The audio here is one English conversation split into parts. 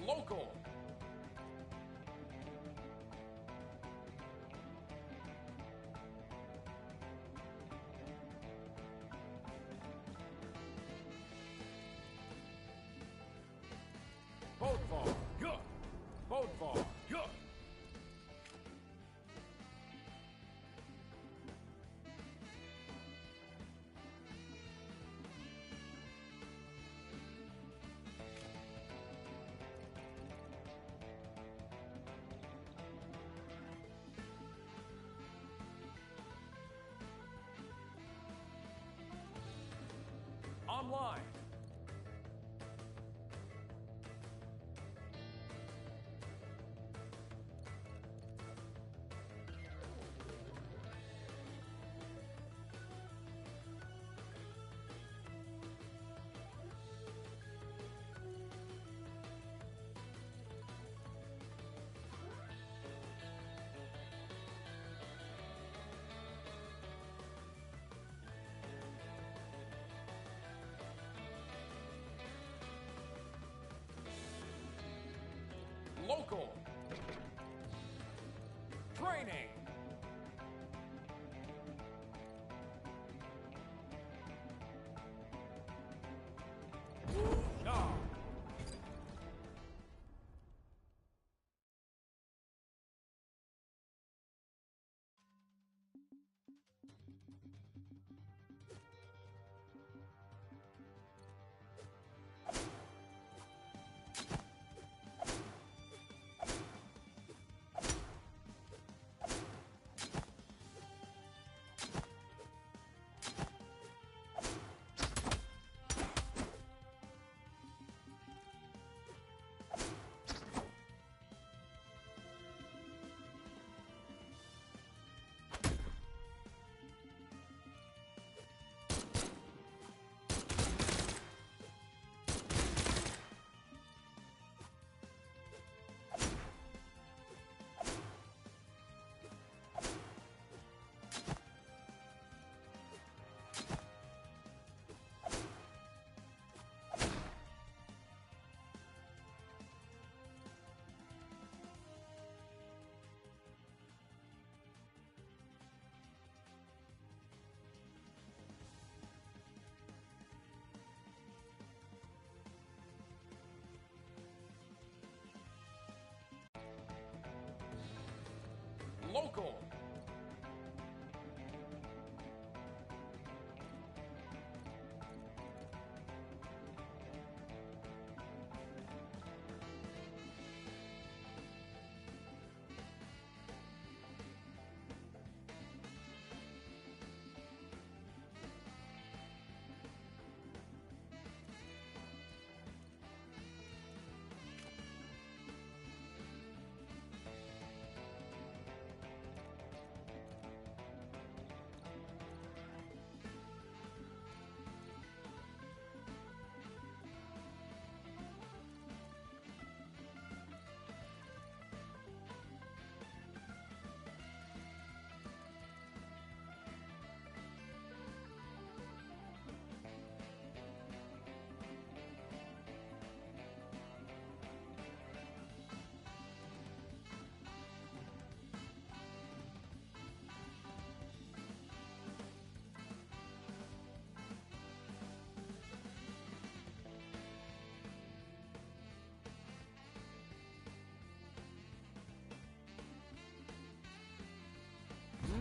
Local. Bothalla. Yeah. Bothalla. Yeah. Online. Local. Training. No. Local.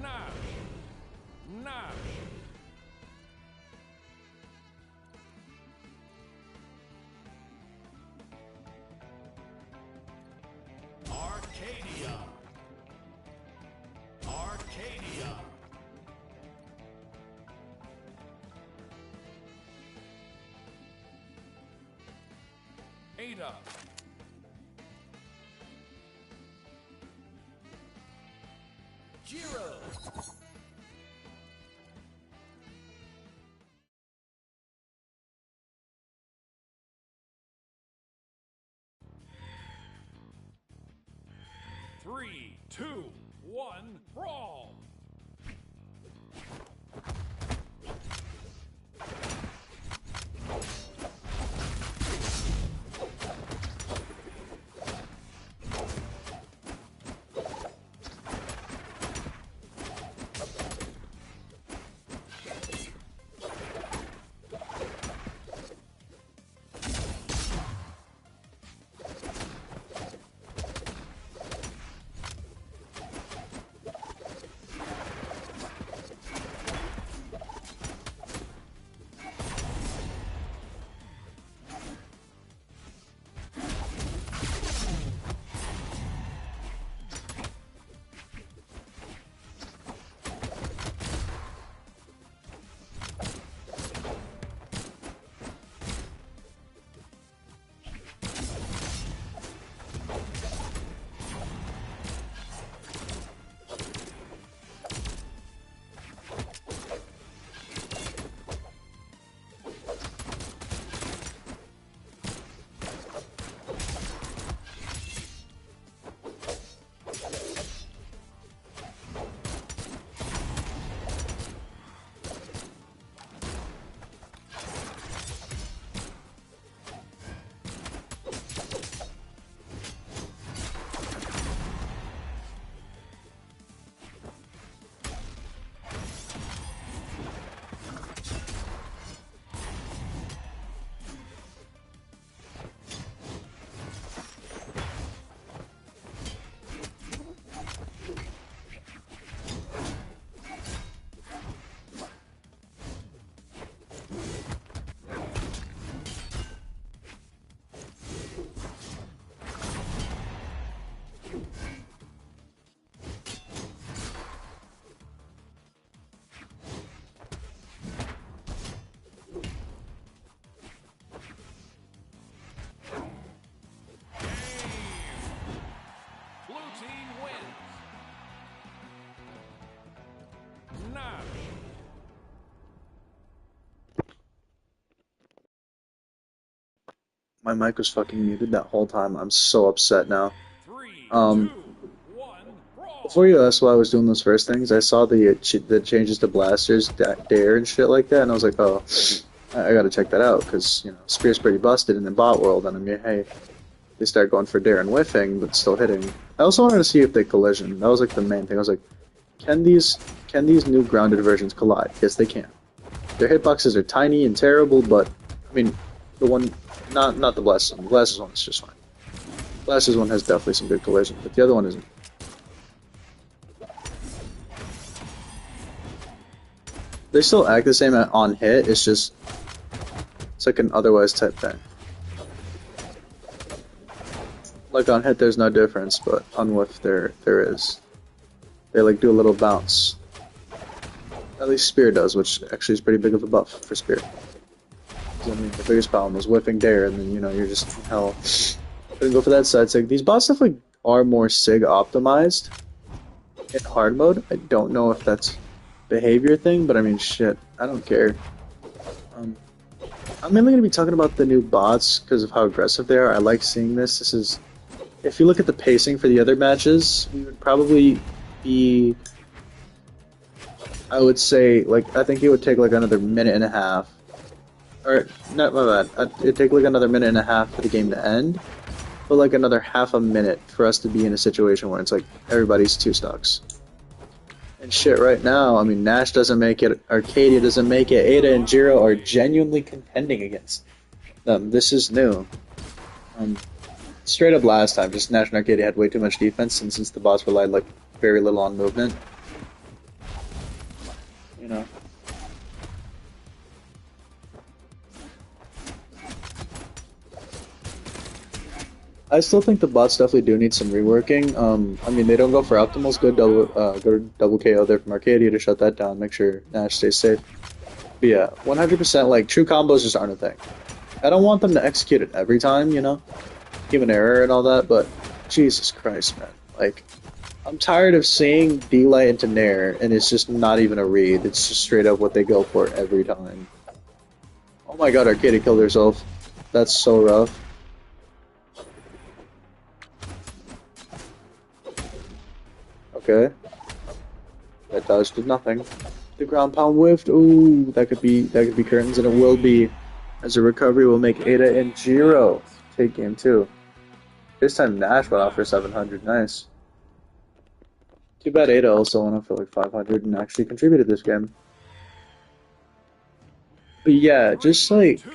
Nash. Nash. Arcadia. Arcadia. Ada. Giro. Three, two, one, brawl! My mic was fucking muted that whole time. I'm so upset now. Three, two, Um, one, Before brawl. you asked why I was doing those first things, I saw the changes to blasters, dare, and shit like that, and I was like, oh, I gotta check that out because Spear's pretty busted in the bot world, and I mean, hey, they start going for dare and whiffing, but still hitting. I also wanted to see if they collision. That was like the main thing. I was like, can these can these new grounded versions collide? Yes, they can. Their hitboxes are tiny and terrible, but I mean, the one, not the blasters one. The blasters one is just fine. Blasters one has definitely some good collision, but the other one isn't. They still act the same on hit. It's like an otherwise type thing. Like on hit, there's no difference, but on whiff, there is. They like do a little bounce. At least Spear does, which actually is pretty big of a buff for Spear. I mean, the biggest problem was whiffing dare, and then you're just in hell. Couldn't go for that side sig. These bots definitely are more sig optimized in hard mode. I don't know if that's behavior thing, but I mean, shit, I don't care. Um, I'm mainly gonna be talking about the new bots because of how aggressive they are. I like seeing this. This is, if you look at the pacing for the other matches, we would probably be, I would say, like, I think it would take like another minute and a half. Or, not my bad. It'd take like another minute and a half for the game to end. But like another half a minute for us to be in a situation where it's like everybody's two stocks. And shit, right now, I mean, Nash doesn't make it, Arcadia doesn't make it, Ada and Jiro are genuinely contending against them. This is new. Um, Straight up last time, just Nash and Arcadia had way too much defense, and since the bots relied like very little on movement, you know. I still think the bots definitely do need some reworking. I mean, they don't go for optimals. Good double KO there from Arcadia to shut that down. Make sure Nash stays safe. But yeah, 100% like true combos just aren't a thing. I don't want them to execute it every time, human error and all that. But Jesus Christ, man, like I'm tired of seeing D-Light into Nair, and it's just not even a read. It's just straight up what they go for every time. Oh my God, Arcadia killed herself. That's so rough. Okay. That dodge did nothing. The ground pound whiffed. Ooh, that could be curtains, and it will be. As a recovery will make Ada and Jiro take game two. This time Nash went off for 700. Nice. Too bad Ada also went off for like 500 and actually contributed this game. But yeah, just Three, like two,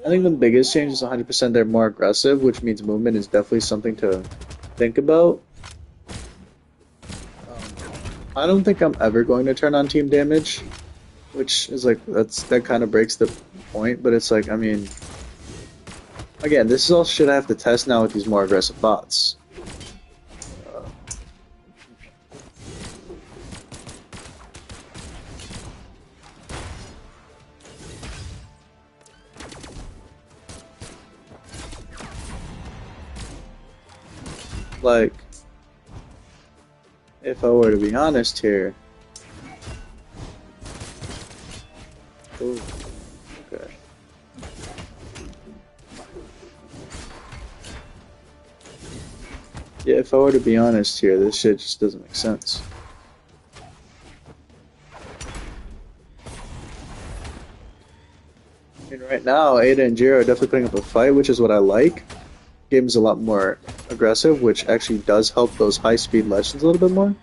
I think the one. biggest change is 100% they're more aggressive, which means movement is definitely something to think about. I don't think I'm ever going to turn on team damage, which is like that kind of breaks the point. But it's like, I mean, again, this is all shit I have to test now with these more aggressive bots. Uh, like, if I were to be honest here, ooh, okay. Yeah, if I were to be honest here, this shit just doesn't make sense. I mean, right now, Ada and Jiro are definitely putting up a fight, which is what I like. Game is a lot more aggressive, which actually does help those high-speed legends a little bit more.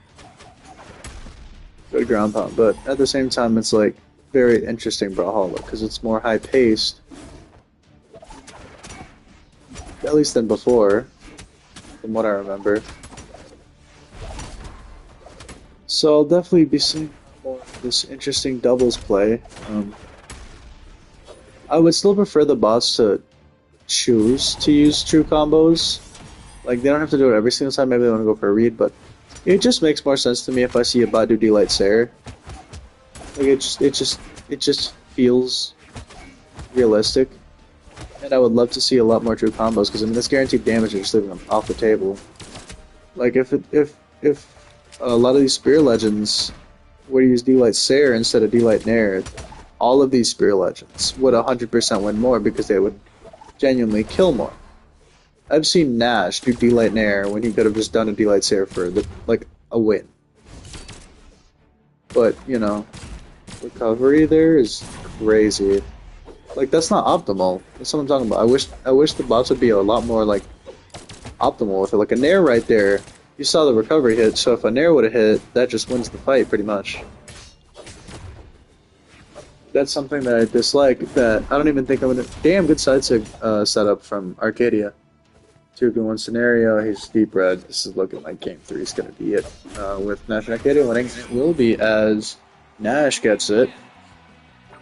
Good ground pound, but at the same time, it's like very interesting Brawlhalla because it's more high-paced, at least than before, from what I remember. So I'll definitely be seeing more of this interesting doubles play. I would still prefer the bots to choose to use true combos. Like they don't have to do it every single time. Maybe they want to go for a read, but it just makes more sense to me if I see a bot do D-Light Sair. Like it just feels realistic, and I would love to see a lot more true combos because I mean that's guaranteed damage. You're just leaving them off the table. Like if a lot of these Spear Legends were to use D-Light Sair instead of D-Light Nair, all of these Spear Legends would 100% win more because they would genuinely kill more. I've seen Nash do D-Light Nair when he could have just done a D-Light Sair for like a win. But, you know, recovery there is crazy. Like, that's not optimal. That's what I'm talking about. I wish the bots would be a lot more like optimal with it. Like a Nair right there, you saw the recovery hit, so if a Nair would have hit, that just wins the fight pretty much. That's something that I dislike, that I don't even think I'm gonna... Damn, good side setup from Arcadia. 2v1 scenario, he's deep red. This is looking like game 3 is gonna be it. With Nash and Arcadia winning, it will be as Nash gets it.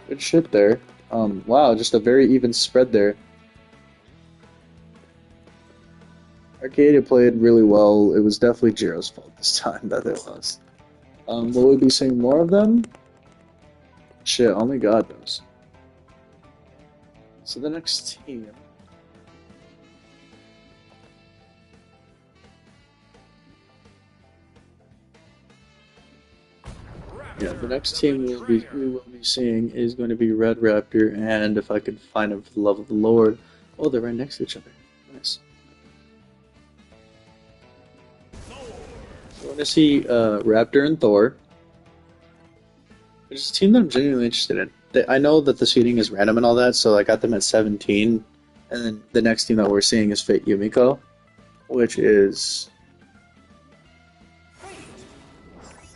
Good shit there. Wow, just a very even spread there. Arcadia played really well. It was definitely Jiro's fault this time that they lost. Will we be seeing more of them? Shit, only God knows. So the next team... Yeah, the next team we will be seeing is going to be Red Raptor, and if I could find them for the love of the Lord... Oh, they're right next to each other. Nice. So we're going to see Raptor and Thor. It's a team that I'm genuinely interested in. I know that the seeding is random and all that, so I got them at 17. And then the next team that we're seeing is Fate Yumiko, which is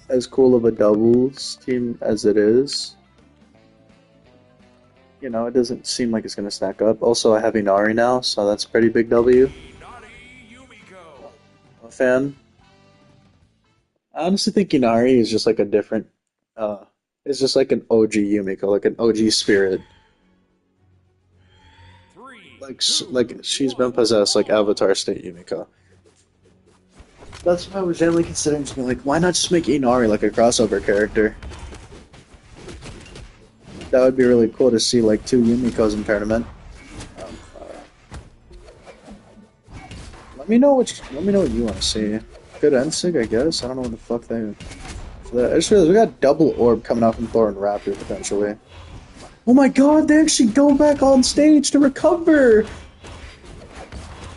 as cool of a doubles team as it is. You know, it doesn't seem like it's going to stack up. Also, I have Inari now, so that's a pretty big W. I'm a fan. I honestly think Inari is just like a different... it's just like an OG Yumiko, like an OG spirit. Like she's been possessed like Avatar State Yumiko. That's why I was generally considering to be like, why not just make Inari like a crossover character? That would be really cool to see like 2 Yumikos in tournament. Let me know what you want to see. Good Ensig, I guess. I don't know what the fuck they. I just realized we got double orb coming out from Thor and Raptor potentially. Oh my god, they actually go back on stage to recover!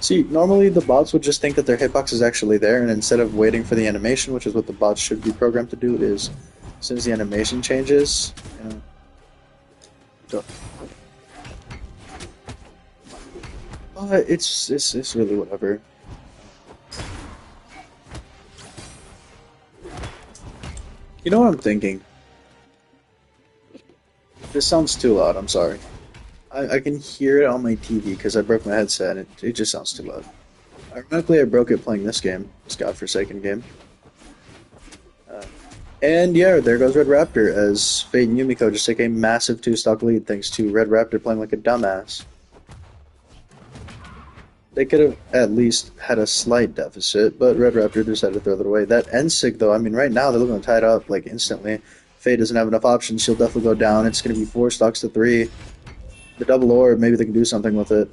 See, normally the bots would just think that their hitbox is actually there, and instead of waiting for the animation, which is what the bots should be programmed to do, is as soon as the animation changes, you know, but it's really whatever. You know what I'm thinking? This sounds too loud, I'm sorry. I can hear it on my TV because I broke my headset and it just sounds too loud. Ironically, I broke it playing this game, this godforsaken game. And yeah, there goes Red Raptor as Fate and Yumiko just take a massive 2-stock lead thanks to Red Raptor playing like a dumbass. They could have at least had a slight deficit, but Red Raptor decided to throw that away. That Ensig, though, I mean, right now they're looking to tie it up like instantly. Fate doesn't have enough options. She'll definitely go down. It's going to be 4 stocks to 3. The double orb, maybe they can do something with it.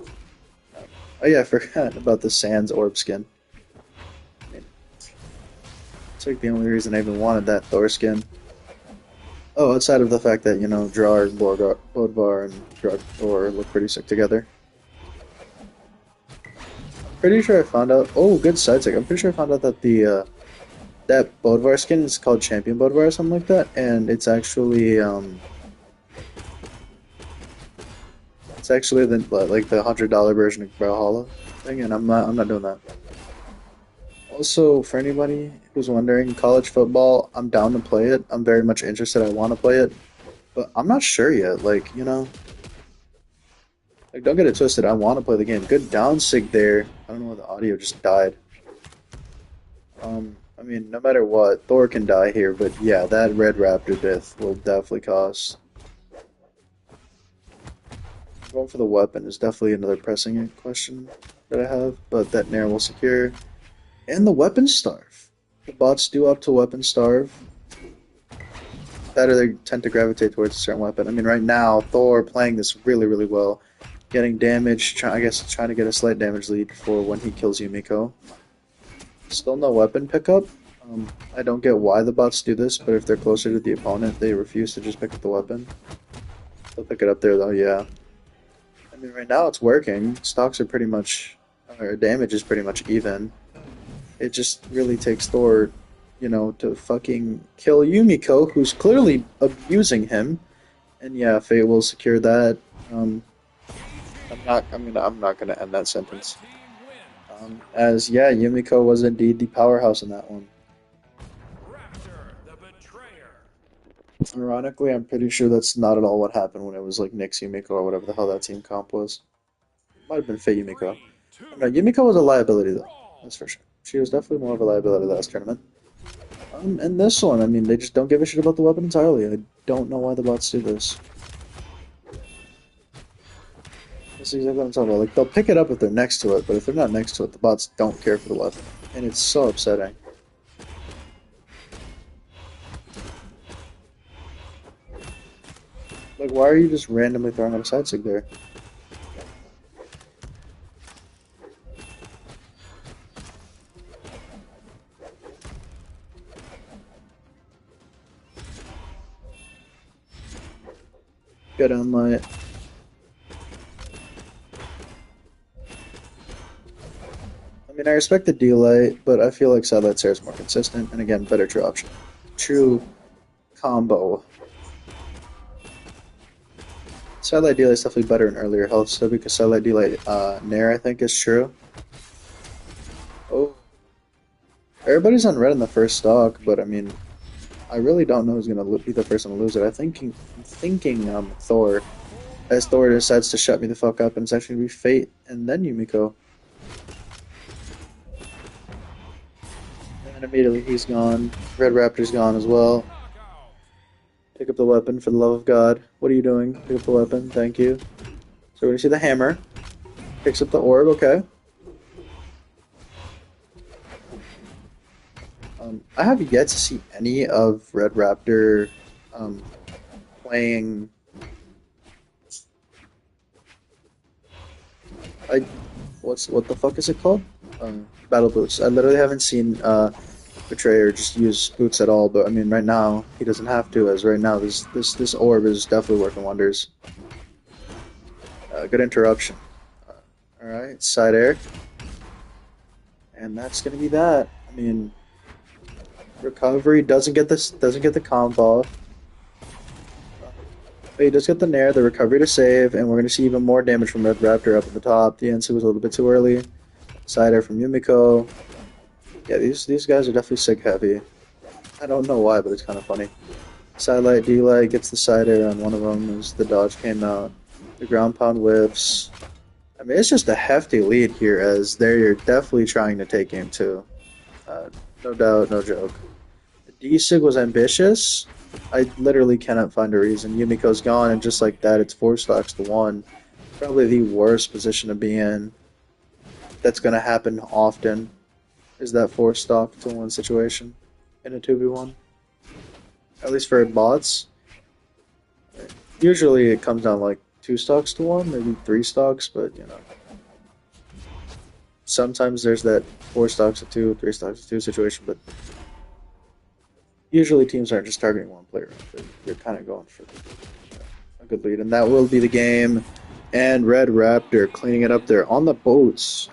Oh yeah, I forgot about the Sans orb skin. I mean, it's like the only reason I even wanted that Thor skin. Oh, outside of the fact that, you know, Drar, Bodvar, and Drar Thor look pretty sick together. Pretty sure I found out. Oh, good side stick. I'm pretty sure I found out that the that Bodvar skin is called Champion Bodvar or something like that, and it's actually the like the $100 version of Bothalla thing, and I'm not doing that. Also, for anybody who's wondering, college football, I'm down to play it. I'm very much interested. I want to play it, but I'm not sure yet. Like, you know. Like, don't get it twisted, I want to play the game. Good down sig there. I don't know why the audio just died. I mean, no matter what, Thor can die here, but yeah, that Red Raptor death will definitely cost. Going for the weapon is definitely another pressing question that I have, but that Nair will secure. And the weapon starve. The bots do up to weapon starve. That or they tend to gravitate towards a certain weapon. I mean, right now, Thor playing this really, really well. Getting damage, I guess trying to get a slight damage lead for when he kills Yumiko. Still no weapon pickup. I don't get why the bots do this, but if they're closer to the opponent, they refuse to just pick up the weapon. They'll pick it up there though, yeah. mean, right now it's working. Stocks are pretty much, or damage is pretty much even. It just really takes Thor, to fucking kill Yumiko, who's clearly abusing him. And yeah, Fate will secure that. Um, I'm not gonna end that Red sentence. team wins. As yeah, Yumiko was indeed the powerhouse in that one. Raptor the Betrayer. Ironically, I'm pretty sure that's not at all what happened when it was like Nyx Yumiko or whatever the hell that team comp was. Might have been Fate Yumiko. Three, two, No, Yumiko was a liability though. brawl. That's for sure. She was definitely more of a liability last tournament. And this one, I mean, they just don't give a shit about the weapon entirely. I don't know why the bots do this. That's exactly what I'm talking about. Like, they'll pick it up if they're next to it, but if they're not next to it, the bots don't care for the weapon. And it's so upsetting. Like, why are you just randomly throwing out a side sig there? Good on light. I mean, I respect the D-Light, but I feel like Sidelight Sarah is more consistent, and again, better true option. True combo. Sidelight D-Light is definitely better in earlier health, so because Sidelight D-Light Nair, I think, is true. Oh. Everybody's on red in the first stock, but I mean, I really don't know who's going to be the first one to lose it. I'm thinking Thor, as Thor decides to shut me the fuck up, and it's actually going to be Fate, and then Yumiko. And immediately he's gone. Red Raptor's gone as well. Pick up the weapon, for the love of God. What are you doing? Pick up the weapon, thank you. So we're going to see the hammer. Picks up the orb, okay. I have yet to see any of Red Raptor playing. What the fuck is it called? Battle boots. I literally haven't seen Betrayer just use boots at all. But I mean, right now he doesn't have to, as right now this orb is definitely working wonders. Good interruption. All right, side air, and that's gonna be that. I mean. Recovery doesn't get the comp off. But he does get the Nair, the recovery to save, and we're going to see even more damage from Red Raptor up at the top. The NC was a little bit too early. Side air from Yumiko. Yeah, these guys are definitely sig heavy. I don't know why, but it's kind of funny. Sidelight D-Light gets the side air on one of them as the dodge came out. The ground pound whiffs. I mean, it's just a hefty lead here as they're definitely trying to take game 2. No doubt, no joke. D-Sig was ambitious. I literally cannot find a reason. Yumiko's gone, and just like that, it's 4 stocks to 1. Probably the worst position to be in. That's going to happen often, is that 4 stock to 1 situation in a 2v1. At least for bots. Usually it comes down like 2 stocks to 1, maybe 3 stocks, but you know. Sometimes there's that 4 stocks to 2, 3 stocks to 2 situation, but usually teams aren't just targeting one player. They're kind of going for a good lead, and that will be the game. And Red Raptor cleaning it up there on the boats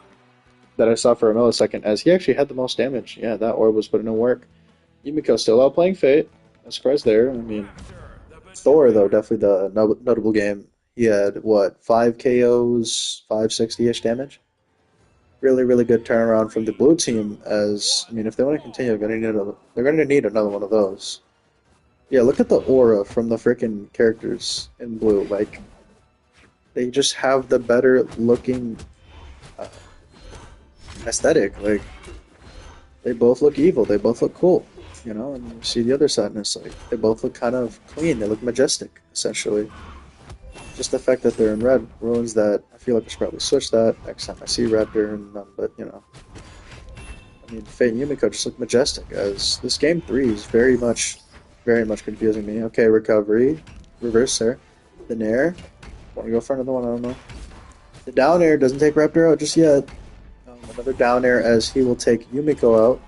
that I saw for a millisecond, as he actually had the most damage. Yeah, that orb was putting in work. Yumiko still out playing Fate. No surprise there. I mean, Thor, though, definitely the notable game. He had, what, 5 KOs, 560-ish damage? Really, really good turnaround from the blue team. As I mean, if they want to continue, they're going to need another one of those. Yeah, look at the aura from the freaking characters in blue. Like, they just have the better looking aesthetic. Like, they both look evil. They both look cool. You know, and you see the other side, and it's like they both look kind of clean. They look majestic, essentially. Just the fact that they're in red ruins that. I feel like I should probably switch that next time I see Raptor and them, but you know. I mean, Fate and Yumiko just look majestic, as this game 3 is very much confusing me. Okay, recovery. Reverse there. The Nair. Want to go for another one? I don't know. The down air doesn't take Raptor out just yet. Another down air as he will take Yumiko out.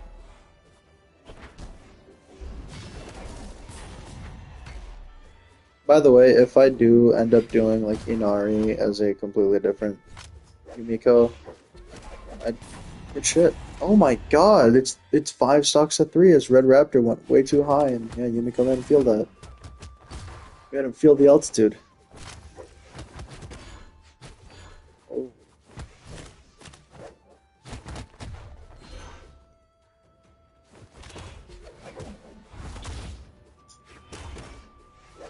By the way, if I do end up doing like Inari as a completely different Yumiko, I good shit. Oh my god, it's 5 stocks to 3 as Red Raptor went way too high and yeah, Yumiko didn't feel that. We had him feel the altitude. Oh.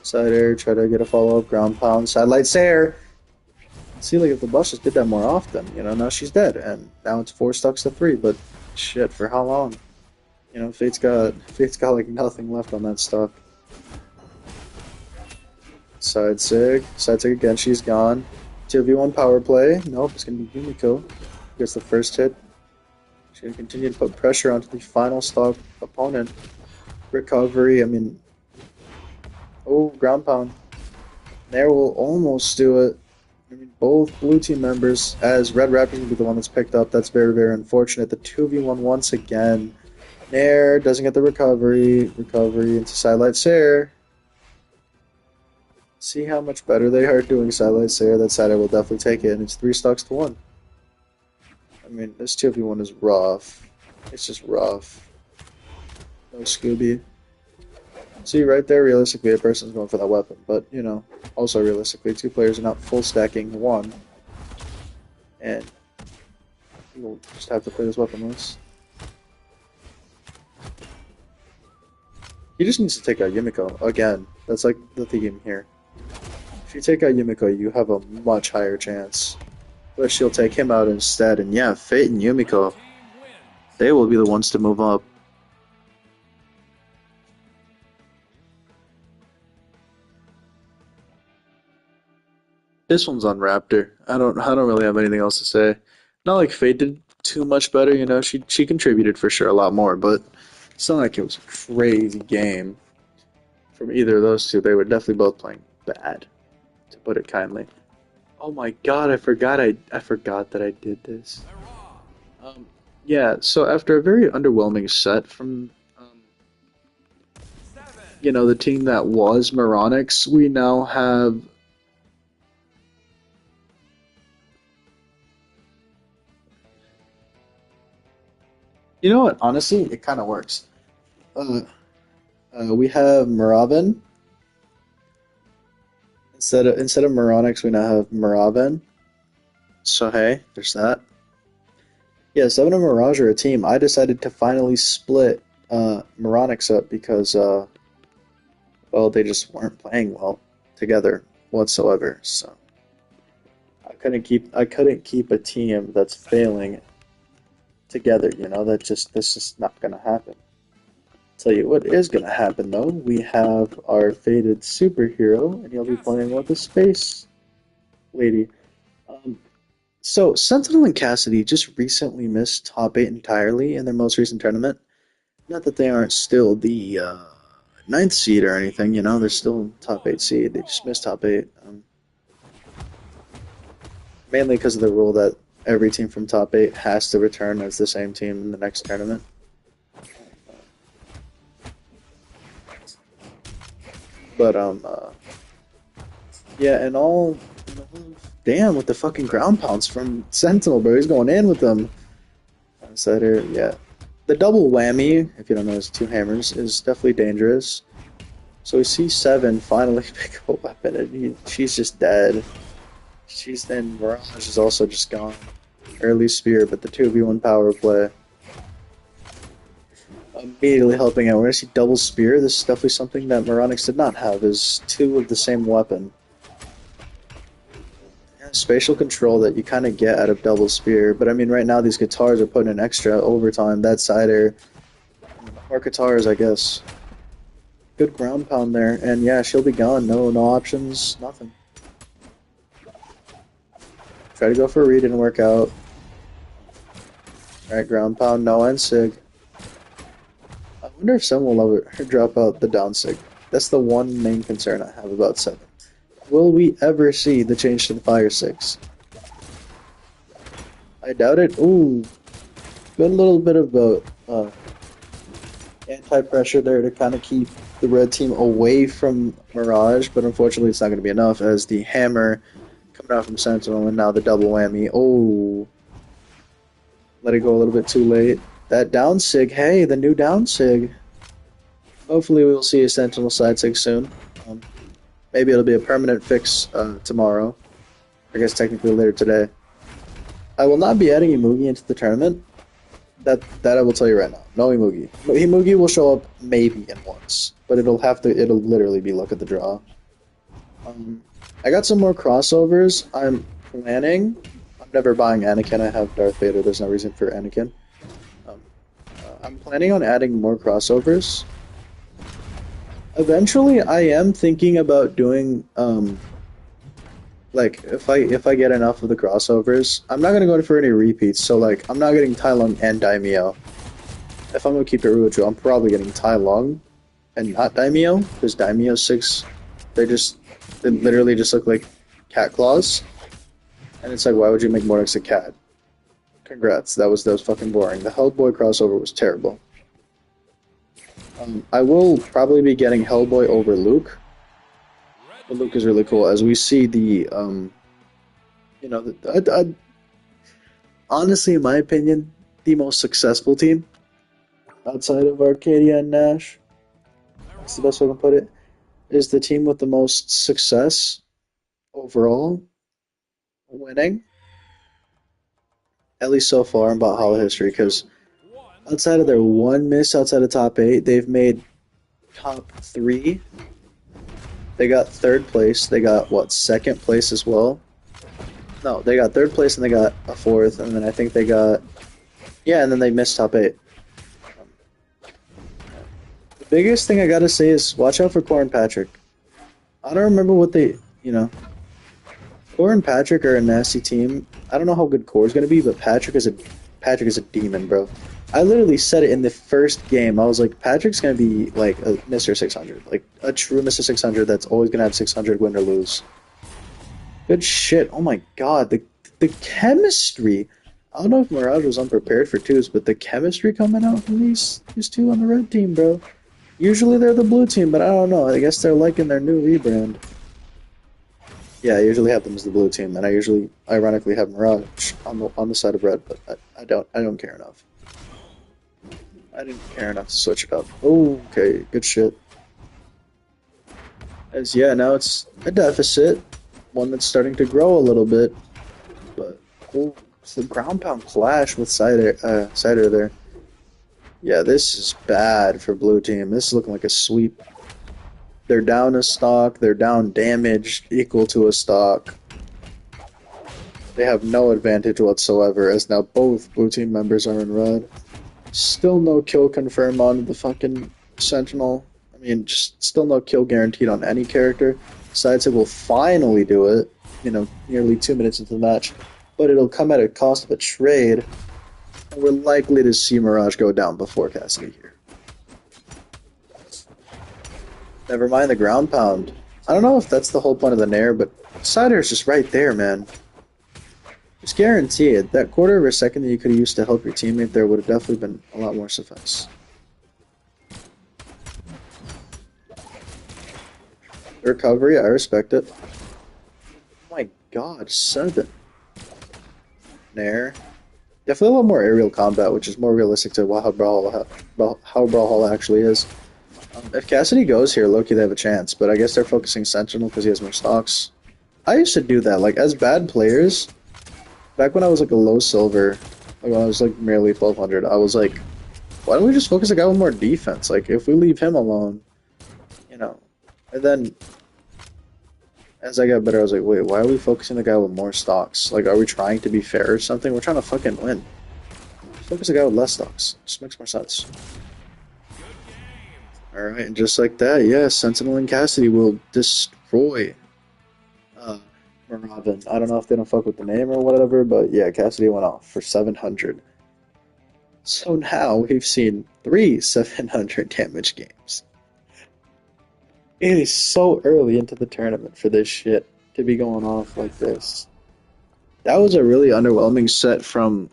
Side air, try to get a follow-up, ground pound, side light Sayer. See, like if the boss just did that more often, you know, now she's dead, and now it's 4 stocks to 3, but shit, for how long? You know, Fate's got like nothing left on that stock. Side sig again, she's gone. 2v1 power play. Nope, it's gonna be Yumiko. Gets the first hit. She's gonna continue to put pressure onto the final stock opponent. Recovery, I mean, oh, ground pound. There will almost do it. I mean, both blue team members, as Red Raptor's gonna be the one that's picked up. That's very, very unfortunate. The 2v1 once again. Nair doesn't get the recovery. Recovery into Sidelight Sayer. See how much better they are doing Sidelight Sayer. That side I will definitely take it, and it's 3 stocks to 1. I mean, this 2v1 is rough. It's just rough. No Scooby. See, right there, realistically, a person's going for that weapon. But, you know, also realistically, 2 players are not full stacking 1. And you'll just have to play this weaponless. He just needs to take out Yumiko. Again, that's like the theme here. If you take out Yumiko, you have a much higher chance. But she'll take him out instead. And yeah, Fate and Yumiko, they will be the ones to move up. This one's on Raptor. I don't really have anything else to say. Not like Fate did too much better, you know. She contributed for sure a lot more, but it's not like it was a crazy game from either of those two. They were definitely both playing bad, to put it kindly. Oh my god, I forgot that I did this. Yeah, so after a very underwhelming set from you know, the team that was Moronics, we now have you know what? Honestly, it kind of works. Uh, we have Muraven instead of Moronics. We now have Muraven. So hey, there's that. Yeah, Seven and Mirage are a team. I decided to finally split Moronics up because well, they just weren't playing well together whatsoever. So I couldn't keep a team that's failing together. You know, that's just not gonna happen. Tell you what is gonna happen though. We have our fated superhero, and he'll be playing with a space lady. So Sentinel and Cassidy just recently missed top 8 entirely in their most recent tournament. Not that they aren't still the ninth seed or anything, you know, they're still top 8 seed. They just missed top 8. Mainly because of the rule that every team from top 8 has to return as the same team in the next tournament. But, yeah, and all, damn, with the fucking ground pounds from Sentinel, bro, he's going in with them. Outsider, yeah. The double whammy, if you don't know, is 2 hammers, is definitely dangerous. So we see Seven finally pick up a weapon, and she's just dead. Then Mirage is also just gone. Early spear, but the 2v1 power play immediately helping out. We're gonna see double spear. This is definitely something that Moronics did not have, is 2 of the same weapon. And spatial control that you kind of get out of double spear, but I mean right now these guitars are putting in extra overtime. That side air, more guitars, I guess. Good ground pound there, and yeah, she'll be gone. No options, nothing. Try to go for a read, didn't work out. Alright, ground pound, no end sig. I wonder if someone will ever drop out the down sig. That's the one main concern I have about 7. Will we ever see the change to the fire 6? I doubt it. Ooh, good little bit of anti-pressure there to kind of keep the red team away from Mirage, but unfortunately it's not going to be enough as the hammer coming out from Sentinel and now the double whammy. Oh, let it go a little bit too late. That down sig, hey, the new down sig. Hopefully we will see a Sentinel side sig soon. Um, Maybe it'll be a permanent fix tomorrow. I guess technically later today. I will not be adding Imugi into the tournament. That I will tell you right now. No Imugi. Imugi will show up maybe in once, but it'll literally be luck of the draw. I got some more crossovers. I'm planning. I'm never buying Anakin. I have Darth Vader. There's no reason for Anakin. Um, I'm planning on adding more crossovers. Eventually, I am thinking about doing like if I get enough of the crossovers, I'm not gonna go for any repeats. So like I'm not getting Tai Lung and Daimyo. If I'm gonna keep it real with you, I'm probably getting Tai Lung and not Daimyo because Daimyo six, they literally just look like cat claws, and it's like why would you make Mordex a cat? Congrats, that was fucking boring. The Hellboy crossover was terrible. I will probably be getting Hellboy over Luke. But Luke is really cool as we see the you know honestly in my opinion the most successful team outside of Arcadia and Nash. That's the best way I can put it. Is the team with the most success overall winning, at least so far in Bothalla history, because outside of their one miss outside of top 8, they've made top 3. They got 3rd place. They got, what, 2nd place as well? No, they got 3rd place and they got a 4th, and then I think they got... Yeah, and then they missed top 8. The biggest thing I gotta say is watch out for Core and Patrick. I don't remember what they... Core and Patrick are a nasty team. I don't know how good Core's gonna be, but Patrick is a demon, bro. I literally said it in the first game. I was like, Patrick's gonna be like a Mr. 600, like a true Mr. 600 that's always gonna have 600 win or lose. Good shit. Oh my god, the chemistry. I don't know if Mirage was unprepared for twos, but the chemistry coming out from these two on the red team, bro. Usually they're the blue team, but I don't know. I guess they're liking their new rebrand. Yeah, I usually have them as the blue team, and I usually, ironically, have Mirage on the side of red, but I don't care enough. I didn't care enough to switch it up. Oh, okay, good shit. As yeah, now it's a deficit, one that's starting to grow a little bit, but oh, it's the ground pound clash with Cider there. Yeah, this is bad for blue team. This is looking like a sweep. They're down a stock. They're down damage equal to a stock. They have no advantage whatsoever, as now both blue team members are in red. Still no kill confirmed on the fucking Sentinel. I mean, just still no kill guaranteed on any character. Sidesig will finally do it, nearly 2 minutes into the match. But it'll come at a cost of a trade. And we're likely to see Mirage go down before Cassidy here. Never mind the ground pound. I don't know if that's the whole point of the Nair, but Cider's just right there, man. Just guarantee it. That quarter of a second that you could have used to help your teammate there would have definitely been a lot more suffice. Recovery, I respect it. Oh my god, 7. Nair. Definitely a little more aerial combat, which is more realistic to how Brawlhalla actually is. If Cassidy goes here, Loki, they have a chance, but I guess they're focusing Sentinel because he has more stocks. I used to do that, like, as bad players, back when I was, like, a low silver, like, when I was, like, merely 1200, I was like, why don't we just focus a guy with more defense? Like, if we leave him alone, and then, as I got better, I was like, wait, why are we focusing the guy with more stocks? Like, are we trying to be fair or something? We're trying to fucking win. Focus a guy with less stocks. Just makes more sense. Alright, and just like that, yeah, Sentinel and Cassidy will destroy Maravin. I don't know if they don't fuck with the name or whatever, but yeah, Cassidy went off for 700. So now we've seen 3 700 damage games. It is so early into the tournament for this shit to be going off like this. That was a really underwhelming set from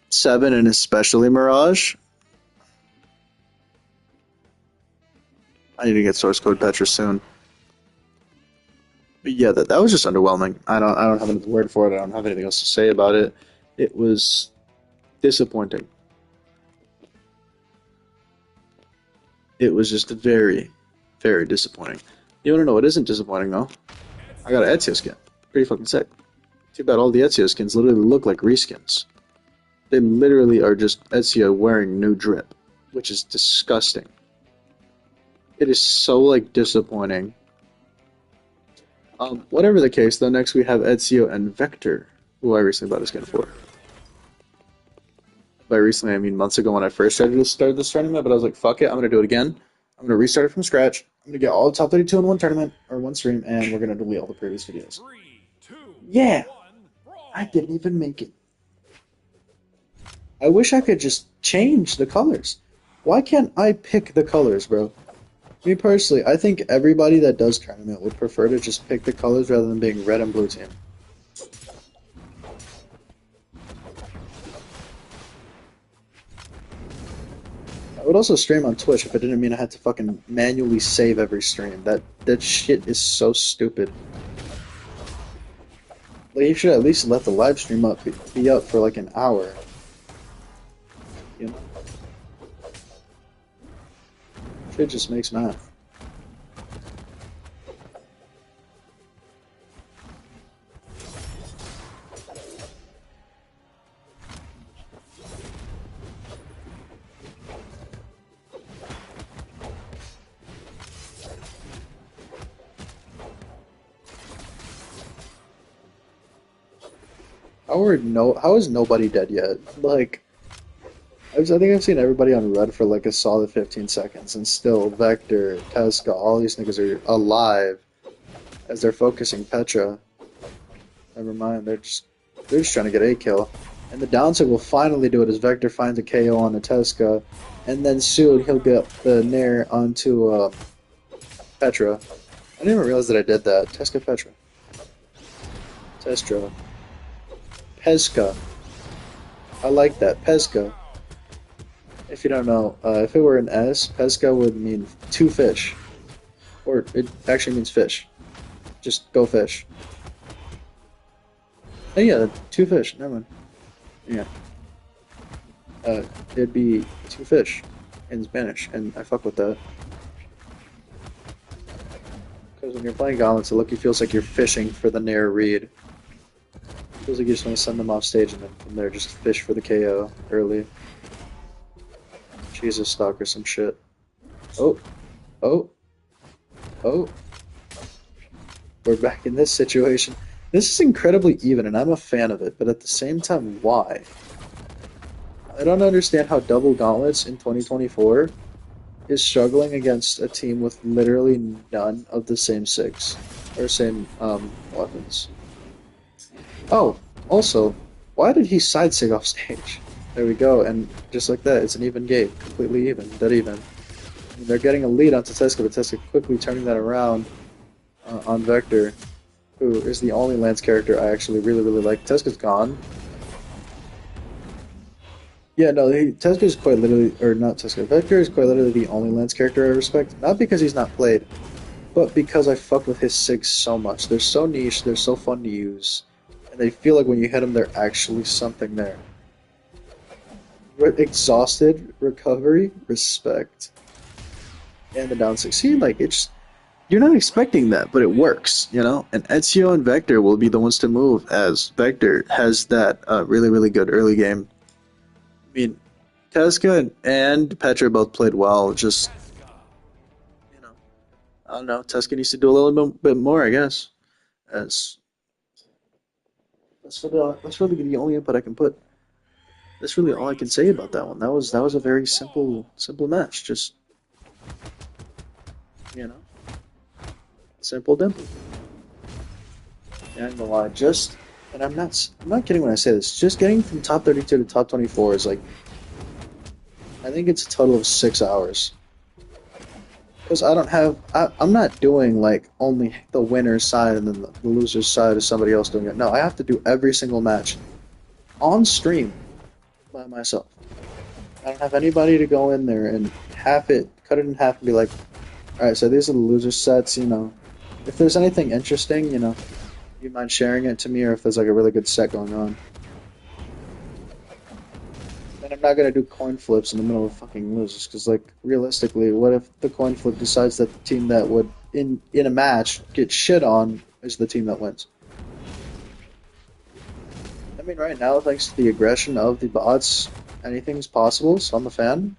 7 and especially Mirage. I need to get source code Petra soon. But yeah, that was just underwhelming. I don't have any word for it. I don't have anything else to say about it. It was disappointing. It was just very, very disappointing. You wanna know what isn't disappointing though? I got an Ezio skin. Pretty fucking sick. Too bad all the Ezio skins literally look like reskins. They literally are just Ezio wearing new drip, which is disgusting. It is so like disappointing. Whatever the case, though, next we have Ezio and Vector, who I recently bought a skin for. By recently, I mean months ago when I first started this tournament, but I was like, fuck it, I'm gonna do it again. I'm gonna restart it from scratch. I'm gonna get all the top 32 in one tournament, or one stream, and we're gonna delete all the previous videos. 3, 2, Yeah! 1, brawl. I didn't even make it. I wish I could just change the colors. Why can't I pick the colors, bro? Me personally, I think everybody that does tournament would prefer to just pick the colors rather than being red and blue team. I would also stream on Twitch if it didn't mean I had to fucking manually save every stream. That shit is so stupid. Like, you should at least let the live stream be up for like an hour. You know? Shit just makes math. How is nobody dead yet? Like, I think I've seen everybody on red for like a solid 15 seconds, and still Vector, Tesca, all these niggas are alive as they're focusing Petra. Never mind, they're just trying to get a kill. And the downside will finally do it as Vector finds a KO on the Tesca, and then soon he'll get the Nair onto Petra. I didn't even realize that I did that. Tesca Petra. Testra. Pesca. I like that. Pesca. If you don't know, if it were an S, pesca would mean two fish. Or it actually means fish. Just go fish. Oh yeah, two fish. Never mind. Yeah. It'd be two fish in Spanish, and I fuck with that. Because when you're playing Gauntlets, it look, it feels like you're fishing for the Nair read. Feels like you just want to send them off stage and then from there just fish for the KO early. Jesus, stalker some shit. Oh. Oh. Oh. We're back in this situation. This is incredibly even, and I'm a fan of it, but at the same time, why? I don't understand how Double Gauntlets in 2024 is struggling against a team with literally none of the same six, or same weapons. Oh, also, why did he side sig off stage? There we go, and just like that, it's an even game. Completely even, dead even. And they're getting a lead onto Tesca, but Tesca quickly turning that around on Vector, who is the only Lance character I actually really, really like. Tesca's gone. Yeah, no, Tesca is quite literally, or not Tesca, Vector is quite literally the only Lance character I respect. Not because he's not played, but because I fuck with his SIGs so much. They're so niche, they're so fun to use, and they feel like when you hit them, they're actually something there. Exhausted, recovery, respect, and the down 6. See, like, it's, you're not expecting that, but it works, you know? And Ezio and Vector will be the ones to move, as Vector has that really, really good early game. I mean, Tesca and Petra both played well, just, you know, I don't know, Tesca needs to do a little bit more, I guess. As that's really the only input I can put. That's really all I can say about that one. That was a very simple match. Just, you know, simple, dimple. And the lie, just, and I'm not kidding when I say this. Just getting from top 32 to top 24 is like, I think it's a total of 6 hours. Because I'm not doing like only the winner's side and then the loser's side is somebody else doing it. No, I have to do every single match on stream by myself. I don't have anybody to go in there and cut it in half and be like, Alright, so these are the loser sets, you know. If there's anything interesting, you know, you mind sharing it to me, or if there's like a really good set going on. And I'm not gonna do coin flips in the middle of fucking losers, because like realistically, what if the coin flip decides that the team that would in a match get shit on is the team that wins? I mean, right now, thanks to the aggression of the bots, anything's possible. So I'm a fan,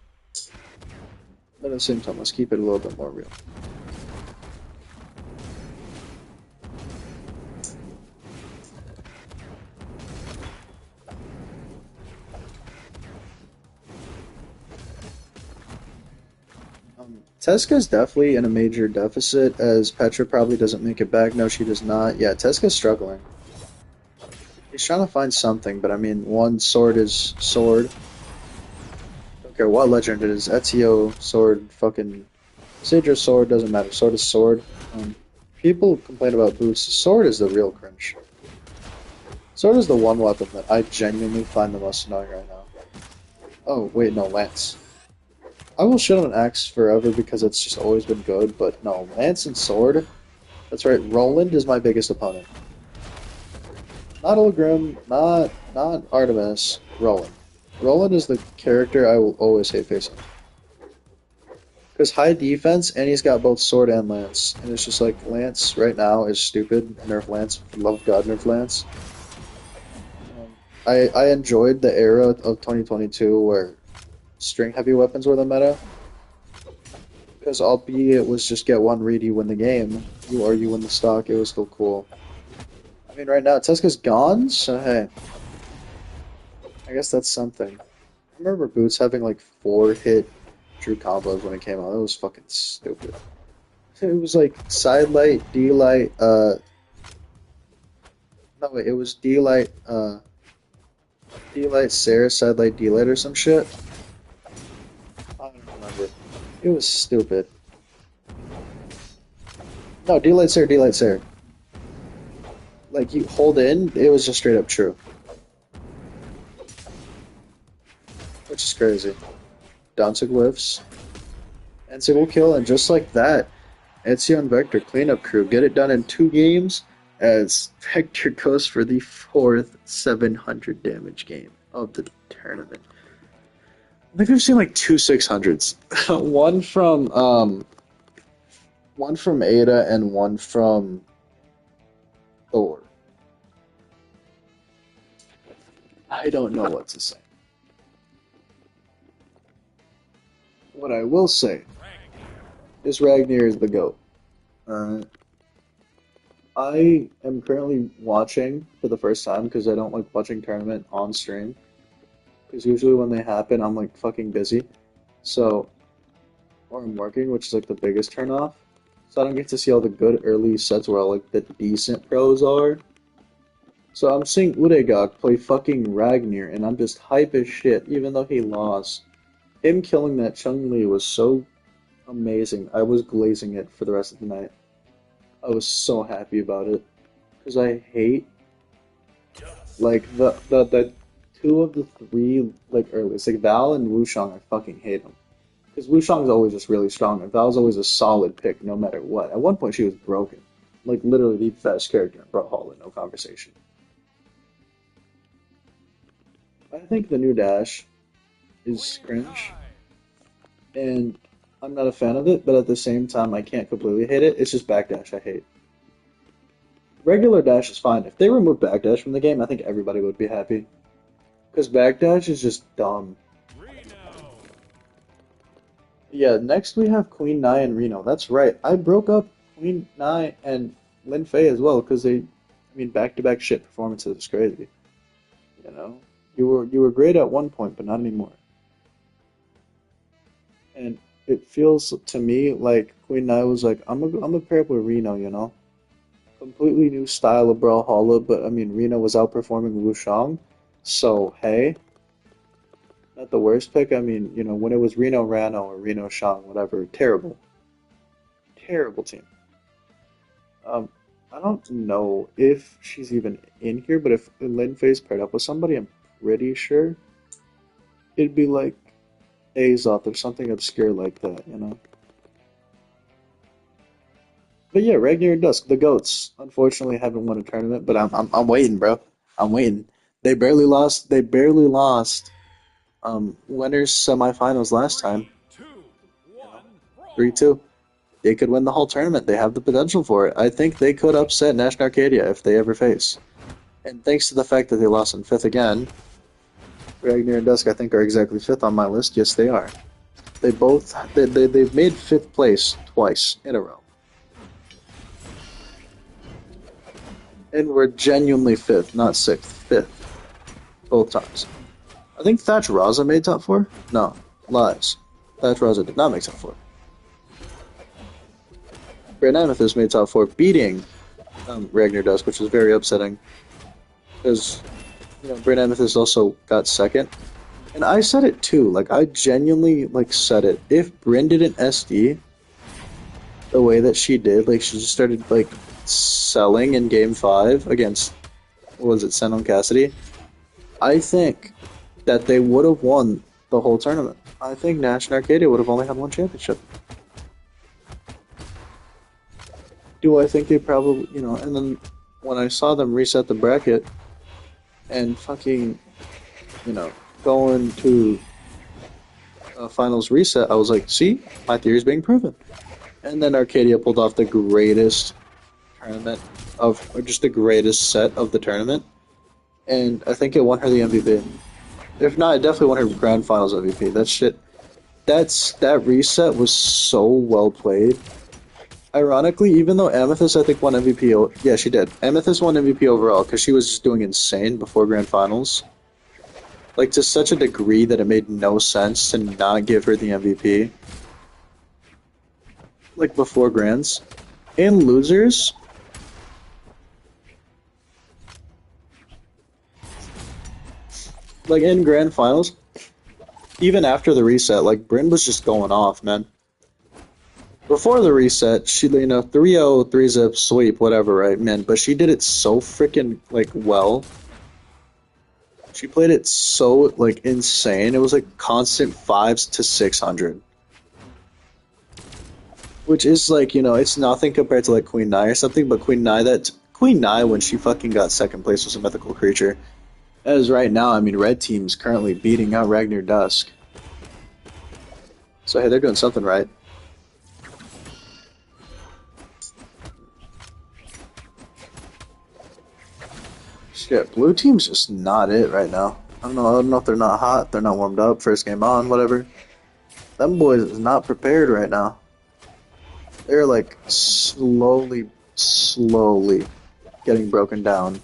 but at the same time, let's keep it a little bit more real. Teska's definitely in a major deficit, as Petra probably doesn't make it back. No, she does not. Yeah, Teska's struggling. He's trying to find something, but I mean, one sword is sword. Don't care what legend it is. Ezio, sword, fucking Sidra, sword, doesn't matter. Sword is sword. People complain about boots. Sword is the real cringe. Sword is the one weapon that I genuinely find the most annoying right now. Oh, wait, no, Lance. I will shit on Axe forever because it's just always been good, but no, Lance and Sword. That's right, Roland is my biggest opponent. Not Ilgrim, not Artemis, Roland. Roland is the character I will always hate facing. Because high defense, and he's got both Sword and Lance. And it's just like, Lance right now is stupid. Nerf Lance. For the love of God, Nerf Lance. I enjoyed the era of 2022 where string heavy weapons were the meta. Because albeit it was just get one read, you win the game, you win the stock, it was still cool. I mean, right now, Teska's gone, so hey. I guess that's something. I remember Boots having like 4-hit true combos when it came out. That was fucking stupid. It was like side light, D light, no wait, it was D light, Sarah, side light, D light or some shit. I don't remember. It was stupid. No, D light, Sarah, D light, Sarah. Like you hold in, it was just straight up true. Which is crazy. Down to glyphs. And single kill, and just like that, Ezio and Vector cleanup crew get it done in 2 games as Vector goes for the 4th 700 damage game of the tournament. I think I've seen like 2 600s. One from Ada and one from Thor. I don't know what to say. What I will say is Ragnar is the GOAT. I am currently watching for the first time because I don't like watching tournament on stream. Because usually when they happen, I'm like fucking busy. So, or I'm working, which is like the biggest turnoff. So I don't get to see all the good early sets where all like the decent pros are. So I'm seeing Udegok play fucking Ragnar, and I'm just hype as shit, even though he lost. Him killing that Chun-Li was so amazing. I was glazing it for the rest of the night. I was so happy about it. Because I hate, like, the 2 of the 3, like, earliest. Like, Val and Wushang, I fucking hate them. Because Wushang's always just really strong, and Val's always a solid pick no matter what. At one point, she was broken. Like, literally the best character in Brawlhalla, no conversation. I think the new Dash is cringe, and I'm not a fan of it, but at the same time, I can't completely hate it. It's just backdash I hate. Regular dash is fine. If they remove backdash from the game, I think everybody would be happy. Because backdash is just dumb. Yeah, next we have Queen Nai and Reno. That's right. I broke up Queen Nai and Lin Fei as well because they, I mean, back-to-back shit performances is crazy. You know, you were great at one point, but not anymore. And it feels to me like Queen Nai was like, I'm a pair up with Reno, you know? Completely new style of Brawlhalla, but I mean, Reno was outperforming Wushang, so hey, not the worst pick. I mean, you know, when it was Reno Rano or Reno Shang, whatever, terrible, terrible team. Um, I don't know if she's even in here, but if Lin Fei's paired up with somebody, I'm pretty sure it'd be like Azoth or something obscure like that, you know? But yeah, Ragnar and Dusk, the goats, unfortunately haven't won a tournament, but I'm waiting, bro. I'm waiting. They barely lost. They barely lost. Winners semifinals last Three, time. two, You know, one, three brawl. two. They could win the whole tournament. They have the potential for it. I think they could upset National Arcadia if they ever face. And thanks to the fact that they lost in fifth again, Ragnar and Dusk I think are exactly fifth on my list. Yes, they are. They've made fifth place twice in a row, and we're genuinely fifth, not sixth, fifth both times. I think Thatch Raza made top four. No, lies. Thatch Raza did not make top four. Brand Amethyst made top four, beating Ragnar Dusk, which was very upsetting because Brand Amethyst also got second. And I said it too. Like I genuinely said it. If Bryn didn't SD the way that she did, like she just started selling in game five against what was it, Senon Cassidy, I think that they would have won the whole tournament. I think National Arcadia would have only had one championship. Do I think they probably, and then when I saw them reset the bracket and fucking, you know, going to finals reset, I was like, see, my theory is being proven. And then Arcadia pulled off the greatest tournament or just the greatest set of the tournament. And I think it won her the MVP. If not, it definitely won her grand finals MVP. That reset was so well played. Ironically, even though Amethyst I think won MVP, yeah, she did. Amethyst won MVP overall because she was just doing insane before grand finals, like to such a degree that it made no sense to not give her the MVP, like before grands and losers. Like in grand finals, even after the reset, like Bryn was just going off, man. Before the reset, she 3-0, 3-zip, sweep, whatever, right, man? But she did it so freaking well. She played it so insane. It was like constant fives to 600, which is it's nothing compared to like Queen Nai or something. But Queen Nai when she fucking got second place was a mythical creature. As right now, I mean, red team's currently beating out Ragnar Dusk. So hey, they're doing something right. Shit, blue team's just not it right now. I don't know if they're not hot, they're not warmed up, first game on, whatever. Them boys is not prepared right now. They're like slowly getting broken down.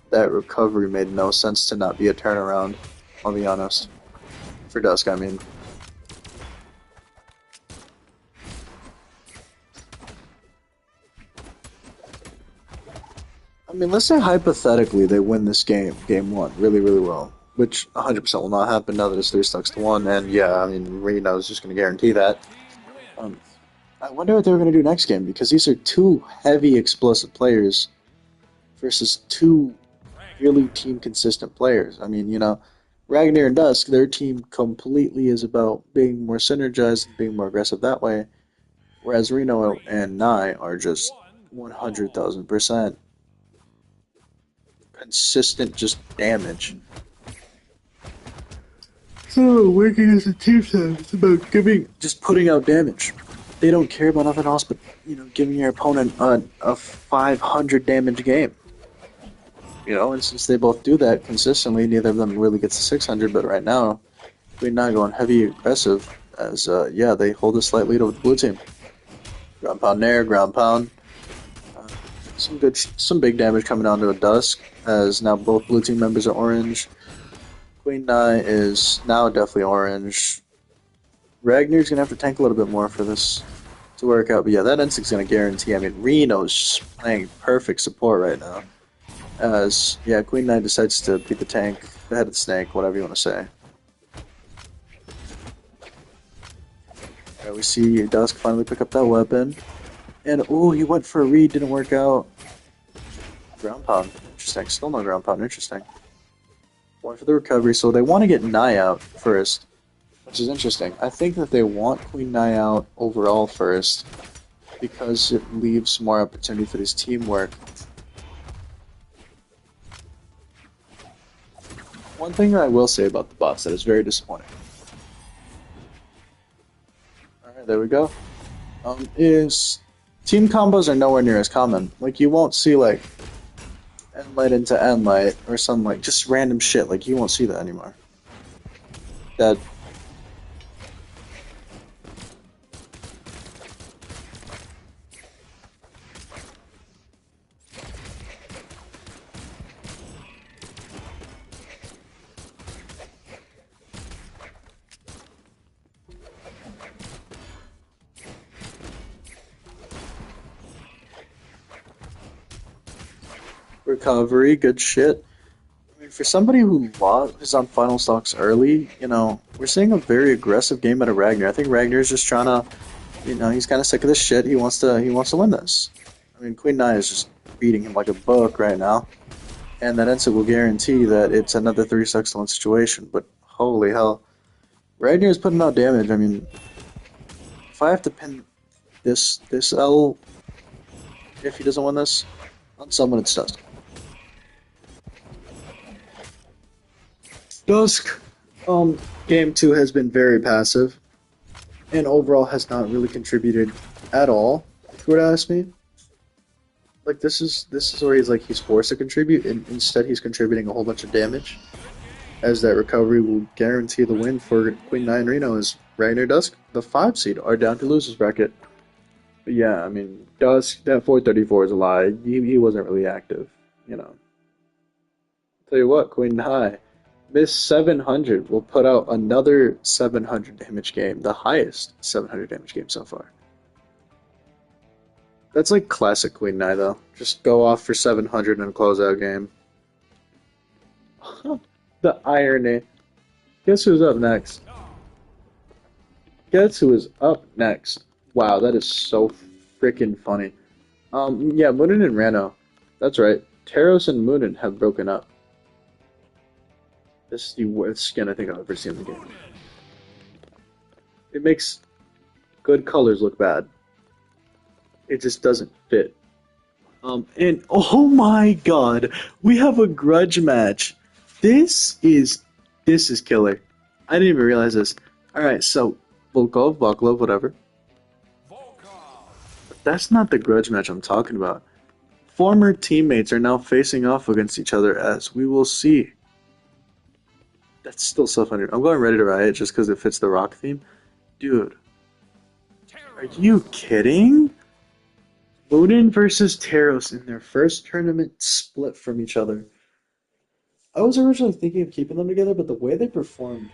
That recovery made no sense to not be a turnaround, I'll be honest. For Dusk, I mean. I mean, let's say hypothetically they win this game one, really, really well, which 100% will not happen now that it's 3-1, and yeah, I mean, Reno's just going to guarantee that. Team Um, wins. I wonder what they were going to do next game, because these are two heavy, explosive players versus two really Ragnar. team consistent players. I mean, Ragnar and Dusk, their team completely is about being more synergized and being more aggressive that way, whereas Reno Three, and two, Nye are just one, brawl. 100,000% consistent just damage. So working as a team team, it's about just putting out damage. They don't care about nothing else but giving your opponent a 500 damage game. And since they both do that consistently, neither of them really gets to 600. But right now, we're not going heavy aggressive, as yeah, they hold a slight lead over the blue team. Ground pound there, ground pound. Uh, some big damage coming onto a Dusk, as now both blue team members are orange. Queen Nai is now definitely orange. Ragnar's gonna have to tank a little bit more for this to work out, but yeah, that N6 is gonna guarantee. I mean, Reno's just playing perfect support right now. As yeah, Queen Nai decides to beat the tank, the head of the snake, whatever you want to say. Yeah, we see Dusk finally pick up that weapon, and oh, he went for a read, didn't work out. Ground pound, interesting. Still no ground pound, interesting. One for the recovery, so they want to get Nai out first. which is interesting. I think that they want Queen Nai out overall first because it leaves more opportunity for this teamwork. One thing that I will say about the boss that is very disappointing. Alright, there we go. Is team combos are nowhere near as common. Like you won't see like end light into end light or some like just random shit. Like you won't see that anymore. That recovery, good shit. I mean, for somebody who is on final stocks early, we're seeing a very aggressive game out of Ragnar. I think Ragnar's just trying to, he's kind of sick of this shit. He wants to win this. I mean, Queen Nai is just beating him like a book right now, and that Ensa will guarantee that it's another 3-6 to 1 situation. But holy hell, Ragnar is putting out damage. I mean, if I have to pin this L, if he doesn't win this, on someone it's Dusk. Dusk, game 2 has been very passive, and overall has not really contributed at all, if you were to ask me. Like, this is where he's forced to contribute, and instead he's contributing a whole bunch of damage, as that recovery will guarantee the win for Queen Nai and Reno, as Ragnar Dusk, the 5 seed, are down to losers bracket. But yeah, I mean, Dusk, that 434 is a lie. He wasn't really active, Tell you what, Queen Nai, Miss 700 will put out another 700 damage game, the highest 700 damage game so far. That's like classic Queen Nai, though. Just go off for 700 in a closeout game. The irony. Guess who's up next? Guess who is up next? Wow, that is so freaking funny. Yeah, Moonin and Rano. That's right. Taros and Moonin have broken up. This is the worst skin I think I've ever seen in the game. It makes good colors look bad. It just doesn't fit. And oh my god, we have a grudge match. This is killer. I didn't even realize this. Alright, so Volkov, whatever. But that's not the grudge match I'm talking about. Former teammates are now facing off against each other, as we will see. That's still so funny. I'm going Ready to Riot just because it fits the rock theme. Dude, are you kidding? Odin versus Taros in their first tournament split from each other. I was originally thinking of keeping them together, but the way they performed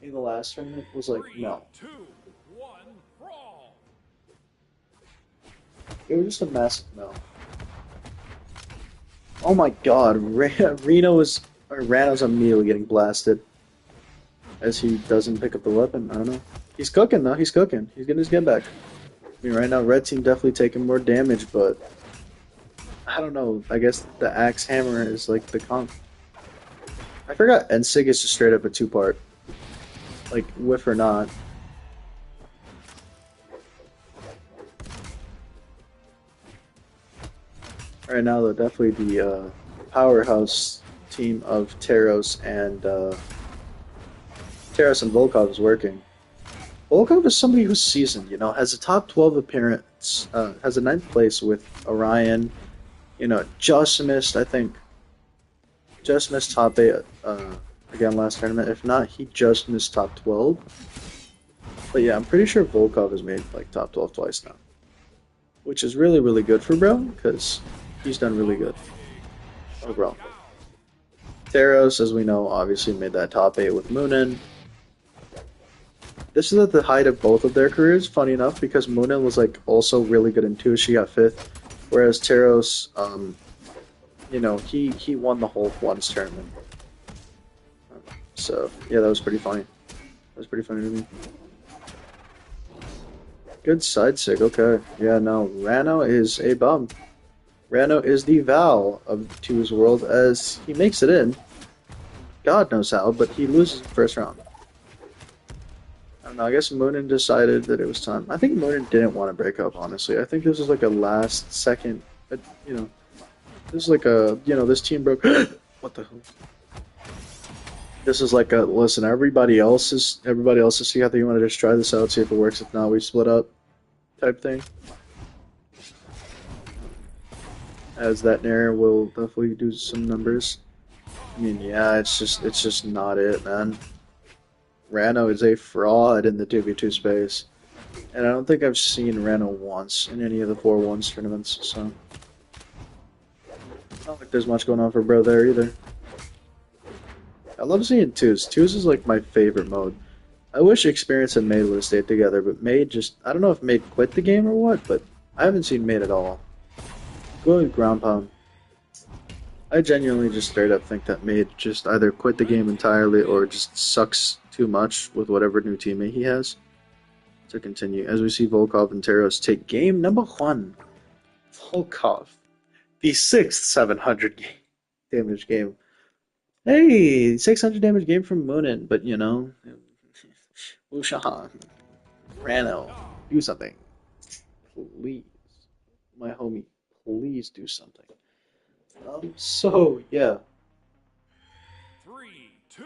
in the last tournament was like, no. 3, 2, 1, brawl. It was just a massive no. Oh my god, Rano's immediately getting blasted. As he doesn't pick up the weapon, I don't know. He's cooking though, he's cooking. He's getting his get back. I mean, right now, red team definitely taking more damage, but I don't know. I guess the axe hammer is like the comp. I forgot Ensig is just straight up a 2-part. Like, whiff or not. Right now, though, definitely the powerhouse team of Taros and Volkov is working. Volkov is somebody who's seasoned, has a top 12 appearance, has a 9th place with Orion, just missed, I think, top 8 again last tournament. If not, he just missed top 12. But yeah, I'm pretty sure Volkov has made like top 12 twice now. Which is really, really good for bro, because he's done really good overall. Taros, as we know, obviously made that top 8 with Moonin. This is at the height of both of their careers, funny enough, because Moonin was like also really good in 2, she got 5th. Whereas Taros, he won the whole once tournament. So, yeah, that was pretty funny. That was pretty funny to me. Good side sig, okay. Yeah, no, Rano is a bum. Rano is the Val of 2's world, as he makes it in. God knows how, but he loses the first round. don't know, I guess Moonin decided that it was time. I think Moonin didn't want to break up, honestly. I think this was like a last second, you know, this is like a, this team broke. What the hell? This is like a, listen, everybody else is see how they want to just try this out, see if it works. If not, we split up type thing. As that Nair will definitely do some numbers. I mean, yeah, it's just not it, man. Rano is a fraud in the 2v2 space. And I don't think I've seen Rano once in any of the 4-1s tournaments, so. Not like there's much going on for bro there either. I love seeing twos. Twos is like my favorite mode. I wish Experience and Made would have stayed together, but Made just, I don't know if Made quit the game or what, but I haven't seen Made at all. Go with Ground Pound. I genuinely just straight up think that Made just either quit the game entirely or just sucks too much with whatever new teammate he has to continue. As we see Volkov and Teros take game number 1. Volkov, the 6th 700 damage game. Hey, 600 damage game from Moonin, but Wushan, Rano, do something. Please. My homie, please do something. So, yeah. 3, 2,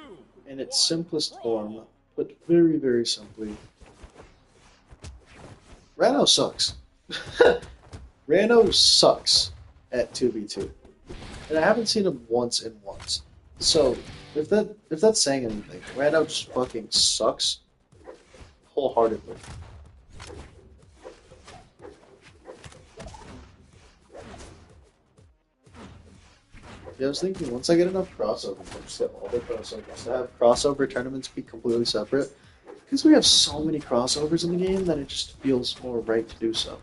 In its simplest form, but very, very simply, Rano sucks. Rano sucks at 2v2. And I haven't seen him once in once. So, if that's saying anything, Rano just fucking sucks wholeheartedly. Yeah, I was thinking once I get enough crossovers, I'll just get all the crossovers. To have crossover tournaments be completely separate. Because we have so many crossovers in the game that it just feels more right to do so.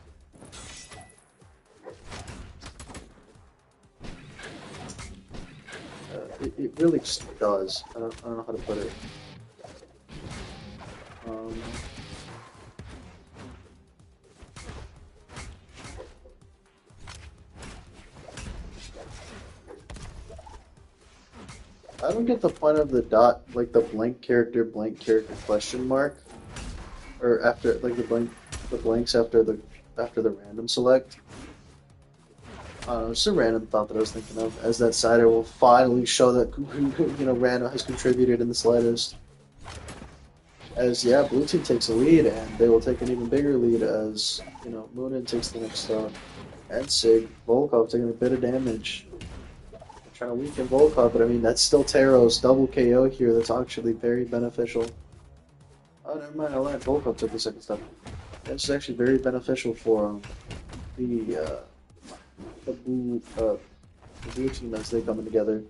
It really just does. I don't know how to put it. I don't get the point of the dot, like the blank character question mark, or after like the blanks after the random select. I don't know, it's a random thought that I was thinking of, as that cider will finally show that Rando has contributed in the slightest. As blue team takes a lead, and they will take an even bigger lead as Moonin takes the next stop, and Sig Volkov taking a bit of damage. Trying to weaken Volkov, but I mean that's still Taros double KO here. That's actually very beneficial. Oh, never mind. I lied. Volkov took the second step. That's actually very beneficial for the blue team as they coming together.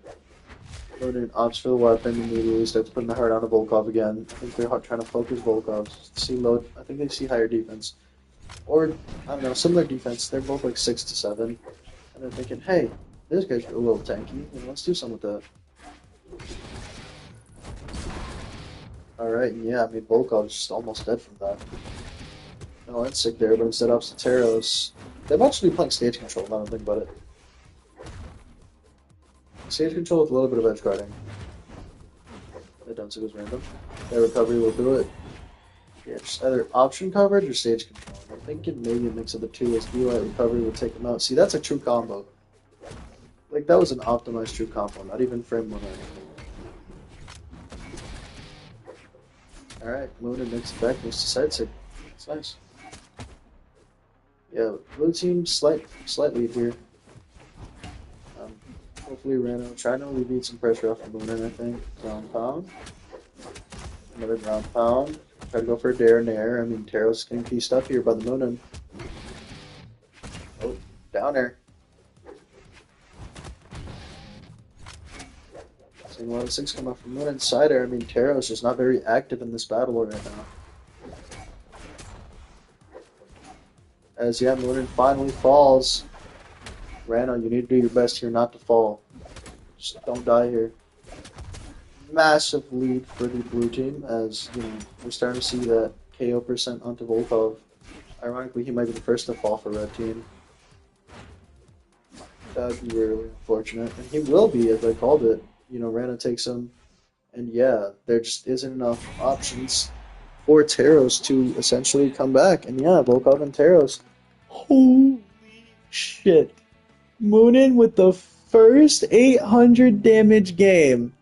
Loading opts for the weapon immediately starts putting the heart on Volkov again. I think they're trying to focus Volkov. See load. I think they see higher defense, or I don't know, similar defense. They're both like 6 to 7, and they're thinking, hey, this guy's a little tanky. Let's do something with that. Alright, yeah, I mean, Volkov's just almost dead from that. No, that's sick there, but instead ups to Taros. They might actually be playing stage control, now I don't think about it. Stage control with a little bit of edge guarding. The Dunce goes random. Their recovery will do it. Yeah, just either option coverage or stage control. I'm thinking maybe a mix of the two as DUI recovery would take them out. See, that's a true combo. Like, that was an optimized true combo, not even frame one or anything. Alright, Moonin makes it back, moves to side sig. That's nice. Yeah, blue team, slight lead here. Hopefully Rano trying to alleviate some pressure off of Moonin, I think. Ground pound. Another ground pound. Try to go for a dare nair. I mean, Taros getting pieced up here by the Moonin. Oh, down air. Seeing a lot of 6 come up from Moonin Cider. I mean, Taros is not very active in this battle right now. As Moonin finally falls. Rano, you need to do your best here not to fall. Just don't die here. Massive lead for the blue team, as we're starting to see that KO percent onto Volkov. Ironically, he might be the first to fall for red team. That would be really unfortunate, and he will be, as I called it. Rano takes him, and yeah, there just isn't enough options for Taros to essentially come back. And yeah, Volkov and Taros. Holy shit. Moonin with the first 800 damage game.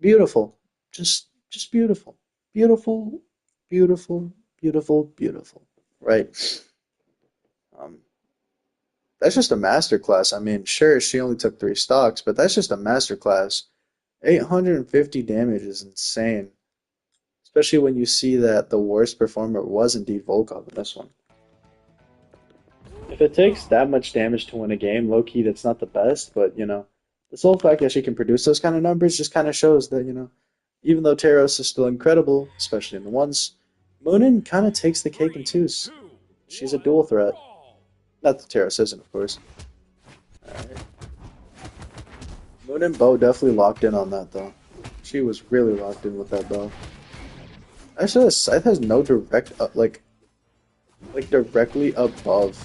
Beautiful. Just beautiful. Beautiful, beautiful, beautiful, beautiful. Right. Um, that's just a masterclass. I mean, sure, she only took 3 stocks, but that's just a masterclass. 850 damage is insane. Especially when you see that the worst performer was indeed Volkov in this one. If it takes that much damage to win a game, low key, that's not the best, but the sole fact that she can produce those kind of numbers just kind of shows that, even though Taros is still incredible, especially in the ones, Moonin kind of takes the cake in Three, twos. two, She's a one, dual threat. brawl. Not that Taros isn't, of course. Alright. Moonin bow definitely locked in on that, though. She was really locked in with that bow. Actually, the scythe has no direct, like directly above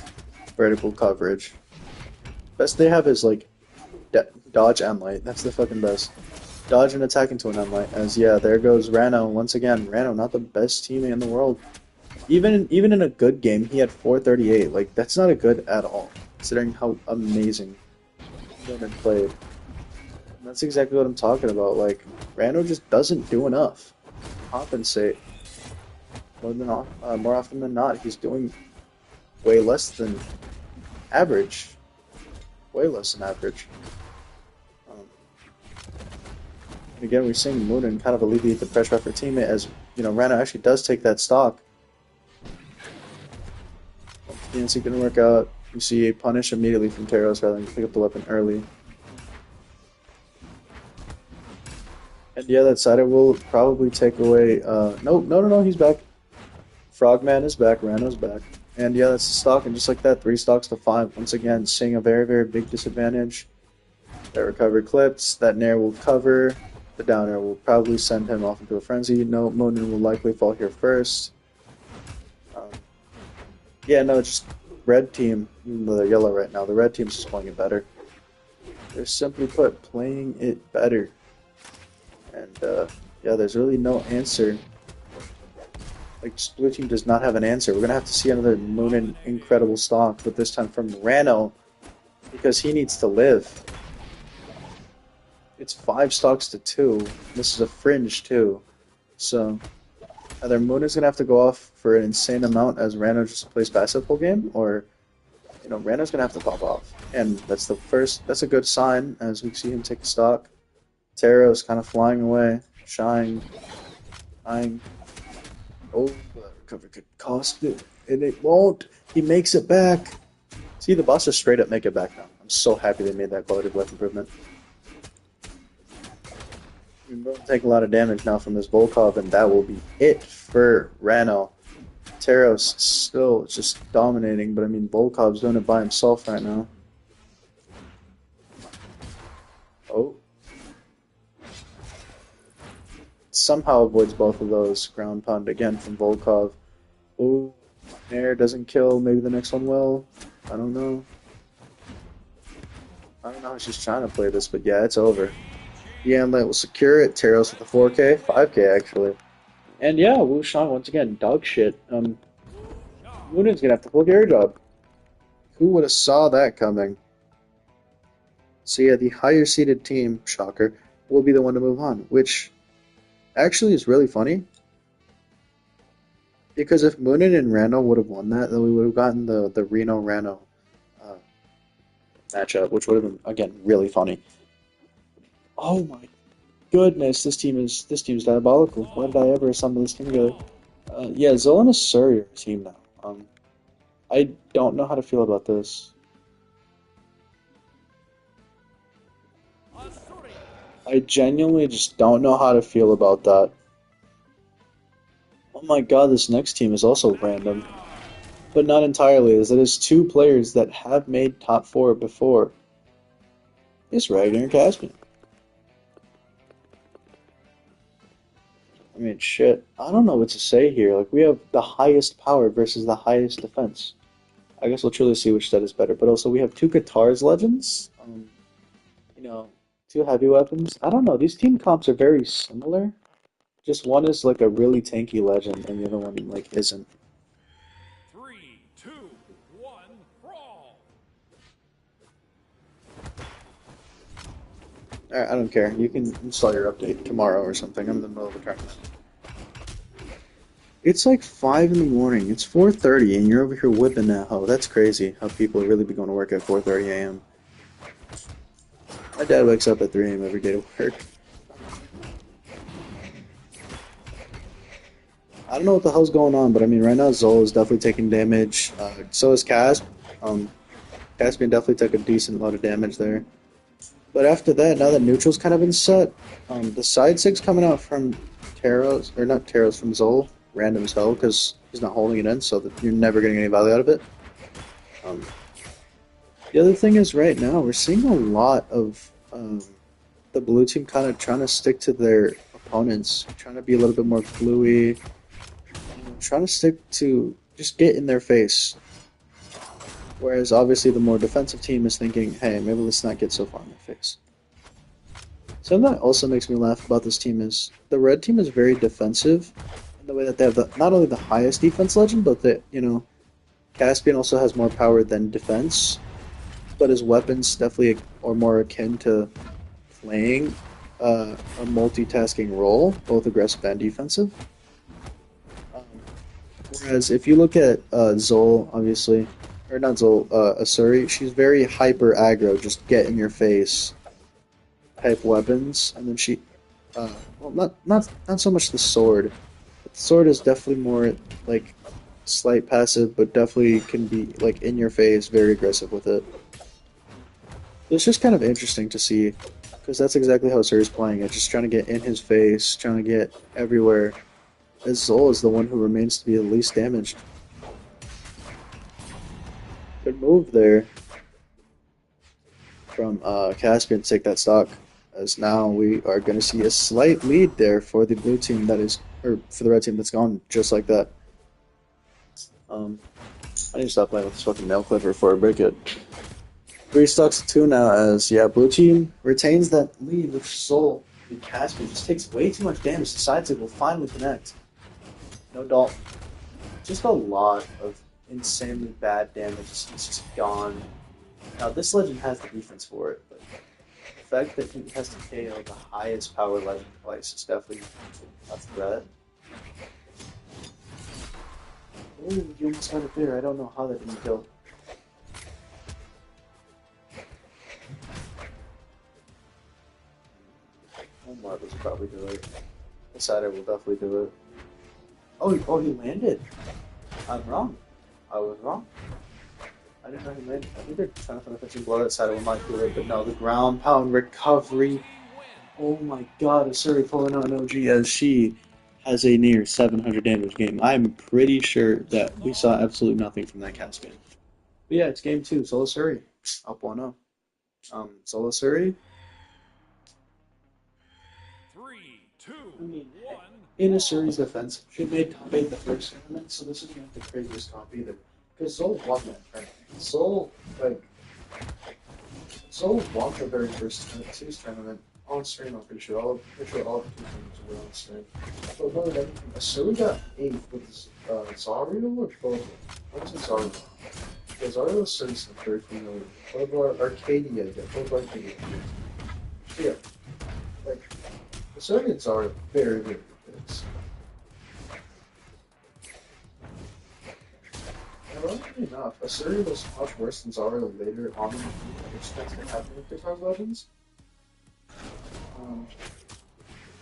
vertical coverage. Best they have is like dodge and light. That's the fucking best. Dodge and attack into an unlight. As yeah, there goes Rano once again. Rano, not the best teammate in the world. Even in a good game, he had 438. Like that's not a good at all, considering how amazing Roman played. And that's exactly what I'm talking about. Like Rano just doesn't do enough to compensate. More often than not, he's doing way less than average. Way less than average. Um, and again, we're seeing Moonin kind of alleviate the pressure off her teammate as, Rana actually does take that stock. It's going to work out. You see a punish immediately from Taros rather than pick up the weapon early. And yeah, that side will probably take away... No, he's back. Frogman is back, Rano's back. And yeah, that's the stock, and just like that, 3 stocks to 5. Once again, seeing a very, very big disadvantage. That recovery clips, that nair will cover, the down air will probably send him off into a frenzy. No, Moonin will likely fall here first. Yeah, no, just red team, even though they're yellow right now, the red team's just playing it better. They're simply put, playing it better. And yeah, there's really no answer. Like, blue team does not have an answer. We're going to have to see another Moonin incredible stock, but this time from Rano, because he needs to live. It's 5 stocks to 2. This is a fringe, too. So, either Moonin's going to have to go off for an insane amount as Rano just plays passive whole game, or, Rano's going to have to pop off. And that's a good sign as we see him take a stock. Taro's kind of flying away, shying. Oh, the recovery could cost it, and it won't. He makes it back. See, the boss just straight up make it back now. I'm so happy they made that quality of life improvement. We're going to take a lot of damage now from this Volkov, and that will be it for Rano. Taros still just dominating, but I mean, Volkov's doing it by himself right now. Oh. Somehow avoids both of those. Ground pound again from Volkov. Oh, Nair doesn't kill. Maybe the next one will. I don't know. I don't know how she's trying to play this, but yeah, it's over. Yanlet will secure it. Taros with a 4K, 5K actually. And yeah, Wu Shang once again, dog shit. Moonin's gonna have to pull Gary job. Who would have saw that coming? So yeah, the higher seeded team, shocker, will be the one to move on, which actually is really funny. Because if Moonin and Rano would have won that, then we would have gotten the Reno-Rano matchup, which would have been, again, really funny. Oh my goodness, this team's diabolical. Why did I ever assemble this team together? Yeah, Zolan is Surrey team now. I don't know how to feel about this. I genuinely just don't know how to feel about that. Oh my god, this next team is also random. But not entirely, as it is 2 players that have made top 4 before. It's Ragnar and Caspian. I mean, shit. I don't know what to say here. Like, we have the highest power versus the highest defense. I guess we'll truly see which set is better. But also, we have 2 Guitars legends. You know, Two heavy weapons. I don't know. These team comps are very similar. Just one is like a really tanky legend, and the other one like isn't. Three, two, one, brawl! I don't care. You can install your update tomorrow or something. I'm in the middle of a tournament. It's like 5 in the morning. It's 4:30, and you're over here whipping that hoe. That's crazy. How people really be going to work at 4:30 a.m. My dad wakes up at 3 a.m. every day to work. I don't know what the hell's going on, but I mean, right now Zol is definitely taking damage. So is Casp. Caspian definitely took a decent lot of damage there. But after that, now that neutral's kind of been set, the side six coming out from Taros, or not Taros, from Zol, random as hell, because he's not holding it in, so that you're never getting any value out of it. Um, the other thing is, right now, we're seeing a lot of the blue team kind of trying to stick to their opponents, trying to be a little bit more fluey, trying to stick to just get in their face. Whereas obviously the more defensive team is thinking, hey, maybe let's not get so far in their face. Something that also makes me laugh about this team is the red team is very defensive in the way that they have not only the highest defense legend, but that, Caspian also has more power than defense, but his weapons definitely are more akin to playing a multitasking role, both aggressive and defensive. Um, Whereas if you look at Zol, obviously, or not Zol, Asuri, she's very hyper aggro, just get in your face type weapons, and then well, not so much the sword. The sword is definitely more like slight passive, but definitely can be like in your face, very aggressive with it. It's just kind of interesting to see, because that's exactly how Asuri's playing it, just trying to get in his face, trying to get everywhere. As Zol is the one who remains to be the least damaged. Good move there from Caspian to take that stock, as now we are going to see a slight lead there for the blue team or for the red team that's gone just like that. I need to stop playing with this fucking nail clipper before I break it. 3 stocks to 2 now, as blue team retains that lead with Soul. And Caspian just takes way too much damage. The side will finally connect. No Dalton. Just a lot of insanely bad damage. It's just gone. Now, this legend has the defense for it, but the fact that he has to KO the highest power legend twice is definitely a threat. Oh, you almost got it there. I don't know how that didn't kill. Mark was probably do it. Decider will definitely do it. Oh, he landed. I'm wrong. I was wrong. I didn't know he landed. I think they're trying to find a pitching blow. Decider will not do it, but no, the ground pound recovery. Oh my god, Asuri pulling out an OG as she has a near 700 damage game. I'm pretty sure that we saw absolutely nothing from that Caspian. But yeah, it's game 2. Solo Asuri up 1-0. Solo Asuri. Three, two, I mean, one. in a series defense, she made top 8 the first tournament, so this isn't the craziest comp either. Because Zol won that tournament. Zol won the very first series tournament on stream, I'm pretty sure. Pretty sure all of the 2 tournaments were on stream. But more than anything, Asuri got 8th with Zariel or Bothalla? What was it, Zariel? Yeah, Zariel is Asuri's very familiar. What about Arcadia? Yeah, both Arcadia. So yeah, like, the Soviets are very, very good picks. Ironically enough, Assyria was much worse than Zariel later on in the game, which tends to happen with Pixar's legends.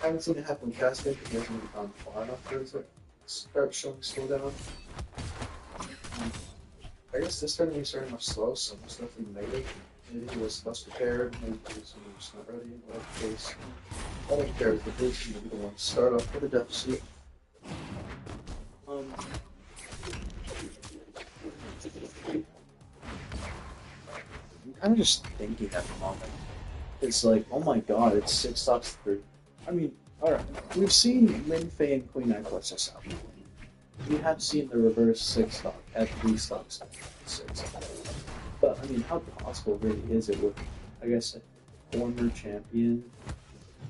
I haven't seen it happen with Caspian because he hasn't really gone far enough for it to start showing slowdown. I guess this tournament he started much slow, so most definitely negative. Maybe he was less prepared, maybe he was just not ready, whatever the case. I don't care if the blue team will be the one to start off with a deficit. I'm kind of just thinking at the moment. It's like, oh my god, it's 6 stocks to 3. I mean, alright, we've seen Lin Fei and Queen Eye clutch us out. We have seen the reverse 6 stock at 3 stocks 6. But, I mean, how possible really is it with, I guess, former champion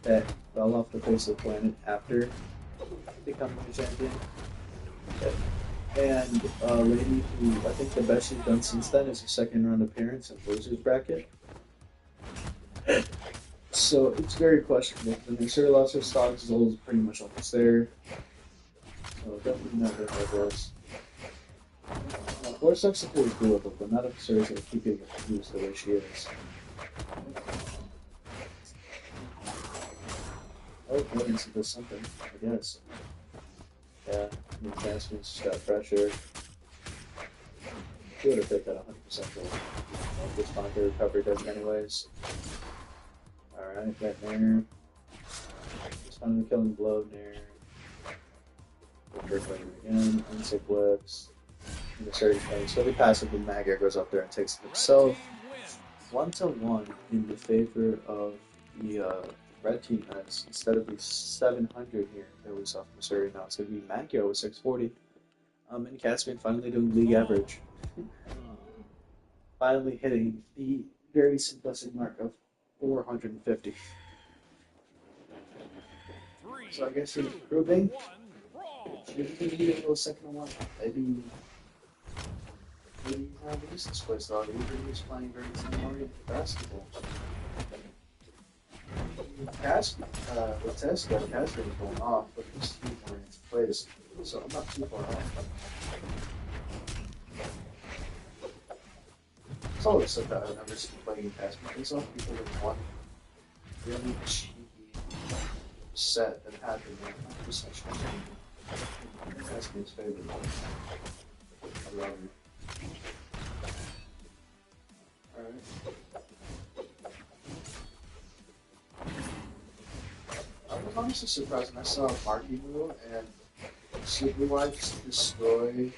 that fell off the face of the planet after becoming a champion. And a lady who I think the best she's done since then is a second round appearance in losers bracket. So it's very questionable. The Nursery lost her stocks, Zol is pretty much almost there. So definitely not very hard was. Four stocks is pretty doable, but not if Siri's gonna keep getting abused the way she is. Oh, Williams does something, I guess. Yeah, I mean, Caspian's just got pressure. He would have hit that 100% goal. Just fine to recovery does it anyways. Alright, got Nair. Just finally killing blow, Nair. Trick later again, unsick whips. And the starting point. So the passive with Magyar goes up there and takes it himself. 1-1 in the favor of the red team as instead of the 700 here that we saw from Missouri, now it's going to be Magyar with 640. And Caspian finally doing league average. Finally hitting the very simplistic mark of 450. So I guess he's improving. Maybe need a little second one. Maybe not lose this place though. He's playing very team-oriented basketball. Caspian is going off, but he's team-oriented plays, so I'm not too far off. It's always so bad. I've never seen playing Caspian face off people with one really cheeky set that happened in 100% chance. Caspian's favorite. I love it. Alright. I was honestly surprised when I saw Marky move and Super White just destroy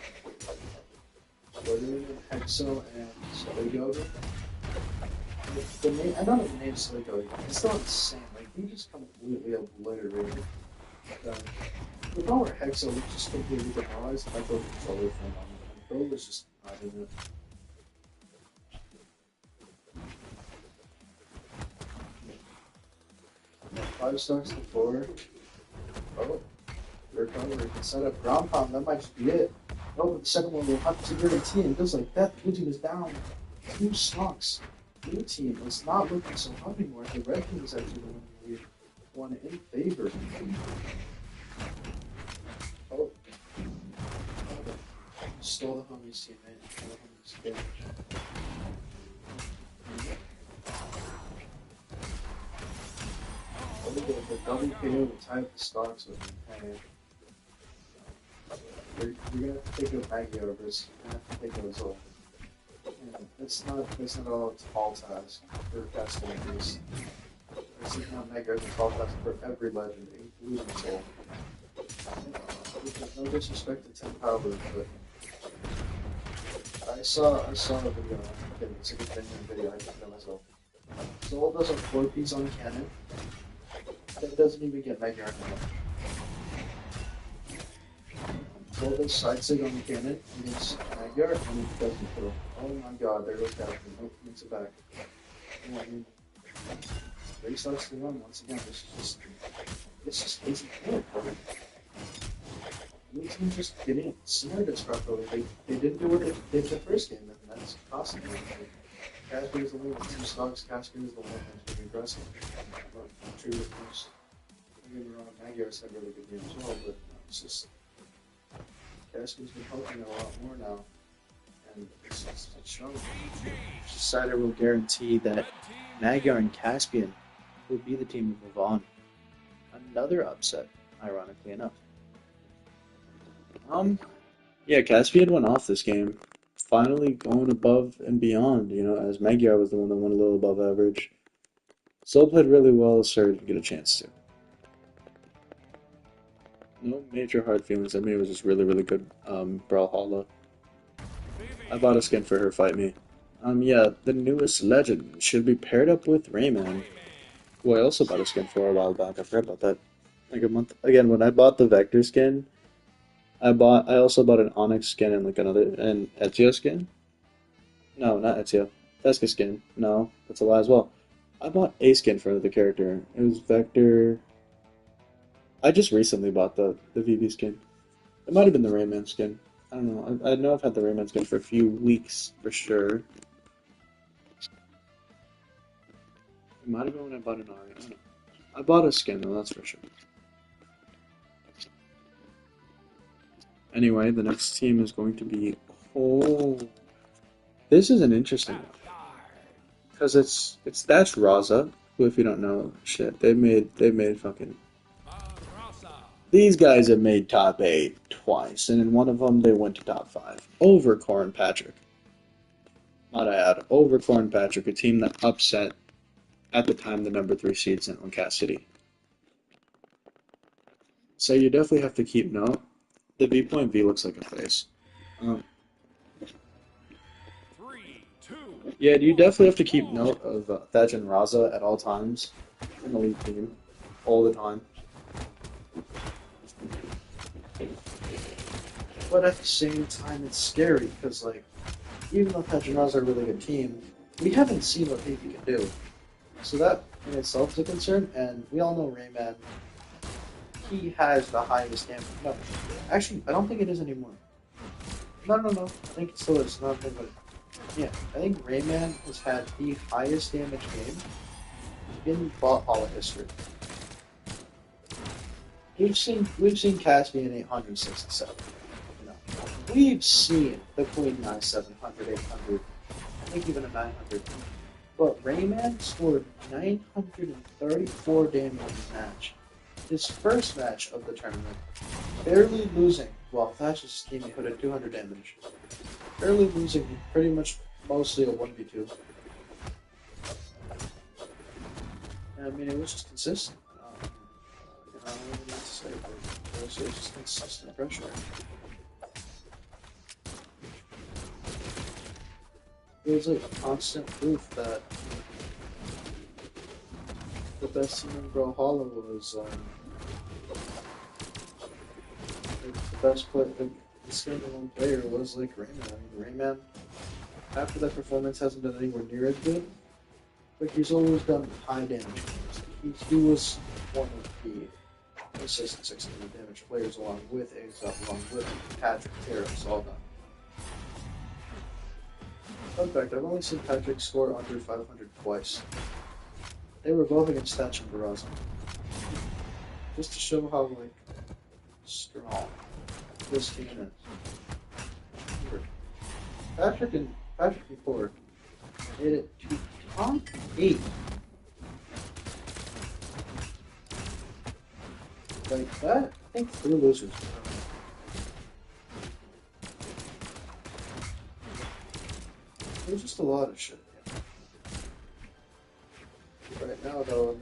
Slither, Hexo, and Sligover. The name, I don't know the name Sligover, it's not the same, like he just completely obliterated. The power Hexo was just completely demoralized. I thought the controller from him. The controller was just not in it. 5 stocks to 4. Oh, recovery. Can set up ground pound. That might just be it. Oh, but the second one will have to guarantee and just like that. Blue team is down 2 stocks. Blue team is not looking so hot anymore. The red team is actually the one in favor. Oh. Stole the homies teammate. The double KO will tie up the stocks with him. You're gonna have to take out Magyar over this. You're gonna have to take out Zol. That's not all a tall task for Caspian. This is not Magyar as a tall task for every legend, including Zol. No disrespect to 10 power, but I saw a video. Okay, it's a good thing in video. I can feel myself. Zol does a 4-piece on cannon. That doesn't even get Magyar anymore. Zol does side sig on the cannon against Magyar, and it doesn't kill. Oh my god, there goes Captain. Oh, makes it back. Oh, I mean, 3 stocks to 1 once again. It's just easy kill. The team just getting snared this properly. They didn't do what they did the first game, and that's possible. Caspian is the one with 2 stocks. Caspian is the one that's really aggressive. True, of course. Don't get me wrong, Magyar's had a really good game as well, but it's just Caspian's been helping a lot more now, and it's showing. Decider will guarantee that Magyar and Caspian will be the team to move on. Another upset, ironically enough. Yeah, Caspian went off this game, finally going above and beyond, as Magyar was the one that went a little above average. Zol played really well, so didn't get a chance to. No major hard feelings. I mean, it was just really, really good Brawlhalla. I bought a skin for her, fight me. Yeah, the newest legend should be paired up with Rayman, who I also bought a skin for a while back. I forgot about that. Like a month. Again, when I bought the Vector skin, I also bought an Onyx skin and an Ezio skin. No, not Ezio. Fesca skin. No, that's a lie as well. I bought a skin for the character. It was Vector. I just recently bought the VV skin. It might have been the Rayman skin. I don't know. I know I've had the Rayman skin for a few weeks for sure. It might have been when I bought an Ari. I don't know. I bought a skin though, that's for sure. Anyway, the next team is going to be. Oh, this is an interesting one because that's Raza, who, if you don't know, shit, they made fucking. These guys have made top 8 twice, and in one of them they went to top 5 over Corrin Patrick. Might I add, over Corrin Patrick, a team that upset at the time the number 3 seed in Cat City. So you definitely have to keep note. The V point V looks like a face. Um, 3, 2, yeah, you definitely have to keep note of Thej and Raza at all times in the league team, all the time. But at the same time, it's scary because, like, even though Thej and Raza are a really good team, we haven't seen what Vivi can do. So that in itself is a concern, and we all know Rayman. He has the highest damage. No, actually, I don't think it is anymore. No. I think it still is. Not but yeah, I think Rayman has had the highest damage game in Bothalla history. We've seen Caspian 867. You know, we've seen the Queen 9 700, 800, I think even a 900. But Rayman scored 934 damage in his match. His first match of the tournament, barely losing. Well, Thatch's team put at 200 damage. Barely losing, pretty much mostly a 1v2. And, I mean, it was just consistent. You know, I don't know what to say, but it was just consistent pressure. It was like constant proof that the best team in Brawlhalla was the best player. The standalone player was like Rayman. I mean, Rayman, after that performance, hasn't done anywhere near as good, but he's always done high damage games. He was one of the consistent 600 damage players, along with Exup, along with Patrick, Terrace, all done. Fun fact, I've only seen Patrick score under 500 twice. They were both against Thatch and Barraza. Just to show how, like, strong this team is. Patrick before made it to top 8. Like that, I think 3 losers. There's just a lot of shit. Right now, though, I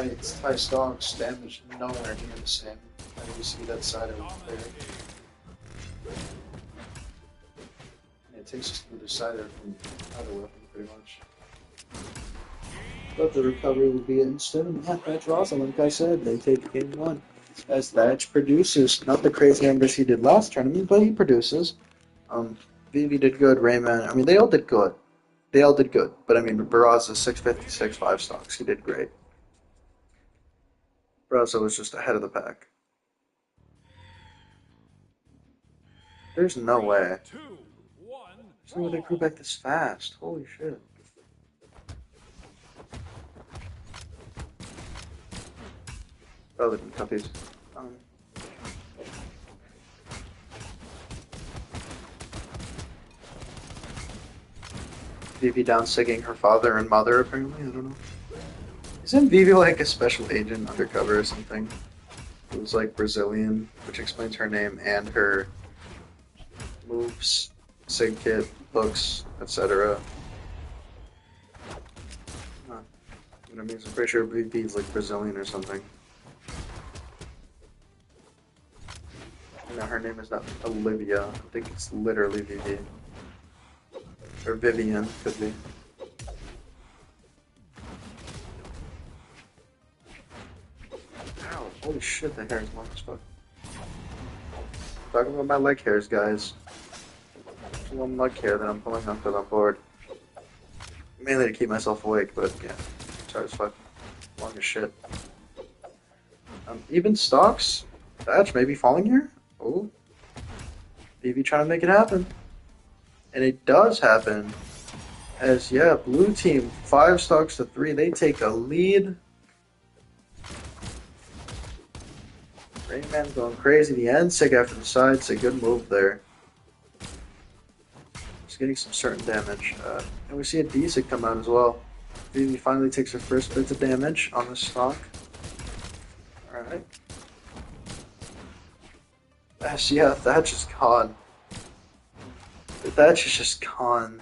mean, it's Ty Stock's damage nowhere near the same. And you see that side of it there. And it takes us to the decider from either weapon, pretty much. But the recovery will be instant, and yeah, that draws them. Like I said, they take game 1. As Thatch produces, not the crazy numbers he did last tournament, but he produces. Vivi did good, Rayman, I mean, they all did good. They all did good, but I mean, Barraza 656 5 stocks. He did great. Barraza was just ahead of the pack. There's no way. 2, 1, There's no way they grew back this fast. Holy shit. Oh, they've been cuppies. Vivi down sigging her father and mother, apparently. I don't know. Isn't Vivi like a special agent undercover or something? It was like Brazilian, which explains her name and her moves, sig kit, books, etc. Huh. You know what I mean? I'm pretty sure Vivi is like Brazilian or something. No, her name is not Olivia. I think it's literally Vivi. Or Vivian, could be. Ow, holy shit, the hair is long as fuck. Talking about my leg hairs, guys. One leg hair that I'm pulling off because I'm bored. Mainly to keep myself awake, but yeah. Sorry, it's fucking long as shit. Even stocks. Thatch may be falling here. Oh, BB trying to make it happen, and it does happen. As yeah, blue team 5 stocks to 3. They take a lead. Rayman going crazy. The end sig after the side. It's a good move there. Just getting some certain damage. And we see a D-sig come out as well. Vivi finally takes her first bits of damage on the stock. Alright. Yeah, Thatch is gone. Thatch is just gone.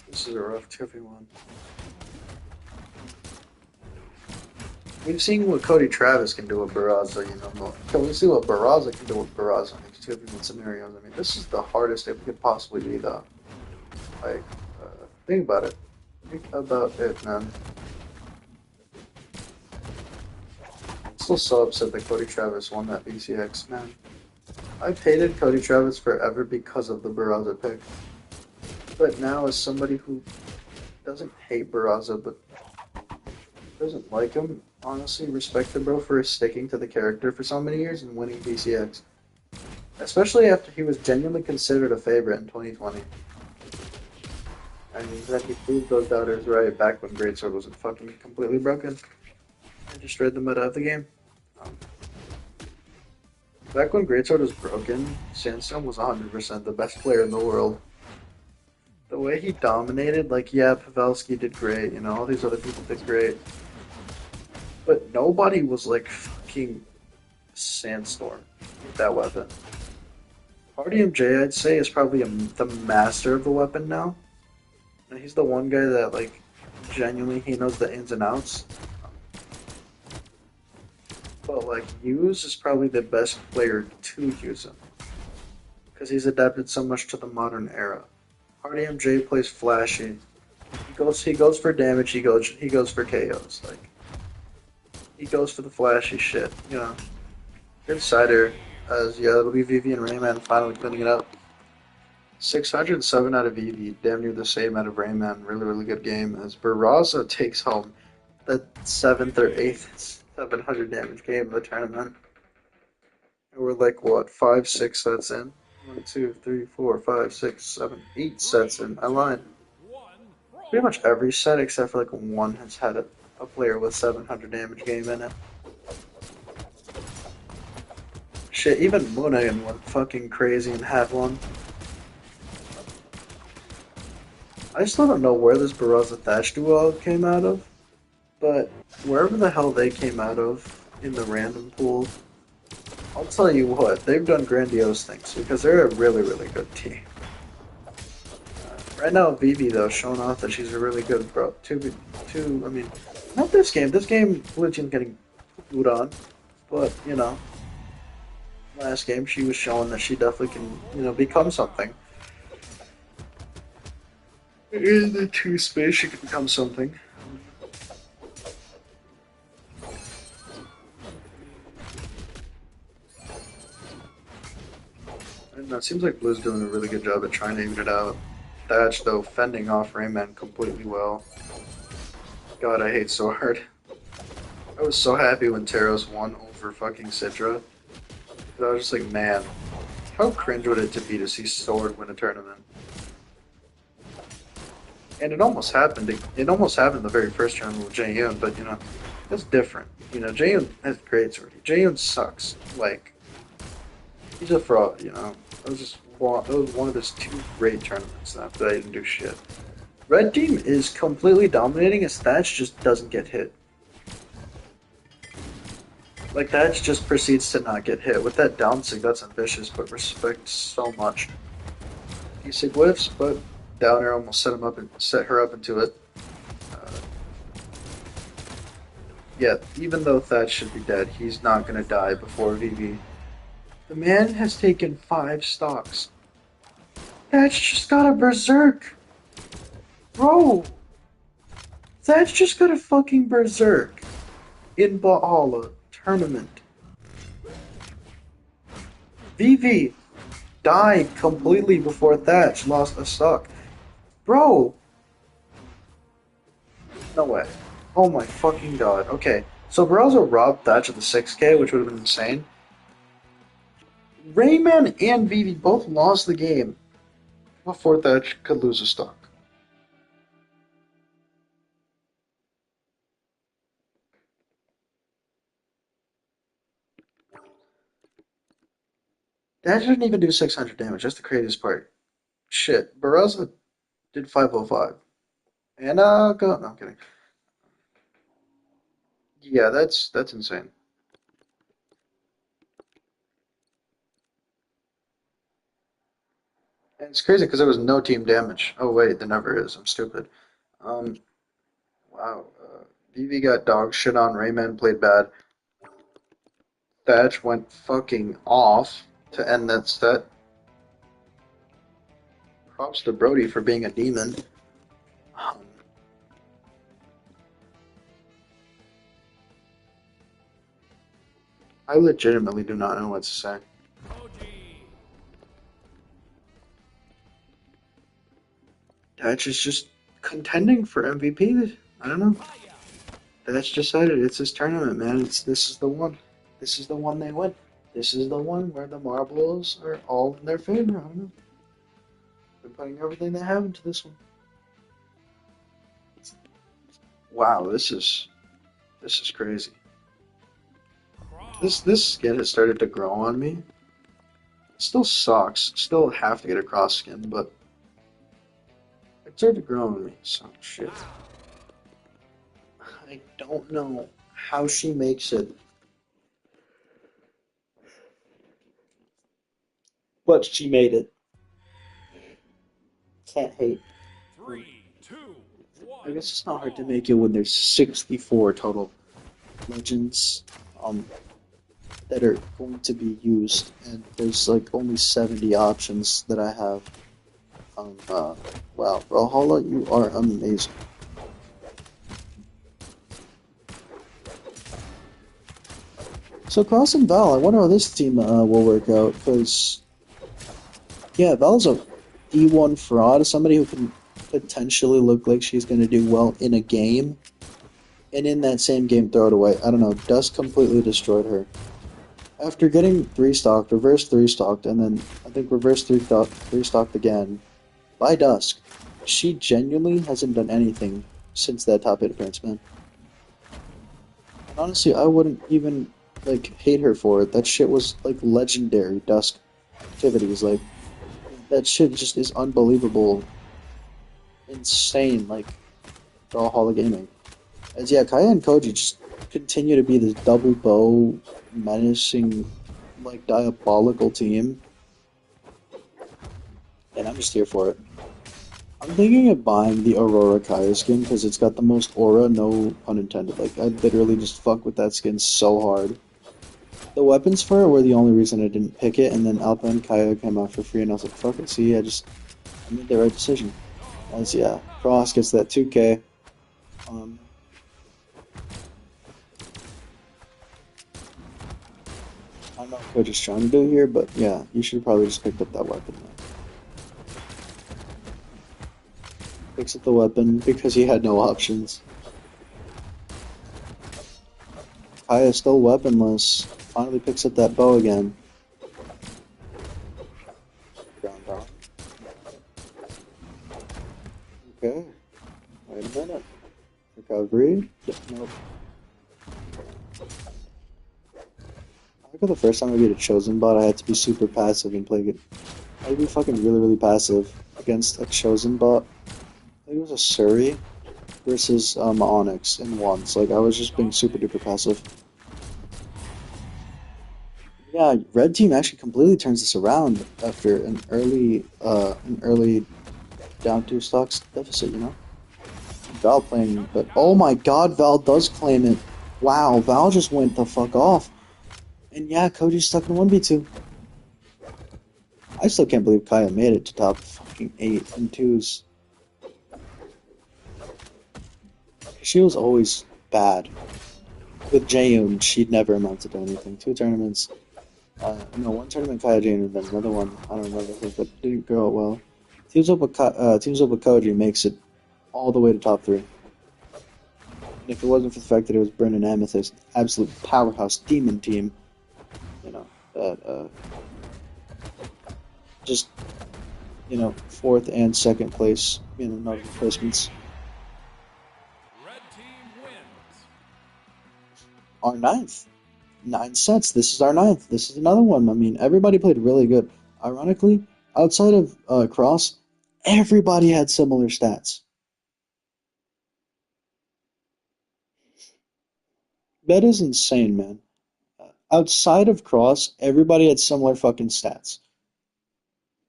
This is a rough 2v1. We've seen what Cody Travis can do with Barraza, you know. Can we see what Barraza can do with Barraza in these 2v1 scenarios? I mean, this is the hardest it could possibly be, though. Like, think about it. Think about it, man. I'm still so upset that Cody Travis won that BCX, man. I've hated Cody Travis forever because of the Barraza pick. But now, as somebody who doesn't hate Barraza, but doesn't like him, honestly respect him, bro, for sticking to the character for so many years and winning BCX. Especially after he was genuinely considered a favorite in 2020. I mean, that he proved those doubters right back when Greatsword wasn't fucking completely broken. And destroyed the meta of the game. Back when Greatsword was broken, Sandstone was 100% the best player in the world. The way he dominated, like, yeah, Pavelski did great, you know, all these other people did great. But nobody was like fucking Sandstorm with that weapon. Hardy MJ, I'd say, is probably the master of the weapon now. And he's the one guy that, like, genuinely, he knows the ins and outs. But, like, Use is probably the best player to use him. Because he's adapted so much to the modern era. Hardy MJ plays flashy. He goes for damage, he goes for KOs. Like, he goes for the flashy shit, you know. Good cider, as yeah, it'll be Vivi and Rayman finally cleaning it up. 607 out of Vivi, damn near the same out of Rayman. Really, really good game. As Barraza takes home the 7th or 8th 700 damage game of the tournament. And we're like, what, 5-6 sets in? 1, 2, 3, 4, 5, 6, 7, 8 sets in. I lied. Pretty much every set except for like one has had a player with 700 damage game in it. Shit, even Munagan went fucking crazy and had one. I still don't know where this Barraza Thatch duo came out of, but wherever the hell they came out of in the random pool, I'll tell you what, they've done grandiose things because they're a really, really good team. Right now, Vivi, though, showing off that she's a really good bro. I mean, not this game. This game, Blue Team's getting booed on. But, you know, last game she was showing that she definitely can, you know, become something. In the 2 space, she can become something. And it seems like Blue's doing a really good job at trying to even it out. Thatch, though, fending off Rayman completely well. God, I hate Sword. I was so happy when Taros won over fucking Citra. I was just like, man, how cringe would it to be to see Sword win a tournament? And it almost happened. It almost happened the very first tournament with Jaehyun, but, you know, it's different. You know, Jaehyun has great Sword. Jaehyun sucks. Like, he's a fraud, you know. That was one of his 2 great tournaments after they didn't do shit. Red team is completely dominating as Thatch just doesn't get hit. Like, Thatch just proceeds to not get hit. With that down sig, that's ambitious, but respect so much. He sig whiffs, but Downer almost set her up into it. Yeah, even though Thatch should be dead, he's not gonna die before Vivi. The man has taken 5 stocks. Thatch just got a berserk. Bro, Thatch just got a fucking berserk in Bothalla tournament. Vivi died completely before Thatch lost a stock. Bro! No way. Oh my fucking god. Okay. So Barelza robbed Thatch of the 6K, which would have been insane. Rayman and Vivi both lost the game before Thatch could lose a stock. Thatch didn't even do 600 damage. That's the craziest part. Shit. Barelza did 505. And, go. No, I'm kidding. Yeah, that's insane. And it's crazy because there was no team damage. Oh, wait, there never is. I'm stupid. Um, wow. Vivi got dog shit on. Rayman played bad. Thatch went fucking off to end that set. Props to Brody for being a demon. Um, I legitimately do not know what to say. Koji. Thatch is just contending for MVP. I don't know. Fire. Thatch decided it's his tournament, man. This is the one. This is the one they win. This is the one where the marbles are all in their favor. I don't know. They're putting everything they have into this one. Wow, this is crazy. Cross. This skin has started to grow on me. It still sucks. Still have to get a cross skin, but it started to grow on me. So shit. I don't know how she makes it, but she made it. Can't hate. 3, 2, I 1. guess it's not hard to make it when there's 64 total legends that are going to be used, and there's like only 70 options that I have. Wow, Bothalla, you are amazing. So Cross and Val, I wonder how this team will work out, because, yeah, Val's a D1 fraud, somebody who can potentially look like she's going to do well in a game, and in that same game throw it away. I don't know, Dust completely destroyed her. After getting 3-stocked, reverse 3-stocked, and then I think reverse 3-stocked again, by Dusk, she genuinely hasn't done anything since that top 8 appearance, man. And honestly, I wouldn't even, like, hate her for it. That shit was, like, legendary Dusk activities. Like, that shit just is unbelievable. Insane, like, Brawlhalla Gaming. As, yeah, Kaya and Koji just continue to be this double bow, menacing, like, diabolical team. And I'm just here for it. I'm thinking of buying the Aurora Kaya skin because it's got the most aura, no pun intended. Like, I literally just fuck with that skin so hard. The weapons for it were the only reason I didn't pick it, and then Alpha and Kaya came out for free, and I was like, fuck it, see, I made the right decision. As, yeah, Cross gets that 2K. I don't know what Coach is trying to do here, but yeah, you should probably just pick up that weapon. Picks up the weapon because he had no options. Kaya still weaponless. Finally picks up that bow again. Ground down. Okay. Wait a minute. Recovery? Nope. I think the first time I beat a Chosen bot, I had to be super passive and play it. I had to be fucking really, really passive against a Chosen bot. I think it was a Surrey versus Onyx in once. Like, I was just being super duper passive. Yeah, red team actually completely turns this around after an early down 2 stocks deficit, you know? Val playing, but oh my god, Val does claim it. Wow, Val just went the fuck off. And yeah, Koji's stuck in 1v2. I still can't believe Kaya made it to top fucking 8 and 2s. She was always bad. With Jaeyoon, she'd never amounted to anything. 2 tournaments. No, 1 tournament Kaya Jaeyoon, and then another one, I don't remember, but didn't go out well. teams up with Koji makes it all the way to top three. And if it wasn't for the fact that it was Brennan Amethyst, absolute powerhouse demon team, you know, that just fourth and second place, not replacements. Red team wins. Our ninth. 9 sets. This is our ninth. This is another one. I mean, everybody played really good. Ironically, outside of Cross, everybody had similar stats. That is insane, man. Outside of Cross, everybody had similar fucking stats.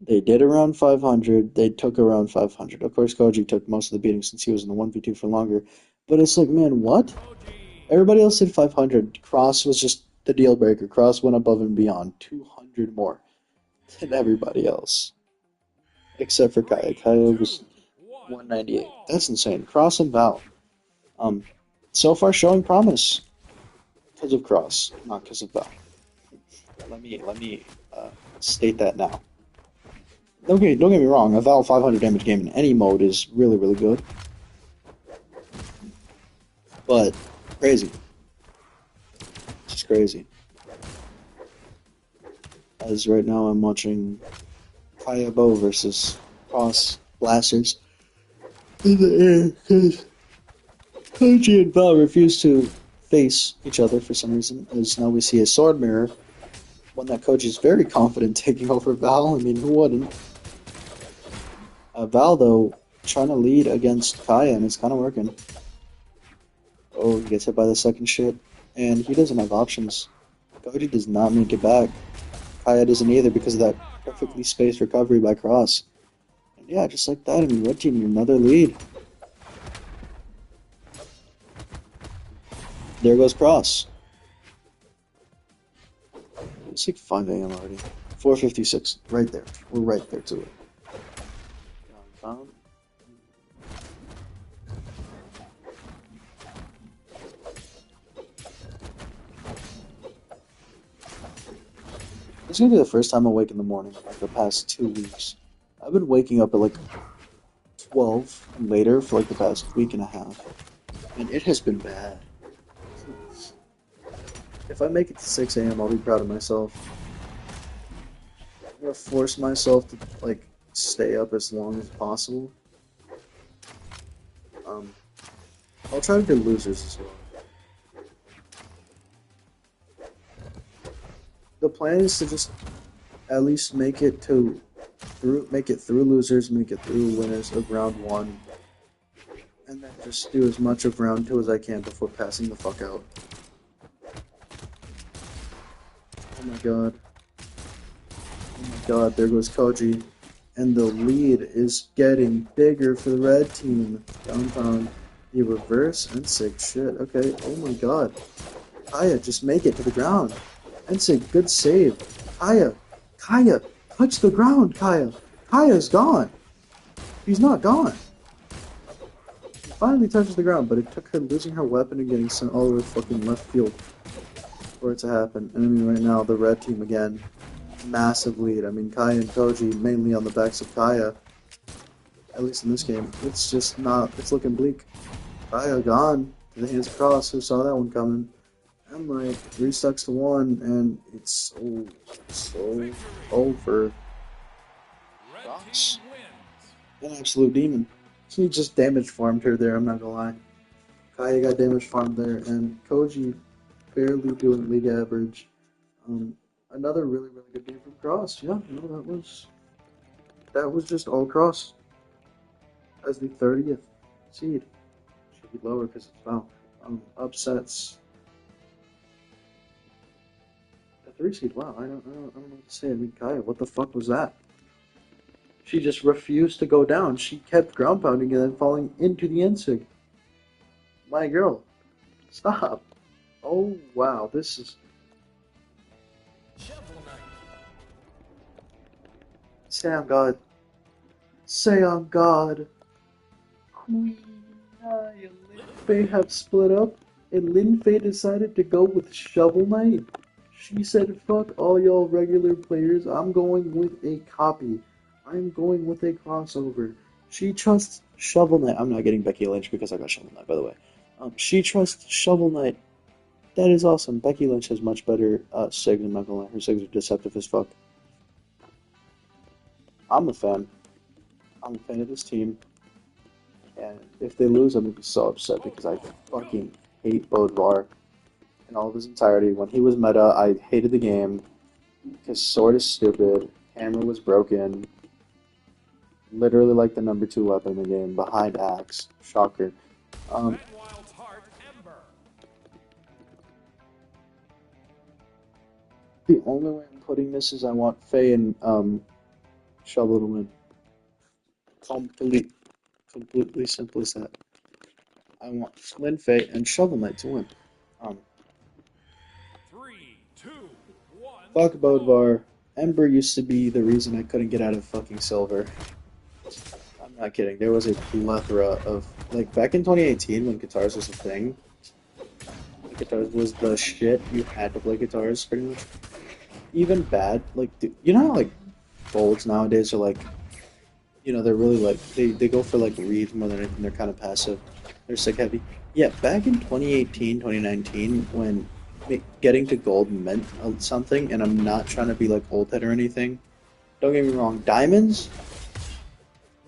They did around 500. They took around 500. Of course, Koji took most of the beating since he was in the 1v2 for longer. But it's like, man, what? Everybody else did 500. Cross was just the deal breaker. Cross went above and beyond. 200 more than everybody else. Except for Kaya. Kaya was 198. That's insane. Cross and Val. So far showing promise. Because of Cross, not because of Val. Let me state that now. Don't get me wrong, a Val 500 damage game in any mode is really, really good. But, crazy. Just crazy. As right now I'm watching Kaya Bo versus Cross Blasters in the air, because Koji and Val refuse to face each other for some reason, as now we see a sword mirror, one that Koji is very confident taking over Val. I mean, who wouldn't? Val, though, trying to lead against Kaya, and it's kind of working. Oh, he gets hit by the second shit, and he doesn't have options. Koji does not make it back. Kaya doesn't either because of that perfectly spaced recovery by Cross. And yeah, just like that, I mean, Red Team, another lead. There goes Cross. It's like 5 a.m. already. 4:56, right there. We're right there to it. This is gonna be the first time I wake in the morning in like the past 2 weeks. I've been waking up at like 12 and later for like the past week and a half, and it has been bad. If I make it to 6 a.m., I'll be proud of myself. I'm gonna force myself to like stay up as long as possible. I'll try to do losers as well. The plan is to just at least make it through losers, make it through winners of round 1, and then just do as much of round 2 as I can before passing the fuck out. Oh my god. Oh my god, there goes Koji. And the lead is getting bigger for the red team. Downtown. The reverse and sick shit. Okay, oh my god. Kaya, just make it to the ground. And say good save. Kaya, touch the ground, Kaya. Kaya's gone. He's not gone. He finally touches the ground, but it took her losing her weapon and getting sent all the way fucking left field for it to happen. And I mean, right now, the red team again, massive lead. I mean, Kaya and Koji mainly on the backs of Kaya. At least in this game, it's just not. It's looking bleak. Kaya gone to the hands of Cross. Who saw that one coming? And like 3 stocks to 1, and it's so over. Cross, an absolute demon. He just damage farmed her there. I'm not gonna lie. Kaya got damage farmed there, and Koji barely doing league average. Another really, really good game from Cross. Yeah, no, that was just all Cross as the 30th seed. Should be lower because it's foul. Upsets. The 3 seed. Wow, I don't know what to say. I mean, Kaya, what the fuck was that? She just refused to go down. She kept ground pounding and then falling into the NSIG. My girl, stop. Oh wow, this is. Say I'm God. Say I'm God. Queen Aya and Lin Fei have split up, and Lin Fei decided to go with Shovel Knight. She said, fuck all y'all regular players, I'm going with a copy I'm going with a crossover. She trusts Shovel Knight. I'm not getting Becky Lynch because I got Shovel Knight, by the way. She trusts Shovel Knight. That is awesome. Becky Lynch has much better SIGs, I'm not gonna lie. Her SIGs are deceptive as fuck. I'm a fan. I'm a fan of this team. And if they lose, I'm gonna be so upset because I fucking hate Bothalla in all of his entirety. When he was meta, I hated the game. His sword is stupid. Hammer was broken. Literally like the number 2 weapon in the game, behind Axe. Shocker. Um, Wild's heart, Ember. the only way I'm putting this is I want Faye and Shovel to win. Completely simple as that. I want Lin Faye and Shovel Knight to win. Um, 3, 2, 1. fuck Bodvar. Ember used to be the reason I couldn't get out of fucking Silver. I'm not kidding. There was a plethora of like back in 2018 when guitars was a thing. Guitars was the shit. You had to play guitars pretty much. Even bad, like you know how like golds nowadays are like, you know, they're really like they go for like reads more than anything. They're kind of passive. They're sick heavy. Yeah, back in 2018, 2019, when getting to gold meant something, and I'm not trying to be like old head or anything. Don't get me wrong,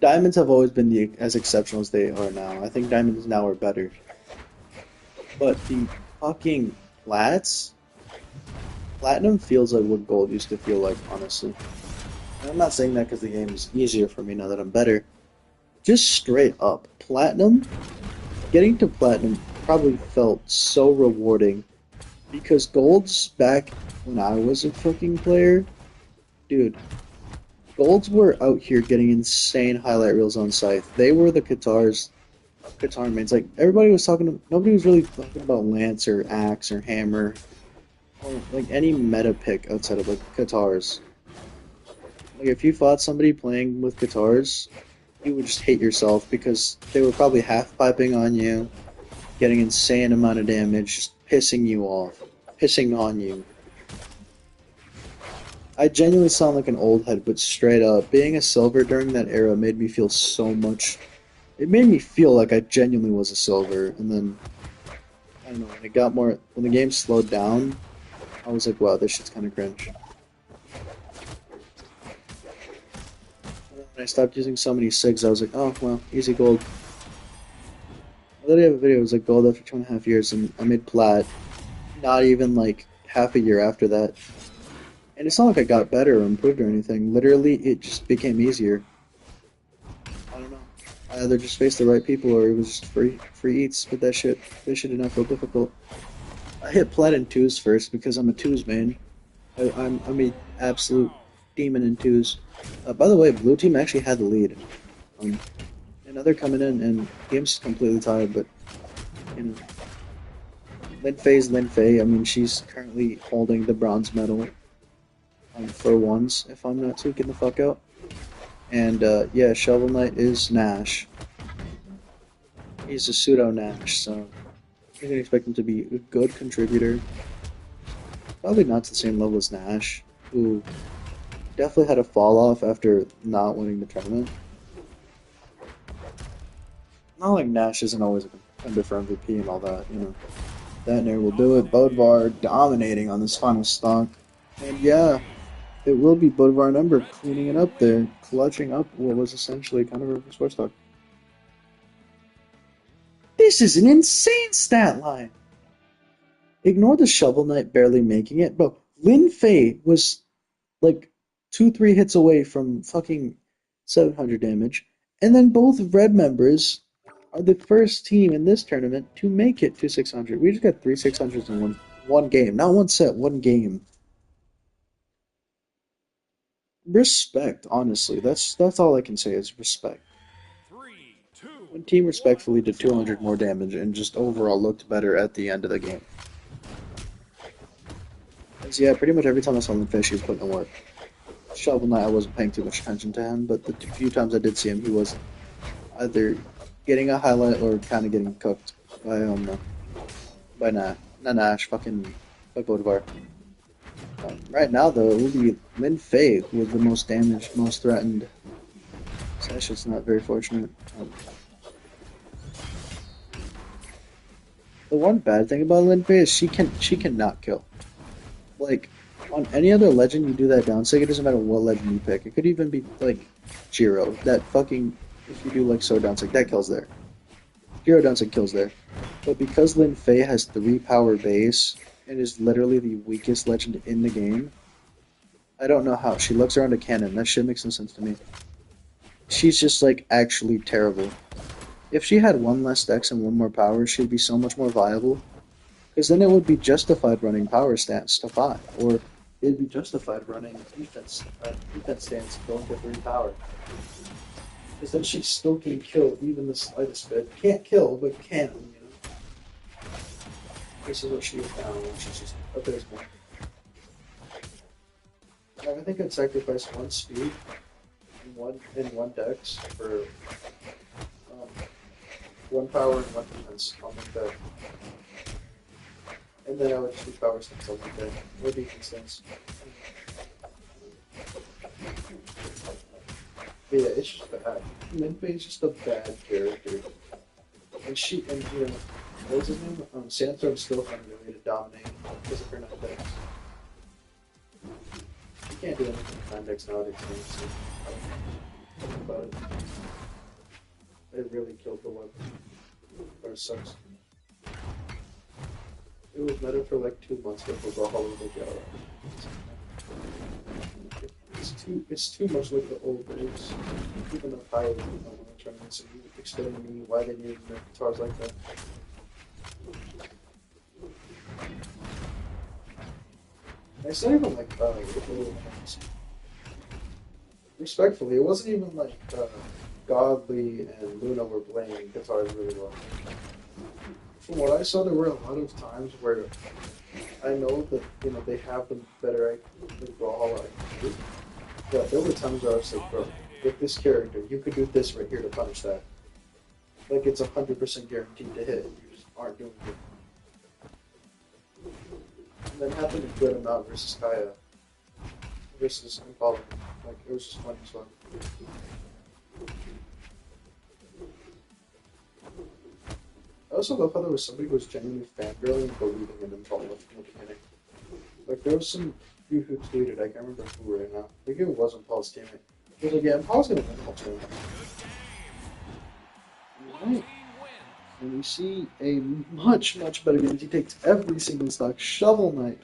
diamonds have always been as exceptional as they are now. I think diamonds now are better. But the fucking platinum feels like what gold used to feel like, honestly. And I'm not saying that because the game is easier for me now that I'm better. Just straight up, getting to platinum probably felt so rewarding because golds back when I was a fucking player, dude, golds were out here getting insane highlight reels on Scythe. They were the guitar mains. Like nobody was really talking about Lance or Axe or Hammer or like any meta pick outside of like guitars. Like if you fought somebody playing with guitars, you would just hate yourself because they were probably half piping on you, getting insane amount of damage, just pissing you off, pissing on you. I genuinely sound like an old head, but straight up, being a silver during that era made me feel so much. It made me feel like I genuinely was a silver, and then I don't know when the game slowed down, I was like, wow, this shit's kind of cringe. When I stopped using so many SIGs, I was like, oh well, easy gold. I literally have a video. It was like gold after 2.5 years, and I made plat. Not even like half a year after that. And it's not like I got better or improved or anything. Literally, it just became easier. I don't know. I either just faced the right people or it was just free eats. But that shit did not feel difficult. I hit plat in twos first because I'm a twos main. I'm a absolute demon in twos. By the way, blue team actually had the lead. Um, and now they're coming in, and game's completely tied. But you know, Lin Fei's Lin Fei. I mean, she's currently holding the bronze medal for once, if I'm not tweaking the fuck out. And yeah, Shovel Knight is Nash. He's a pseudo Nash, so you can expect him to be a good contributor. Probably not to the same level as Nash, who definitely had a fall off after not winning the tournament. Not like Nash isn't always a contender for MVP and all that, you know. That nerd will do it. Bodvar dominating on this final stock. And yeah, it will be Bodvar number cleaning it up there, clutching up what was essentially kind of a sports stock. This is an insane stat line! Ignore the Shovel Knight barely making it, bro. Lin Fei was like 2-3 hits away from fucking 700 damage. And then both red members are the first team in this tournament to make it to 600. We just got 3 600s in one game. Not one set, one game. Respect, honestly. That's all I can say is respect. 3, 2, When team respectfully did 200 more damage and just overall looked better at the end of the game. Because yeah, pretty much every time I saw Lin Fei, she was putting in work. Shovel Knight, I wasn't paying too much attention to him, but the few times I did see him, he was either getting a highlight or kind of getting cooked by Nash, fucking by Bodvar. Right now, though, it will be Lin Fei with the most damaged, most threatened So that shit's not very fortunate. The one bad thing about Lin Fei is she cannot kill. Like, on any other legend you do that down sig, it doesn't matter what legend you pick. It could even be like Jiro. That fucking, if you do like sword down sig, that kills there. Jiro down sig kills there. But because Lin Fei has 3 power base and is literally the weakest legend in the game, I don't know how. She looks around a cannon. That shit makes no sense to me. She's just like actually terrible. If she had one less dex and one more power, she'd be so much more viable. Because then it would be justified running power stance to 5, or it'd be justified running defense stance going to 3 power. Because then she still can kill even the slightest bit. Can't kill, but can, you know. This is what she is now, and she's just abysmal. I think I'd sacrifice 1 speed and one dex for 1 power and 1 defense on the deck. And then I would do power stance on the deck. Or defense stance. But yeah, it's just bad. Minpei is just a bad character. And you know, what's his name? Sandstorm's still finding a way to dominate because of her 9 decks. You can't do anything with 9 decks nowadays, so think about it. They really killed the weapon. Or it sucks. It was meta for like 2 months before Bothalla would go. It's too much like the old days. Even the pilots don't want to try and explain to me why they needed to make guitars like that. It's not even like respectfully, it wasn't even like Godly and Luna were playing guitars really well. From what I saw, there were a lot of times where I know that they have them better at Brawlhalla, but there were times where I was like, bro, with this character, you could do this right here to punish that. Like it's 100% guaranteed to hit, and you just aren't doing it. And that happened a good amount versus Kaya. Versus Impala. Like, it was just funny as well. I also love how there was somebody who was genuinely fangirling and believing in Impala from the beginning. Like, there was some dude who tweeted, I can't remember who right now. I think it was Impala's teammate. He was like, yeah, Impala's gonna win ultimately. Right. And we see a much, much better game. He takes every single stock. Shovel Knight.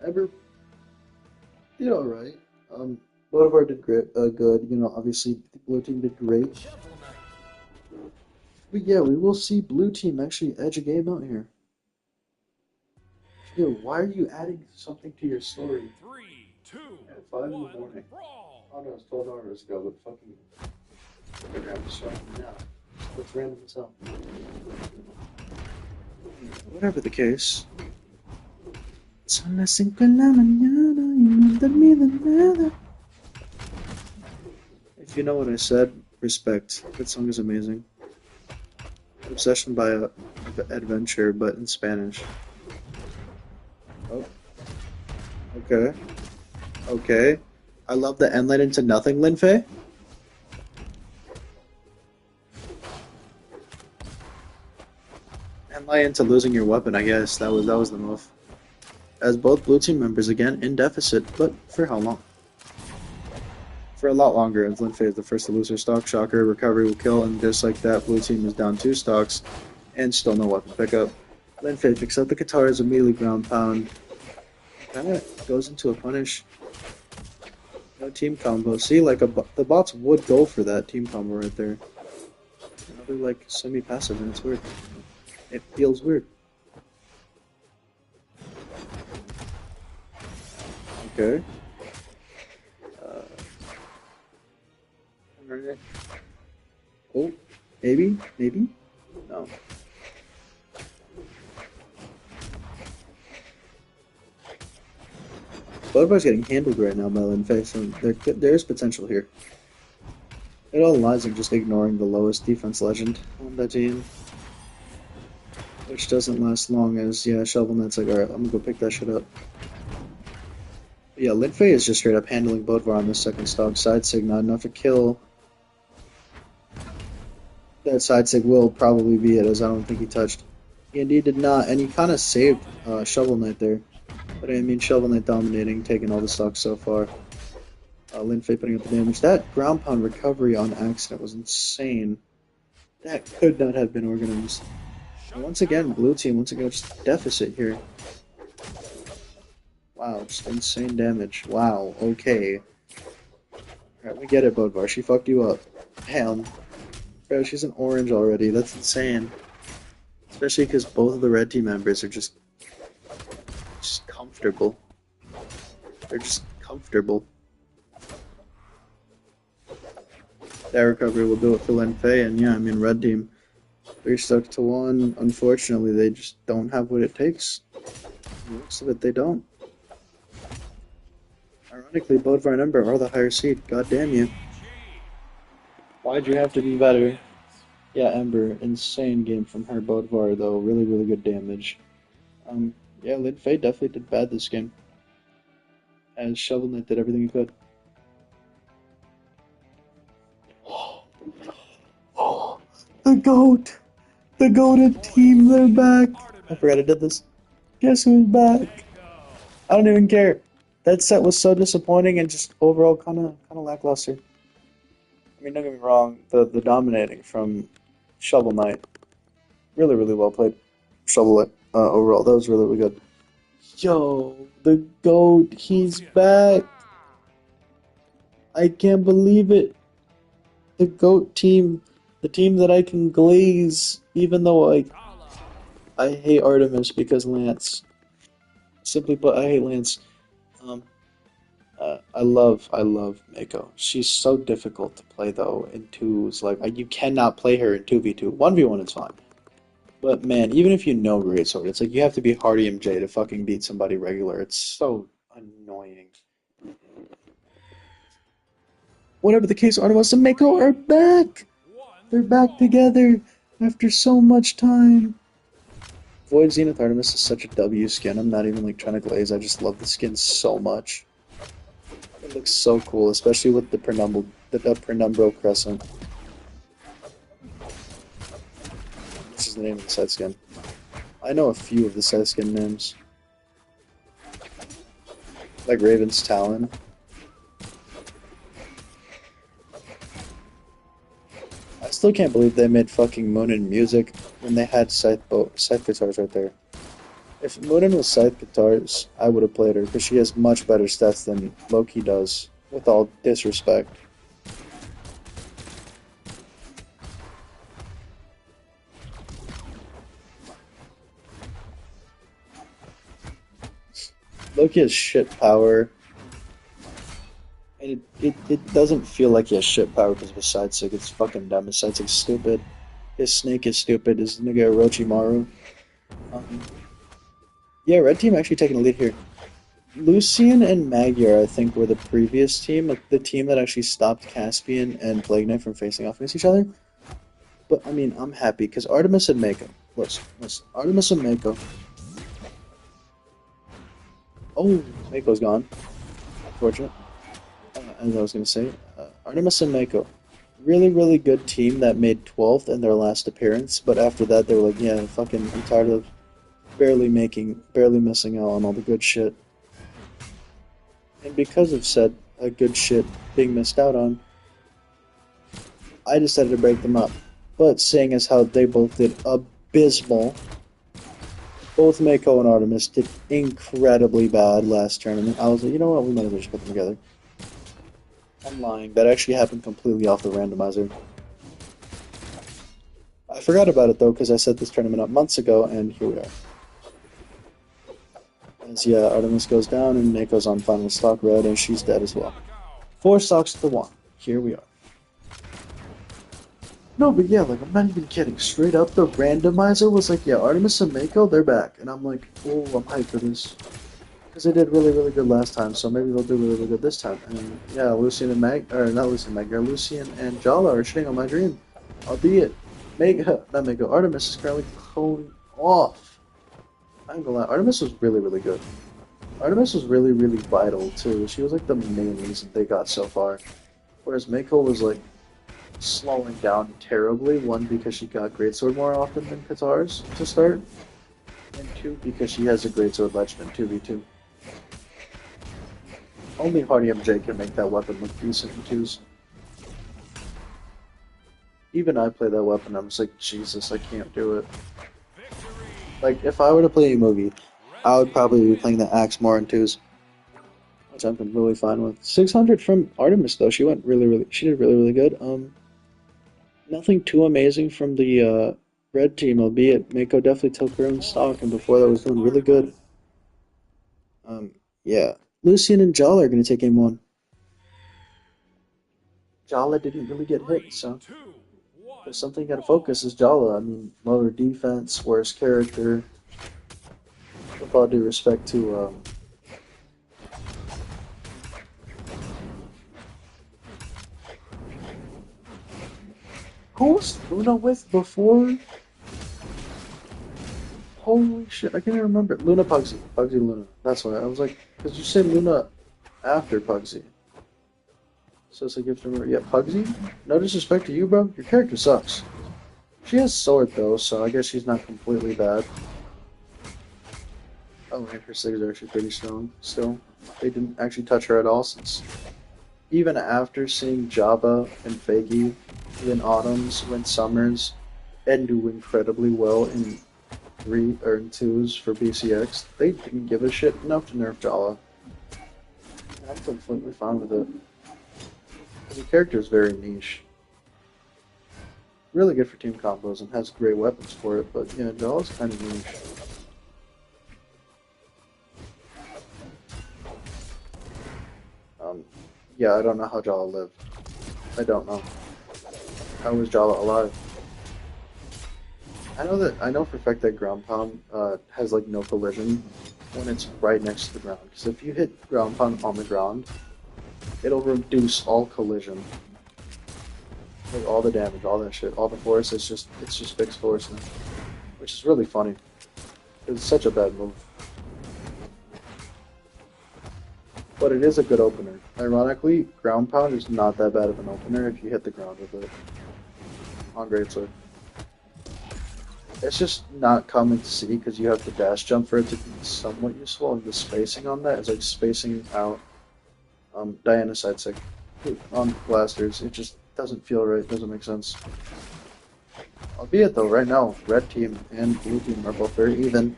Ever did alright. Bothalla did great, good. Obviously, the blue team did great. But yeah, we will see blue team actually edge a game out here. Yo, why are you adding something to your story? 3, 2, At 5 in the 1, morning. brawl. Oh no, it's 12 hours ago, but fucking... They're gonna show me now. That's random as hell. Whatever the case. Son las 5 de la mañana y no he dormido nada. If you know what I said, respect. That song is amazing. Obsession by Adventure, but in Spanish. Oh. Okay. Okay. I love the end light into nothing, Lin Fei. End light into losing your weapon, I guess. That was the move. As both blue team members again in deficit, but for how long? For a lot longer, as Lin Fei is the first to lose her stock. Shocker, recovery will kill, and just like that, blue team is down 2 stocks, and still no weapon pickup. Lin Fei picks up the guitars, immediately ground pound. Kinda goes into a punish. No team combo. See, like the bots would go for that team combo right there. Another like semi-passive, and it's weird. It feels weird. Okay. Alright. Oh, maybe? No. Bothall's getting handled right now by Lin Fei, so there's potential here. It all lies in just ignoring the lowest defense legend on the team. Which doesn't last long as, yeah, Shovel Knight's like, alright, I'm gonna go pick that shit up. But yeah, Lin Fei is just straight up handling Bothalla on the second stock. Side sig, not enough to kill. That side sig will probably be it, as I don't think he touched. He indeed did not, and he kind of saved Shovel Knight there. But I mean, Shovel Knight dominating, taking all the stocks so far. Lin Fei putting up the damage. That ground pound recovery on accident was insane. That could not have been organized. And once again, blue team, once again, just deficit here. Wow, just insane damage. Wow, okay. Alright, we get it, Bodvar. She fucked you up. Damn. Bro, she's an orange already. That's insane. Especially because both of the red team members are just comfortable. They're just comfortable. That recovery will do it for Lin Fei, and yeah, I mean, red team, they're stuck to one. Unfortunately, they just don't have what it takes. Most of it, they don't. Ironically, Bodvar and Ember are the higher seed. God damn you. Why'd you have to be better? Yeah, Ember, insane game from her. Bodvar, though, really, really good damage. Yeah, Lin Fei definitely did bad this game. As Shovel Knight did everything he could. Oh, the GOAT! The GOATed team, they're back! I forgot I did this. Guess who's back? I don't even care. That set was so disappointing and just overall kind of lackluster. I mean, don't get me wrong, the dominating from Shovel Knight, really, really well played. Shovel Knight, overall, that was really, really good. Yo, the GOAT, he's back! I can't believe it. The GOAT team, the team that I can glaze, even though I hate Artemis because Lance. Simply put, I hate Lance. I love Mako. She's so difficult to play though in twos. Like you cannot play her in 2v2. 1v1 it's fine. But man, even if you know Greatsword, it's like you have to be Hardy MJ to fucking beat somebody regular. It's so annoying. Whatever the case, Artemis and Mako are back! They're back together after so much time. Void Zenith Artemis is such a W skin. I'm not even like trying to glaze. I just love the skin so much. It looks so cool, especially with the Penumbral Crescent. This is the name of the side skin. I know a few of the side skin names. Like Raven's Talon. I still can't believe they made fucking Moonin music when they had scythe guitars right there. If Moonin was scythe guitars, I would have played her, because she has much better stats than Loki does, with all disrespect. Loki has shit power, and it doesn't feel like he has shit power because of his side sig. It's fucking dumb. His side sig's stupid. His snake is stupid. His nigga Orochimaru. Yeah, red team actually taking a lead here. Lucian and Magyar, I think, were the previous team, like the team that actually stopped Caspian and Plague Knight from facing off against each other. But I mean, I'm happy because Artemis and Mako. Listen, Artemis and Mako. Oh, Mako's gone. Unfortunate. As I was gonna say, Artemis and Mako. Really, really good team that made 12th in their last appearance, but after that they were like, yeah, fucking, I'm tired of barely missing out on all the good shit. And because of said good shit being missed out on, I decided to break them up. But seeing as how they both did abysmal, both Mako and Artemis did incredibly bad last tournament, I was like, you know what, we might as well just put them together. I'm lying, that actually happened completely off the randomizer. I forgot about it though, because I set this tournament up months ago, and here we are. As yeah, Artemis goes down and Mako's on final stock red and she's dead as well. 4 stocks to 1. Here we are. No, but yeah, like I'm not even kidding. Straight up, the randomizer was like, yeah, Artemis and Mako, they're back. And I'm like, oh, I'm hyped for this. Because they did really, really good last time, so maybe they'll do really, really good this time. And yeah, Lucian and Lucian and Jala are shitting on my dream. Albeit, Artemis is currently cloned off. I ain't gonna lie, Artemis was really, really good. Artemis was really, really vital, too. She was, like, the main reason they got so far. Whereas Mako was, like, slowing down terribly. One, because she got greatsword more often than Katar's to start, and two, because she has a greatsword legend in 2v2. Only Hardy MJ can make that weapon look decent in twos. Even I play that weapon, I'm just like, Jesus, I can't do it. Like, if I were to play a movie, I would probably be playing the axe more in twos, which I'm completely fine with. 600 from Artemis, though. She she did really good. Nothing too amazing from the red team, albeit Mako definitely took her own stock, and before that was doing really good. Yeah. Lucian and Jala are going to take game one. Jala didn't really get hit, so there's something you got to focus is Jala. I mean, lower defense, worse character. With all due respect to who was Luna with before? Holy shit, I can't even remember. Luna Pugsy. Pugsy Luna. That's why. I was like, because you said Luna after Pugsy. So it's a gift from her. Yeah, Pugsy? No disrespect to you, bro. Your character sucks. She has sword, though, so I guess she's not completely bad. Oh, and her SIGs are actually pretty strong still. They didn't actually touch her at all since. Even after seeing Jabba and Faggy win Autumns, win Summers, and do incredibly well in 3 or in 2s for BCX, they didn't give a shit enough to nerf Jala. I'm completely fine with it. The character is very niche. Really good for team combos and has great weapons for it, but yeah, Jala's kind of niche. Yeah, I don't know how Jala lived. I don't know. How was Jala alive? I know for a fact that ground pound has like no collision when it's right next to the ground. Because if you hit ground pound on the ground, it'll reduce all collision. Like all the damage, all that shit, all the force, it's just fixed force now. Which is really funny. It's such a bad move. But it is a good opener. Ironically, ground pound is not that bad of an opener if you hit the ground with it. On greatsword. It's just not common to see because you have to dash jump for it to be somewhat useful, and the spacing on that is like spacing out Diana side sick on blasters. It just doesn't feel right, doesn't make sense. Albeit though, right now, red team and blue team are both very even.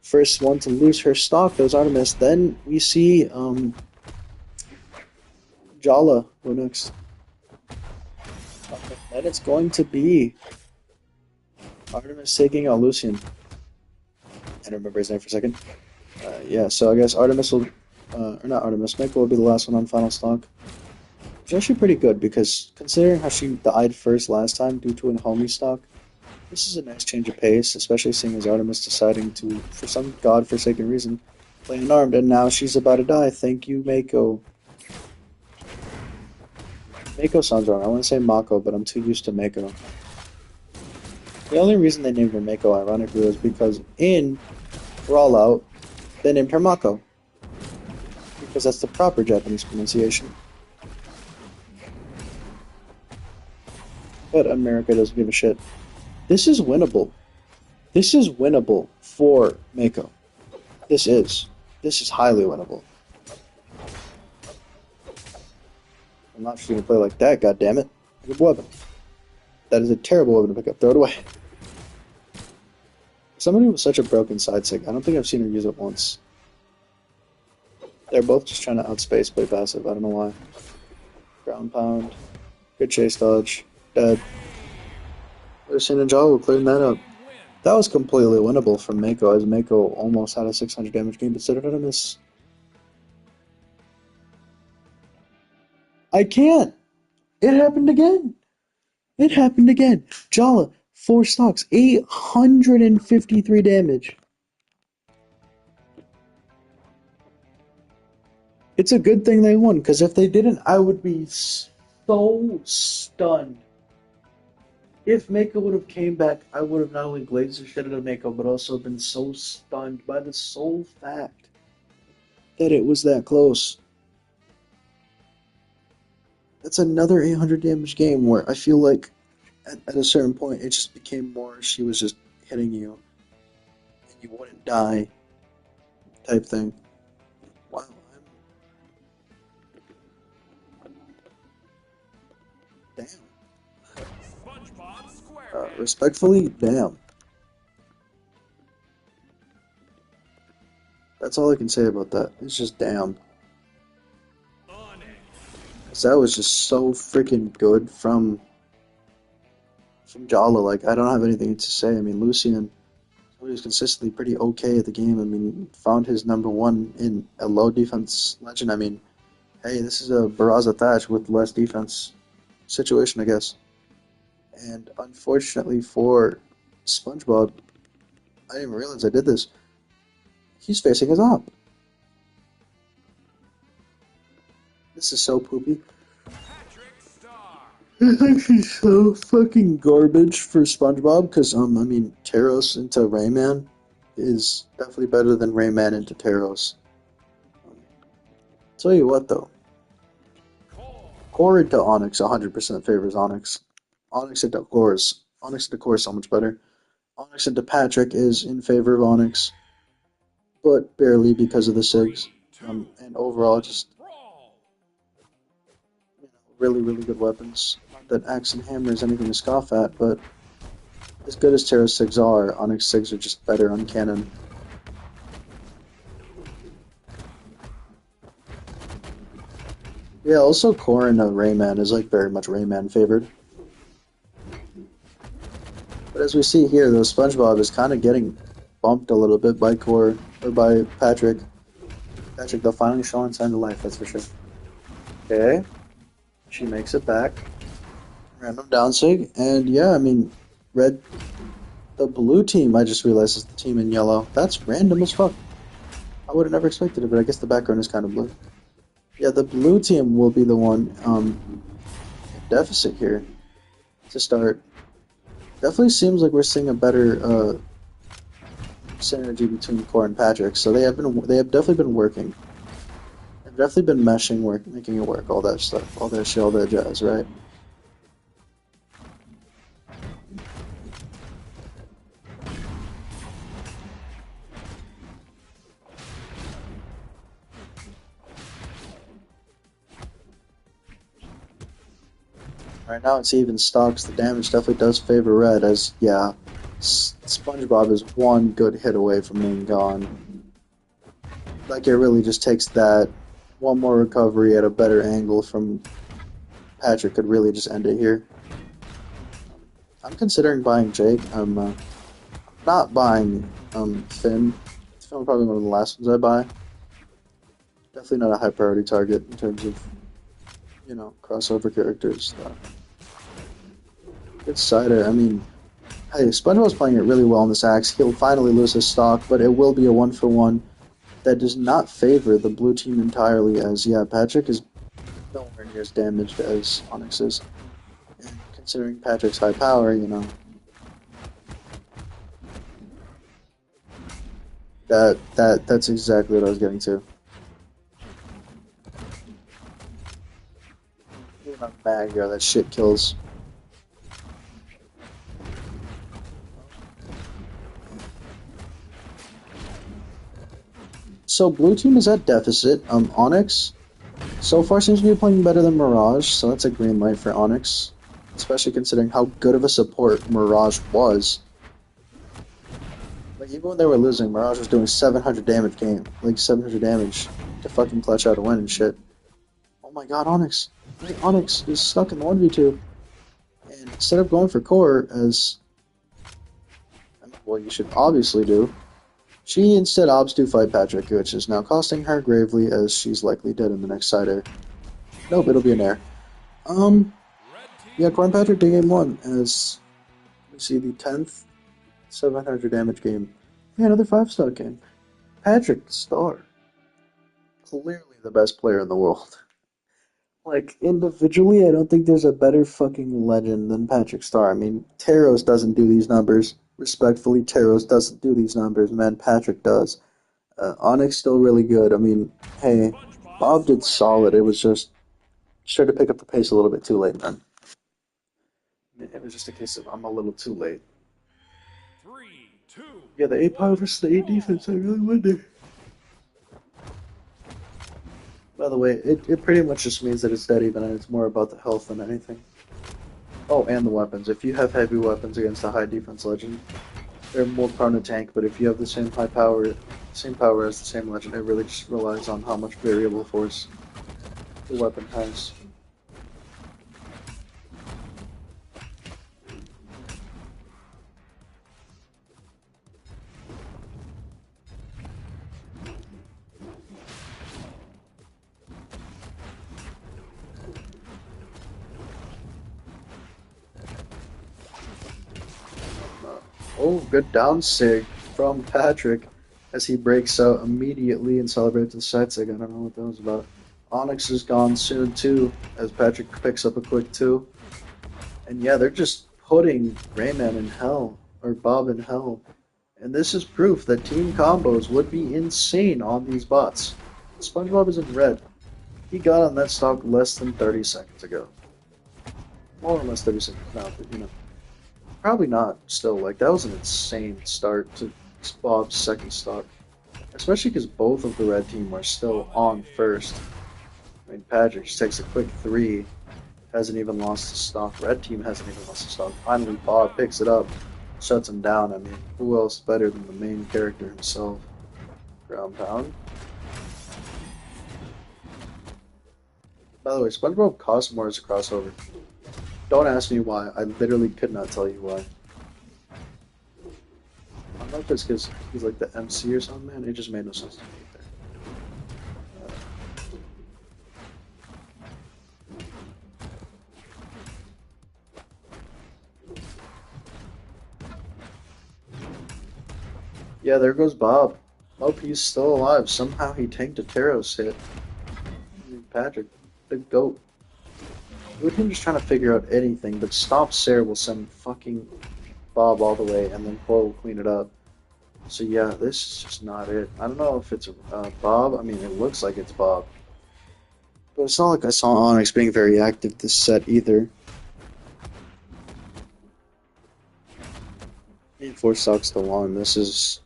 First one to lose her stock, those Artemis. Then we see Jala go next. Then it's going to be Artemis taking out Lucian. I don't remember his name for a second. Yeah, so I guess Artemis will, or not Artemis, Mako will be the last one on final stock. Which is actually pretty good because considering how she died first last time due to an homie stock, this is a nice change of pace, especially seeing as Artemis deciding to, for some godforsaken reason, play unarmed, and now she's about to die. Thank you, Mako. Mako sounds wrong. I want to say Mako, but I'm too used to Mako. The only reason they named her Mako, ironically, was because in Brawlout, they named her Mako. Because that's the proper Japanese pronunciation. But America doesn't give a shit. This is winnable. This is winnable for Mako. This is. This is highly winnable. I'm not just going to play like that, goddammit. Good weapon. That is a terrible weapon to pick up. Throw it away. Somebody with such a broken side sig, I don't think I've seen her use it once. They're both just trying to outspace play passive. I don't know why. Ground pound. Good chase dodge. Dead. Lucian and Jalo clearing that up. That was completely winnable from Mako, as Mako almost had a 600 damage game, but still did a miss. I can't! It happened again! It happened again! Jala, 4 stocks, 853 damage. It's a good thing they won, because if they didn't, I would be so stunned. If Mako would have came back, I would have not only glazed the shit out of Mako, but also been so stunned by the sole fact that it was that close. It's another 800 damage game where I feel like at a certain point it just became more she was just hitting you and you wouldn't die type thing. Wow, damn. SpongeBob SquarePants. Respectfully, damn. That's all I can say about that. It's just damn. Onyx. 'Cause that was just so freaking good from Jala. Like I don't have anything to say. I mean, Lucian, he was consistently pretty okay at the game. I mean, found his number one in a low defense legend. I mean, hey, this is a Barraza Thatch with less defense situation, I guess. And unfortunately for SpongeBob, I didn't even realize I did this. He's facing his op. This is so poopy. Patrick Star. It's actually so fucking garbage for SpongeBob because I mean Taros into Rayman is definitely better than Rayman into Taros. Um, Tell you what though, Core. Core into Onyx 100% favors Onyx. Onyx into Core is so much better. Onyx into Patrick is in favor of Onyx, but barely because of the SIGs. 3, 2, And overall, 1. just Brawl. really, really good weapons. Not that Axe and Hammer is anything to scoff at, but as good as Terra 6 are, Onyx 6 are just better on cannon. Yeah, also Core and Rayman is like very much Rayman favored. But as we see here, though, SpongeBob is kind of getting bumped a little bit by Core, or by Patrick. Patrick, they'll finally show sign of life, that's for sure. Okay, she makes it back. Random down sig, and yeah, I mean, red. The blue team, I just realized, is the team in yellow. That's random as fuck. I would have never expected it, but I guess the background is kind of blue. Yeah, the blue team will be the one deficit here to start. Definitely seems like we're seeing a better synergy between Core and Patrick. So they have definitely been working. They've definitely been meshing, making it work, all that stuff, all that shit, all that jazz, right? Right now it's even stocks. The damage definitely does favor red, as yeah, SpongeBob is one good hit away from being gone. Like it really just takes that one more recovery at a better angle from Patrick could really just end it here. I'm considering buying Jake. I'm not buying Finn. Finn will probably one of the last ones I buy. Definitely not a high priority target in terms of crossover characters. Good cider. I mean, hey, SpongeBob's playing it really well in this axe. He'll finally lose his stock, but it will be a 1-for-1 that does not favor the blue team entirely, as yeah, Patrick is nowhere near as damaged as Onyx is. And considering Patrick's high power, that's exactly what I was getting to. Even on Magyar, that shit kills. So blue team is at deficit. Onyx so far seems to be playing better than Mirage, so that's a green light for Onyx. Especially considering how good of a support Mirage was. Like even when they were losing, Mirage was doing 700 damage game, like 700 damage to fucking clutch out a win and shit. Oh my god, Onyx! Hey, Onyx is stuck in the 1v2, and instead of going for core as well, you should obviously do. She instead opts to fight Patrick, which is now costing her gravely as she's likely dead in the next cider. Nope, it'll be an air. Yeah, Core and Patrick did game 1 as we see the 10th 700 damage game. Yeah, another 5-star game. Patrick Star. Clearly the best player in the world. Like, individually, I don't think there's a better fucking legend than Patrick Star. I mean, Taros doesn't do these numbers. Respectfully, Taros doesn't do these numbers, man. Patrick does. Onyx still really good. I mean, hey, Bob did solid. It was just Sure to pick up the pace a little bit too late, man. It was just a case of I'm a little too late. 3, 2, Yeah, the A power 1, versus the A defense, I brawl. really wonder. By the way, it pretty much just means that it's dead even, and it's more about the health than anything. Oh, and the weapons. If you have heavy weapons against a high defense legend, they're more prone to tank, but if you have the same power as the same legend, it really just relies on how much variable force the weapon has. Oh, good down sig from Patrick as he breaks out immediately and celebrates the side sig. I don't know what that was about. Onyx is gone soon too, as Patrick picks up a quick two. And yeah, they're just putting Rayman in hell, or Bob in hell. And this is proof that team combos would be insane on these bots. SpongeBob is in red. He got on that stock less than 30 seconds ago. More or less 30 seconds now, but you know. Probably not still. Like, that was an insane start to Bob's second stock. Especially because both of the red team are still on first. I mean, Patrick just takes a quick three. Hasn't even lost the stock. Red team hasn't even lost the stock. Finally, Bob picks it up. Shuts him down. I mean, who else better than the main character himself? Ground pound. By the way, SpongeBob costs more as a crossover. Don't ask me why. I literally could not tell you why. I don't know if it's because he's like the MC or something, man. It just made no sense to me either. Yeah, there goes Bob. Oh, he's still alive. Somehow he tanked a Taros hit. I mean, Patrick, the GOAT. With him just trying to figure out anything, but Stomp Sarah will send fucking Bob all the way, and then Cole will clean it up. So yeah, this is just not it. I don't know if it's Bob. I mean, it looks like it's Bob. But it's not like I saw Onyx being very active this set either. Four stocks to one. This is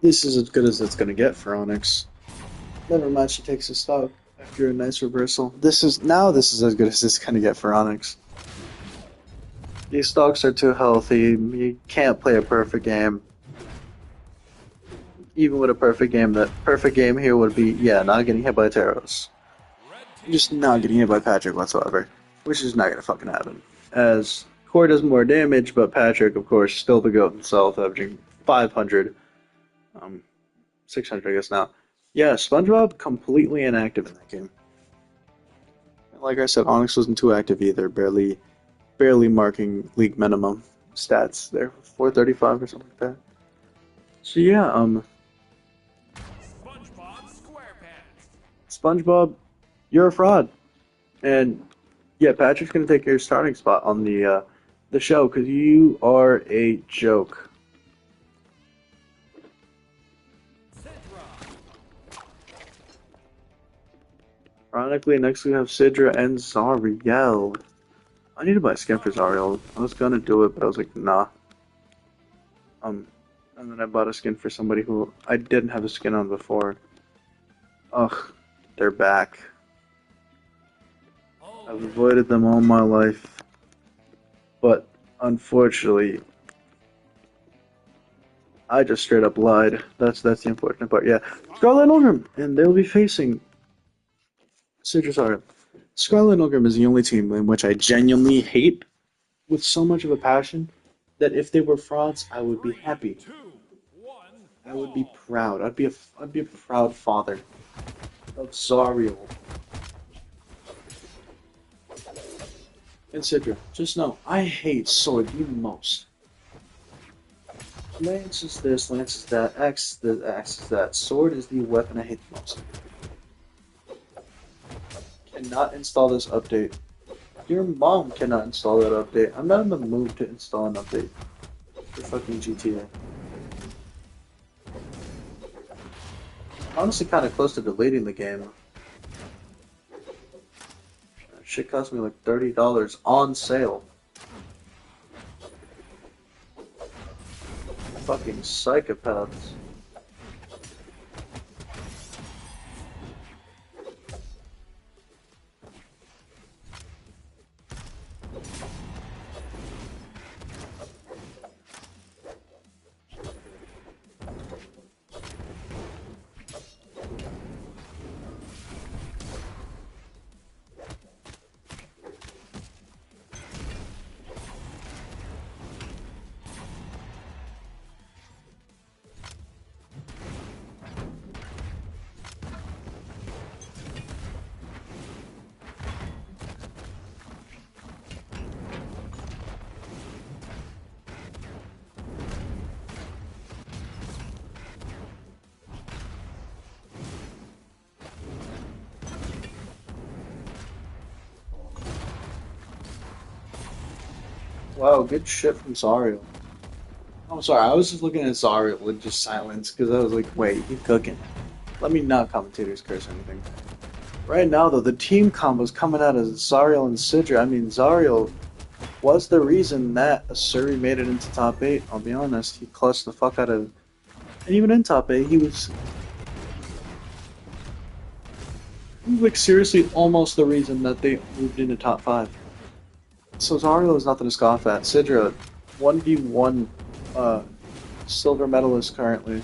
as good as it's gonna get for Onyx. Never mind, she takes a stock after a nice reversal. This is as good as it's gonna get for Onyx. These stocks are too healthy. You can't play a perfect game. Even with a perfect game, that perfect game here would be, yeah, not getting hit by Taros. Red Just team not getting hit by wins. Patrick whatsoever. Which is not gonna fucking happen. As Core does more damage, but Patrick, of course, still the GOAT himself, averaging 500. Um, 600, I guess now. Yeah, SpongeBob completely inactive in that game. Like I said, Onyx wasn't too active either, barely marking league minimum stats there, 435 or something like that. So yeah, SpongeBob SquarePants. SpongeBob, you're a fraud, and yeah, Patrick's gonna take your starting spot on the show because you are a joke. Sidra. Ironically, next we have Sidra and Zariel. I need to buy a skin for Bothalla. Zariel. I was gonna do it, but I was like, nah. Um, and then I bought a skin for somebody who I didn't have a skin on before. Ugh, they're back. I've Ultimate. avoided them all my life, but unfortunately, I just straight up lied. That's the unfortunate part. Yeah, Scarlet and Ulgrim, and they'll be facing Citrus Autumn. Scarlet and Ulgrim is the only team in which I genuinely hate with so much of a passion that if they were frauds, I would be 3, happy. 2, 1, I would be brawl. proud. I'd be a proud father of Zariel and Sidra. Just know, I hate Sword the most. Lance is this, Lance is that, Axe is this, Axe is that. Sword is the weapon I hate the most. Cannot install this update. Your mom cannot install that update. I'm not in the mood to install an update for fucking GTA. Honestly, kind of close to deleting the game. Shit cost me like $30 on sale. Fucking psychopaths. Wow, good shit from Zariel. I'm sorry, I was just looking at Zariel with just silence because I was like, wait, he's cooking. Let me not commentators curse or anything. Right now, though, the team combos coming out of Zariel and Sidra. I mean, Zariel was the reason that Asuri made it into top 8. I'll be honest, he clutched the fuck out of. And even in top 8, he was like seriously almost the reason that they moved into top 5. So Zariel is nothing to scoff at. Sidra, 1v1 silver medalist currently,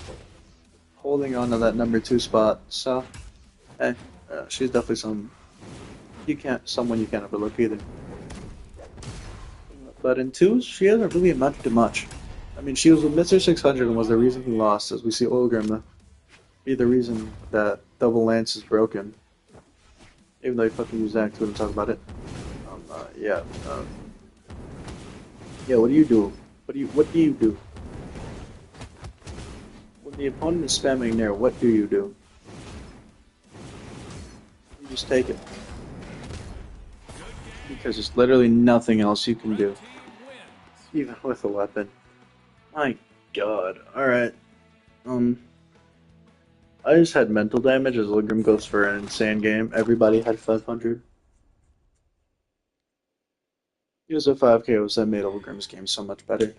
holding on to that number 2 spot. So, hey, she's definitely someone you can't overlook either. But in 2s, she hasn't really amounted to much. I mean, she was with Mr. 600 and was the reason he lost, as we see Olgrim be the reason that Double Lance is broken. Even though he fucking used that, couldn't talk about it. Yeah. Yeah, what do you do? What do you do? When the opponent is spamming there, what do? You just take it. Because there's literally nothing else you can do. Even with a weapon. My god. Alright. I just had mental damage as Olgrim goes for an insane game. Everybody had 500. He was at 5 KOs that made Olgrim's game so much better.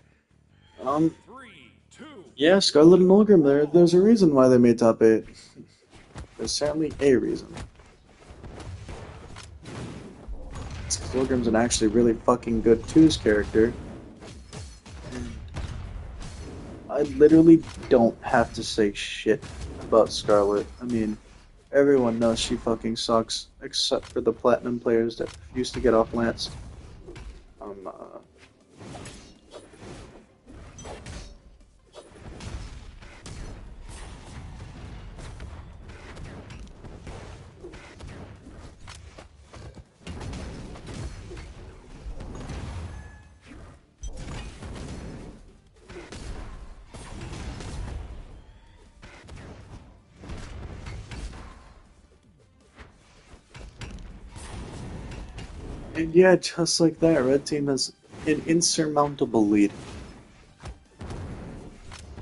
Yeah, Scarlet and Olgrim, there's a reason why they made top 8. There's certainly a reason. It's because Olgrim's an actually really fucking good 2s character. I literally don't have to say shit about Scarlet. I mean, everyone knows she fucking sucks, except for the platinum players that used to get off Lance. And yeah, just like that, Red Team has an insurmountable lead.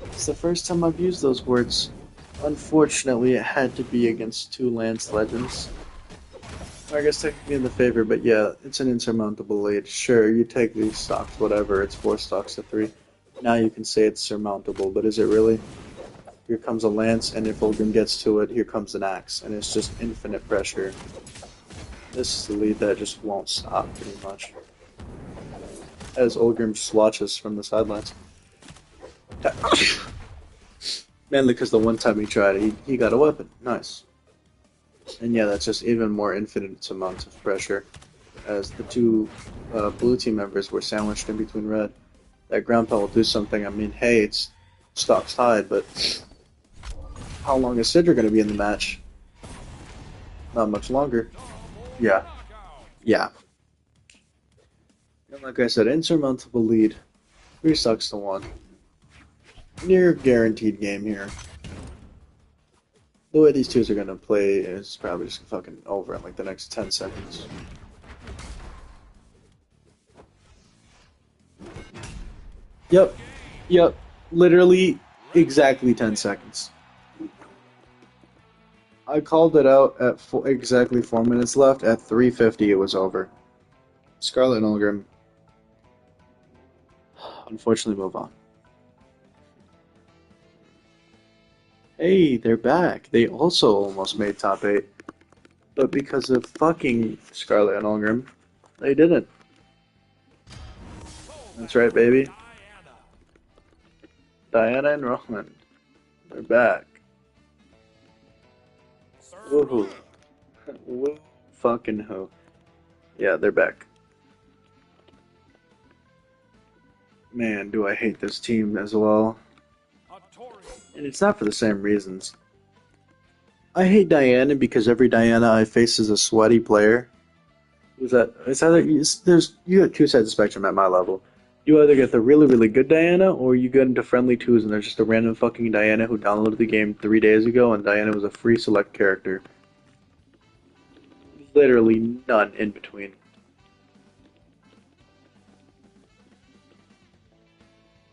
It's the first time I've used those words. Unfortunately, it had to be against 2 Lance Legends. I guess technically in the favor, but yeah, it's an insurmountable lead. Sure, you take these stocks, whatever, it's 4 stocks to 3. Now you can say it's surmountable, but is it really? Here comes a Lance, and if Olgrim gets to it, here comes an Axe, and it's just infinite pressure. This is the lead that just won't stop, pretty much. As Olgrim just watches from the sidelines. Mainly because the one time he tried it, he got a weapon. Nice. And yeah, that's just even more infinite amounts of pressure. As the 2 blue team members were sandwiched in between red. That ground pound will do something. I mean, hey, it's stocks tied, but how long is Sidra going to be in the match? Not much longer. Yeah. Yeah. And like I said, insurmountable lead. 3 stocks to 1. Near guaranteed game here. The way these 2s are going to play is probably just fucking over in like the next 10 seconds. Yep. Literally exactly 10 seconds. I called it out at exactly 4 minutes left. At 3:50, it was over. Scarlet and Ulgrim, unfortunately, move on. Hey, they're back. They also almost made top 8. But because of fucking Scarlet and Ulgrim, they didn't. That's right, baby. Diana and Roland. They're back. Woohoo. Woo fucking ho. Yeah, they're back. Man, do I hate this team as well. And it's not for the same reasons. I hate Diana because every Diana I face is a sweaty player. It's either you got two sides of the spectrum at my level. You either get the really, really good Diana, or you get into friendly twos and there's just a random fucking Diana who downloaded the game 3 days ago, and Diana was a free select character. Literally none in between.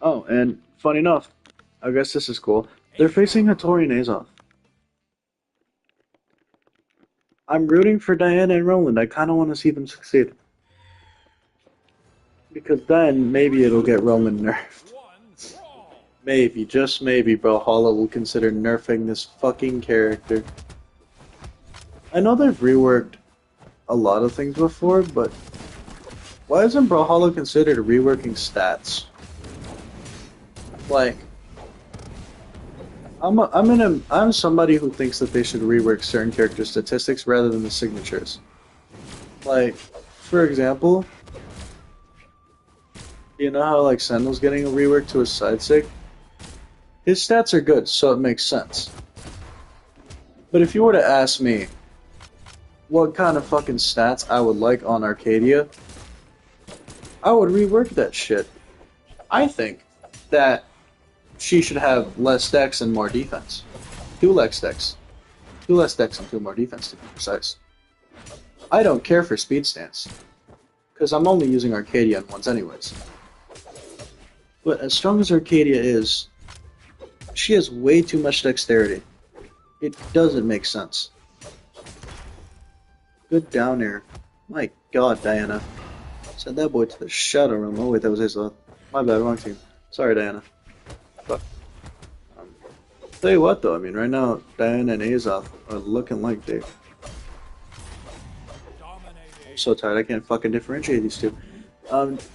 Oh, and funny enough, I guess this is cool. They're facing Hattori and Azoth. I'm rooting for Diana and Roland. I kind of want to see them succeed. Because then, maybe it'll get Roland nerfed. Maybe, just maybe, Bothalla will consider nerfing this fucking character. I know they've reworked a lot of things before, but why isn't Brawlhalla considered reworking stats? Like, I'm somebody who thinks that they should rework certain character statistics rather than the signatures. Like, for example, you know how like Sentinel's getting a rework to his side sig? His stats are good, so it makes sense. But if you were to ask me what kind of fucking stats I would like on Arcadia, I would rework that shit. I think that she should have less dex and more defense. 2 less dex. 2 less dex and 2 more defense, to be precise. I don't care for speed stance, because I'm only using Arcadia on ones anyways. But as strong as Arcadia is, she has way too much dexterity. It doesn't make sense. Good down air. My god, Diana. Send that boy to the shadow realm. Oh wait, that was Azoth. My bad, wrong team. Sorry, Diana. Fuck. Tell you what though, I mean, right now, Diana and Azoth are looking like they... I'm so tired, I can't fucking differentiate these two.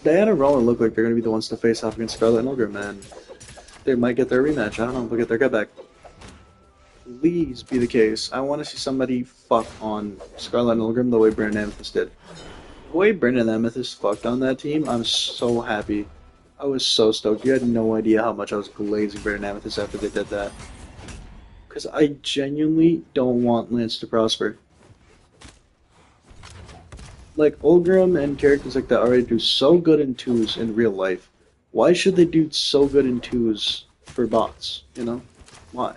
Diana and Roland look like they're gonna be the ones to face off against Scarlet and Ulgrim, and they might get their rematch. I don't know, they'll get their gut back. Please be the case. I want to see somebody fuck on Scarlet and Ulgrim the way Brandon Amethyst did. The way Brandon Amethyst fucked on that team, I'm so happy. I was so stoked. You had no idea how much I was glazing Brandon Amethyst after they did that. Because I genuinely don't want Lance to prosper. Like, Ulgrim and characters like that already do so good in 2s in real life. Why should they do so good in 2s for bots, you know? Why?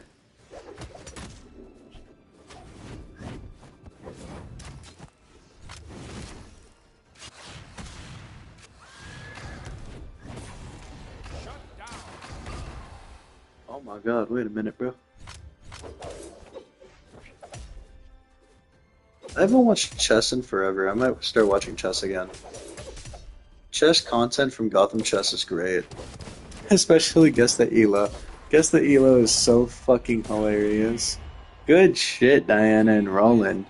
Oh my god, wait a minute, bro. I haven't watched chess in forever. I might start watching chess again. Chess content from Gotham Chess is great. Especially Guess the Elo. Guess the Elo is so fucking hilarious. Good shit, Diana and Roland.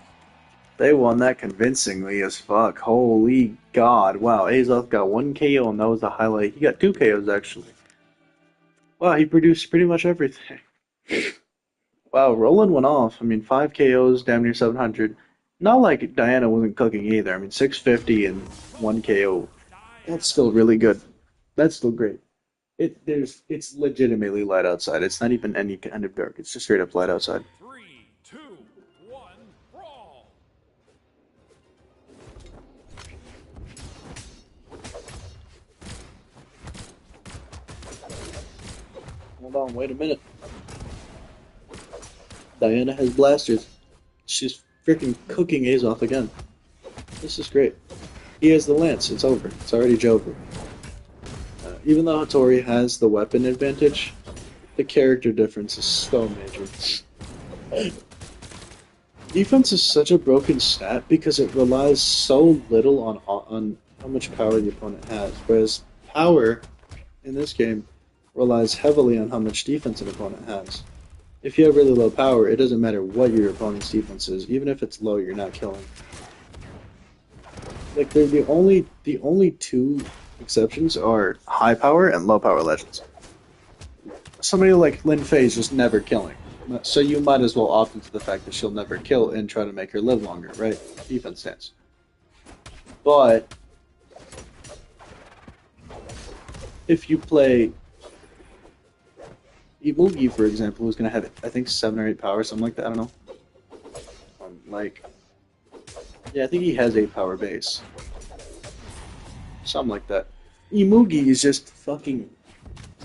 They won that convincingly as fuck. Holy god. Wow, Azoth got 1 KO and that was the highlight. He got 2 KOs actually. Wow, he produced pretty much everything. Wow, Roland went off. I mean, 5 KOs, damn near 700. Not like Diana wasn't cooking either. I mean, 650 and 1 KO. That's still really good. That's still great. It's legitimately light outside. It's not even any kind of dark. It's just straight up light outside. 3, 2, 1, brawl! Hold on, wait a minute. Diana has blasters. She's freaking cooking Azoth again. This is great. He has the lance. It's over. It's already over. Even though Hattori has the weapon advantage, the character difference is so major. Defense is such a broken stat because it relies so little on how much power the opponent has, whereas power in this game relies heavily on how much defense an opponent has. If you have really low power, it doesn't matter what your opponent's defense is. Even if it's low, you're not killing. Like they're the only two exceptions are high power and low power legends. Somebody like Lin Fei is just never killing. So you might as well opt into the fact that she'll never kill and try to make her live longer, right? Defense stance. But if you play Ibuki, for example, who's gonna have I think 7 or 8 power, something like that. I don't know. Like, yeah, I think he has 8 power base, something like that. Imugi is just fucking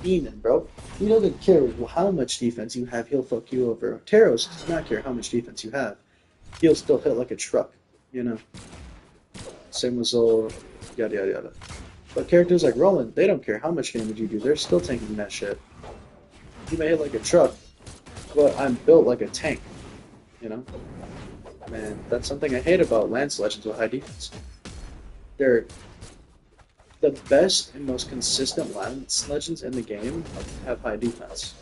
demon, bro. He doesn't care how much defense you have, he'll fuck you over. Taros does not care how much defense you have. He'll still hit like a truck, you know. Same with Zol, yada yada yada. But characters like Roland, they don't care how much damage you do, they're still tanking that shit. You may hit like a truck, but I'm built like a tank, you know? Man, that's something I hate about Lance Legends with high defense. They're the best and most consistent Lance Legends in the game have high defense.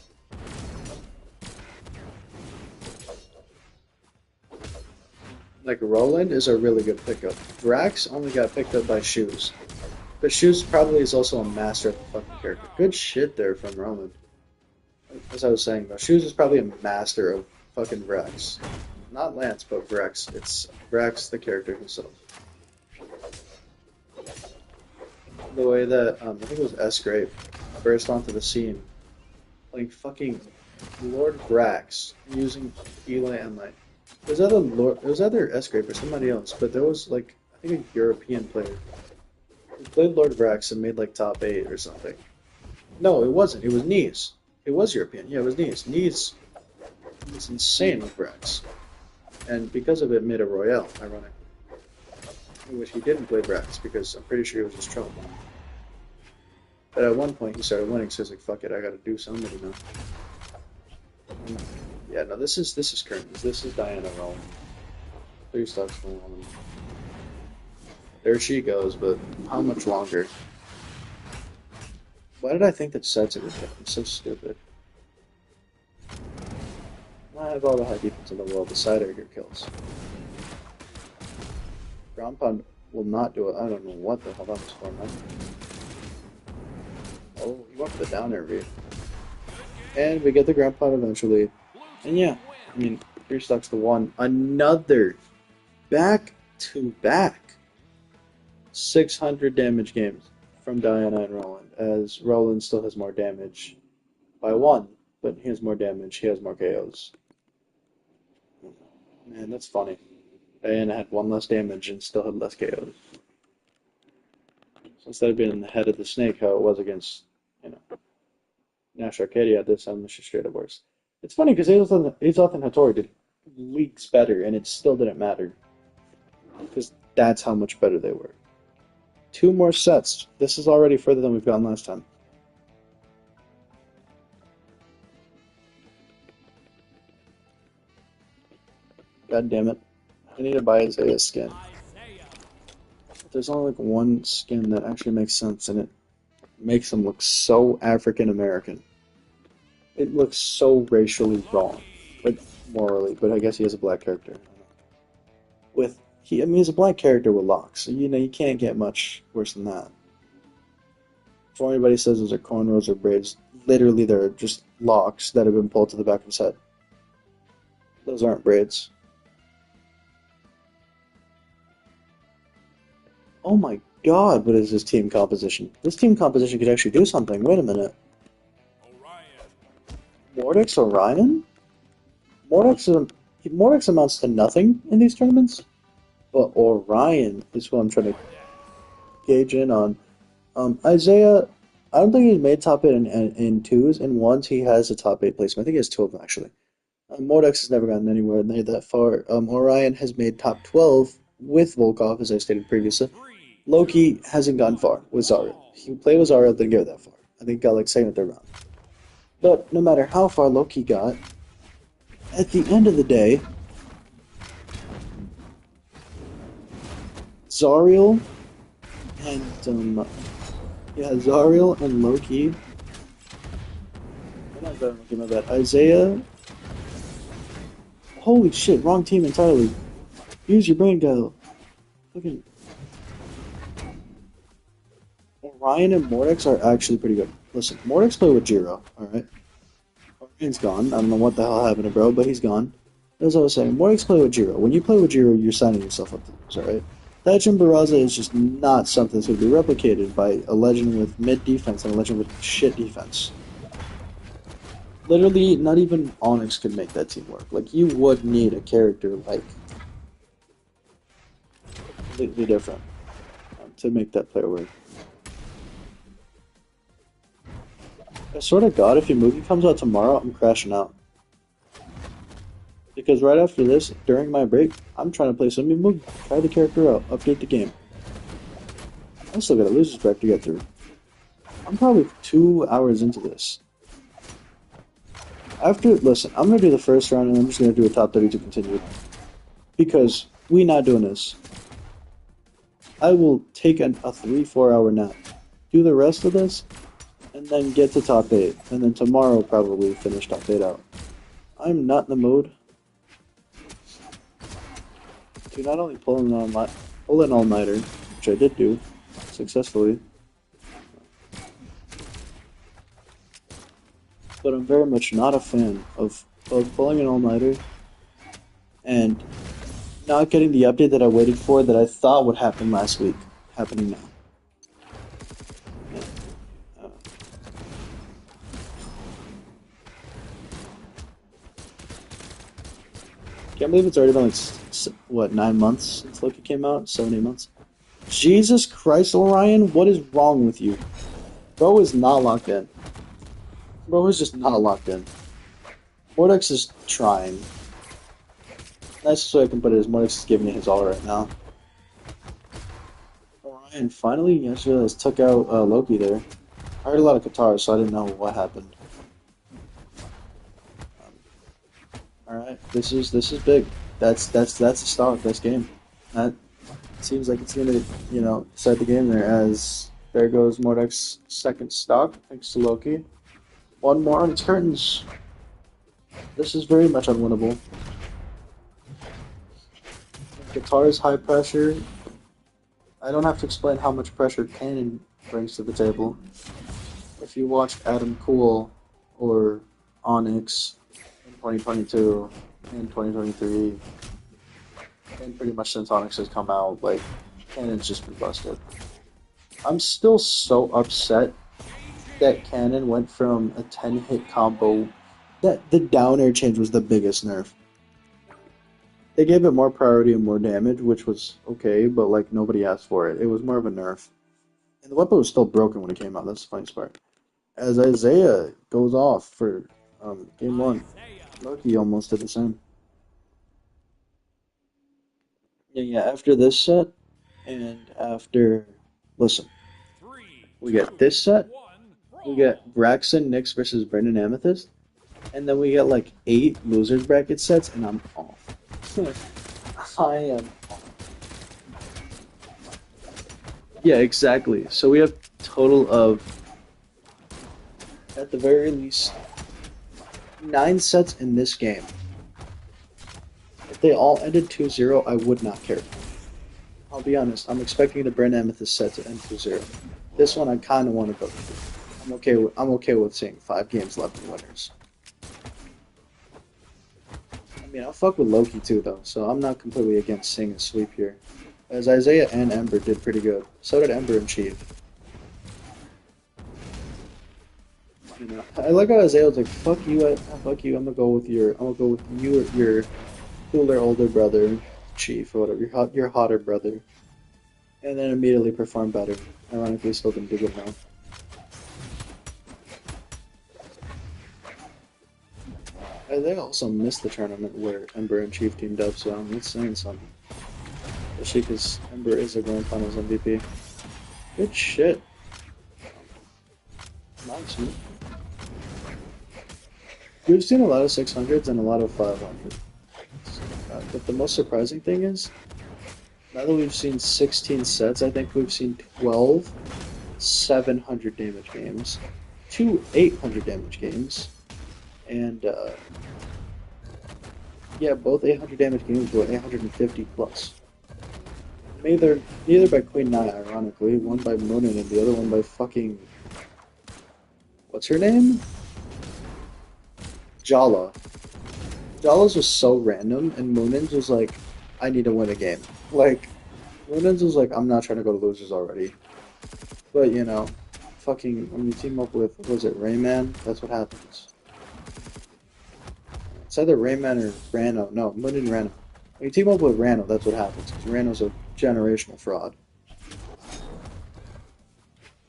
Like Roland is a really good pickup. Drax only got picked up by Shoes. But Shoes probably is also a master of the fucking character. Good shit there from Roland. As I was saying though, Shoes is probably a master of fucking Vrax. Not Lance, but Vrax. It's Vrax the character himself. The way that, I think it was S-Grape, burst onto the scene, like fucking Lord Vrax, using Eli and like, there was other S-Grape or somebody else, but there was like, I think a European player who played Lord Vrax and made like top 8 or something. No, it wasn't. It was Knees. It was European. Yeah, it was Knees. Knees was insane with Vrax. And because of it, made a Royale, ironic. In which he didn't play Vrax because I'm pretty sure he was just trolling. But at one point he started winning, so he's like, "Fuck it, I gotta do something, you know." And yeah, no, this is curtains. This is Diana Rowan. 3 stocks for one. There she goes, but how much longer? Why did I think that sets it was good? I'm so stupid. I have all the high defense in the world. The side air here kills. Ground pound will not do it. I don't know what the hell that was for, man. Oh, he went for the down air view. And we get the ground pound eventually. And yeah, I mean, 3 stocks to 1. Another back-to-back 600 damage games from Diana and Roland, as Roland still has more damage by 1, but he has more damage, he has more KOs. Man, that's funny. Diana had 1 less damage and still had less KOs. So instead of being in the head of the snake, how it was against, you know, Nash Arcadia, this time it's just straight up worse. It's funny because Azoth and Hattori did leagues better, and it still didn't matter. Because that's how much better they were. 2 more sets. This is already further than we've gone last time. God damn it. I need to buy Isaiah's skin. There's only like one skin that actually makes sense, and it makes him look so African American. It looks so racially wrong, like morally, but I guess he has a black character. I mean, he's a black character with locks, so you know you can't get much worse than that. Before anybody says those are cornrows or braids, literally they're just locks that have been pulled to the back of his head. Those aren't braids. Oh my god, what is this team composition? This team composition could actually do something. Wait a minute. Mordex Orion? Mordex amounts to nothing in these tournaments, but Orion is what I'm trying to gauge in on. Isaiah, I don't think he's made top 8 in 2s, and 1s he has a top 8 placement. I think he has 2 of them, actually. Mordex has never gotten anywhere near that far. Orion has made top 12 with Volkov, as I stated previously. Loki hasn't gone far with Zarya. He played with Zarya, didn't get that far. I think he got like 2nd or 3rd round. But no matter how far Loki got, at the end of the day, Zariel and Zariel and Loki. Not Loki, my bad. Isaiah. Holy shit! Wrong team entirely. Use your brain, go. Fucking. Orion and Mordex are actually pretty good. Listen, Mordex play with Jiro, alright? Orion's gone. I don't know what the hell happened to bro, but he's gone. As I was saying, Mordex play with Jiro. When you play with Jiro, you're signing yourself up to lose, alright? Thatch and Barraza is just not something that's going to be replicated by a legend with mid defense and a legend with shit defense. Literally, not even Onyx could make that team work. Like, you would need a character, like, completely different to make that player work. I swear to God, if your movie comes out tomorrow, I'm crashing out. Because right after this, during my break, I'm trying to play some new movie. Try the character out, update the game. I still got a loser's bracket to get through. I'm probably 2 hours into this. Listen, I'm going to do the first round and I'm just going to do a top 32 continued. Because we not doing this. I will take a 3-4 hour nap. Do the rest of this, and then get to top 8. And then tomorrow probably finish top 8 out. I'm not in the mood to not only pull an all-nighter, which I did do successfully, but I'm very much not a fan of pulling an all-nighter and not getting the update that I waited for that I thought would happen last week, happening now. Yeah. Can't believe it's already been like, 9 months since Loki came out? 7, 8 months? Jesus Christ, Orion, what is wrong with you? Bro is not locked in. Bro is just not locked in. Mordex is trying. Nicest way I can put it is Mordex is giving it his all right now. Orion finally, I just realized, took out Loki there. I heard a lot of Katara, so I didn't know what happened. Alright, this is big. That's a stock, that's game. That seems like it's gonna, start the game there as there goes Mordek's second stock, thanks to Loki. One more on its curtains. This is very much unwinnable. Guitar's high pressure. I don't have to explain how much pressure Cannon brings to the table. If you watch Adam Cool or Onyx in 2022 and 2023, and pretty much since Onyx has come out, like, Cannon's just been busted. I'm still so upset that Cannon went from a 10-hit combo. That the down air change was the biggest nerf. They gave it more priority and more damage, which was okay, but like nobody asked for it. It was more of a nerf. And the weapon was still broken when it came out, that's the funny part. As Isaiah goes off for game 1, Loki almost did the same. Yeah, after this set, and after... Listen, we get this set, we get Braxton Nyx versus Brendan Amethyst, and then we get like 8 losers bracket sets, and I'm off. I am off. Yeah, exactly. So we have a total of, at the very least, 9 sets in this game. If they all ended 2-0, I would not care. I'll be honest, I'm expecting the Brendan Amethyst set to end 2-0. This one I kind of want to go through. I'm okay with seeing 5 games left in winners. I mean, I'll fuck with Loki too, though, so I'm not completely against seeing a sweep here. As Isaiah and Ember did pretty good. So did Ember and Chief. I like how Isaiah was like, "Fuck you, I'm gonna go with you or your cooler older brother, Chief, or whatever, your hotter brother," and then immediately performed better. Ironically, still didn't do good enough. They also missed the tournament where Ember and Chief teamed up, so that's saying something. Especially because Ember is a Grand Finals MVP. Good shit. Nice, man. We've seen a lot of 600s and a lot of 500s. But the most surprising thing is, Now that we've seen 16 sets, I think we've seen 12 700 damage games, two 800 damage games, and yeah, both 800 damage games were 850 plus. Neither by Queen Nai, ironically, one by Munin and the other one by fucking what's her name? Jala. Jala's was so random, and Munin's was like, I need to win a game. Like, Munin's was like, I'm not trying to go to losers already. But, you know, fucking, when you team up with, was it Rayman? That's what happens. It's either Rayman or Rano. No, Munin Rano. When you team up with Rano, that's what happens. Because Rano's a generational fraud.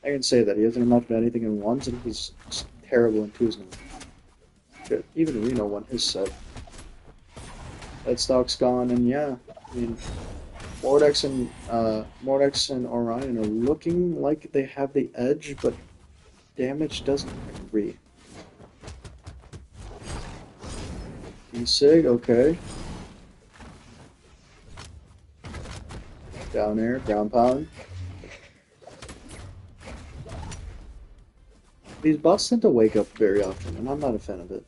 I can say that. He hasn't amounted to anything in ones, and he's terrible in twos now. Shit, even Reno won his set. That stock's gone, and yeah, I mean, Mordex and Orion are looking like they have the edge, but damage doesn't agree. D-Sig, okay. Down air, ground pound. These bots tend to wake up very often, and I'm not a fan of it.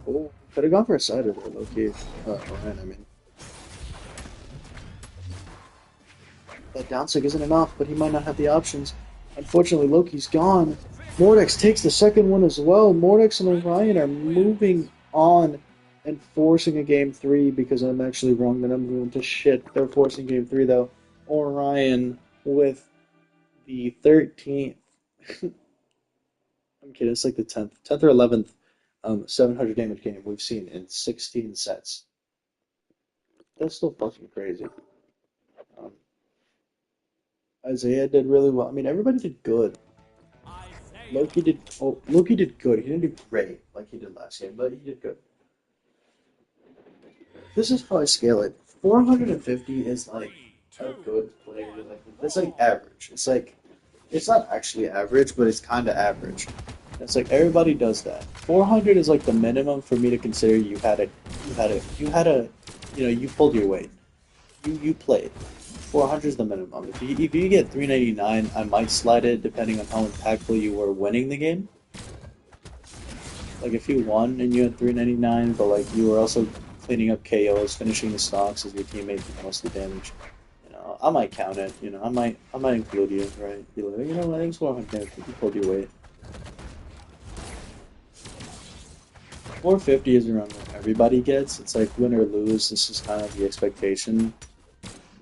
Oh, could have gone for a side of it, low-key. Orion, I mean. That downsig isn't enough, but he might not have the options. Unfortunately, Loki's gone. Mordex takes the second one as well. Mordex and Orion are moving on and forcing a game 3 because I'm actually wrong. Then I'm going to shit. They're forcing game 3 though. Orion with the 13th. I'm kidding. It's like the 10th or 11th 700 damage game we've seen in 16 sets. That's still fucking crazy. Um, Isaiah did really well. I mean, everybody did good. Loki did. Oh, Loki did good. He didn't do great like he did last game, but he did good. This is how I scale it. 450 is like a good player. Like it's like average. It's like it's not actually average, but it's kind of average. It's like everybody does that. 400 is like the minimum for me to consider you pulled your weight. You played. 400 is the minimum. If you get 399, I might slide it depending on how impactful you were winning the game. Like if you won and you had 399, but like you were also cleaning up KOs, finishing the stocks as your teammate did most of the damage. You know, I might count it. You know, I might include you, right? Be like, you know what? I think it's 400 damage. You pulled your weight. 450 is around what everybody gets. It's like win or lose. This is kind of the expectation.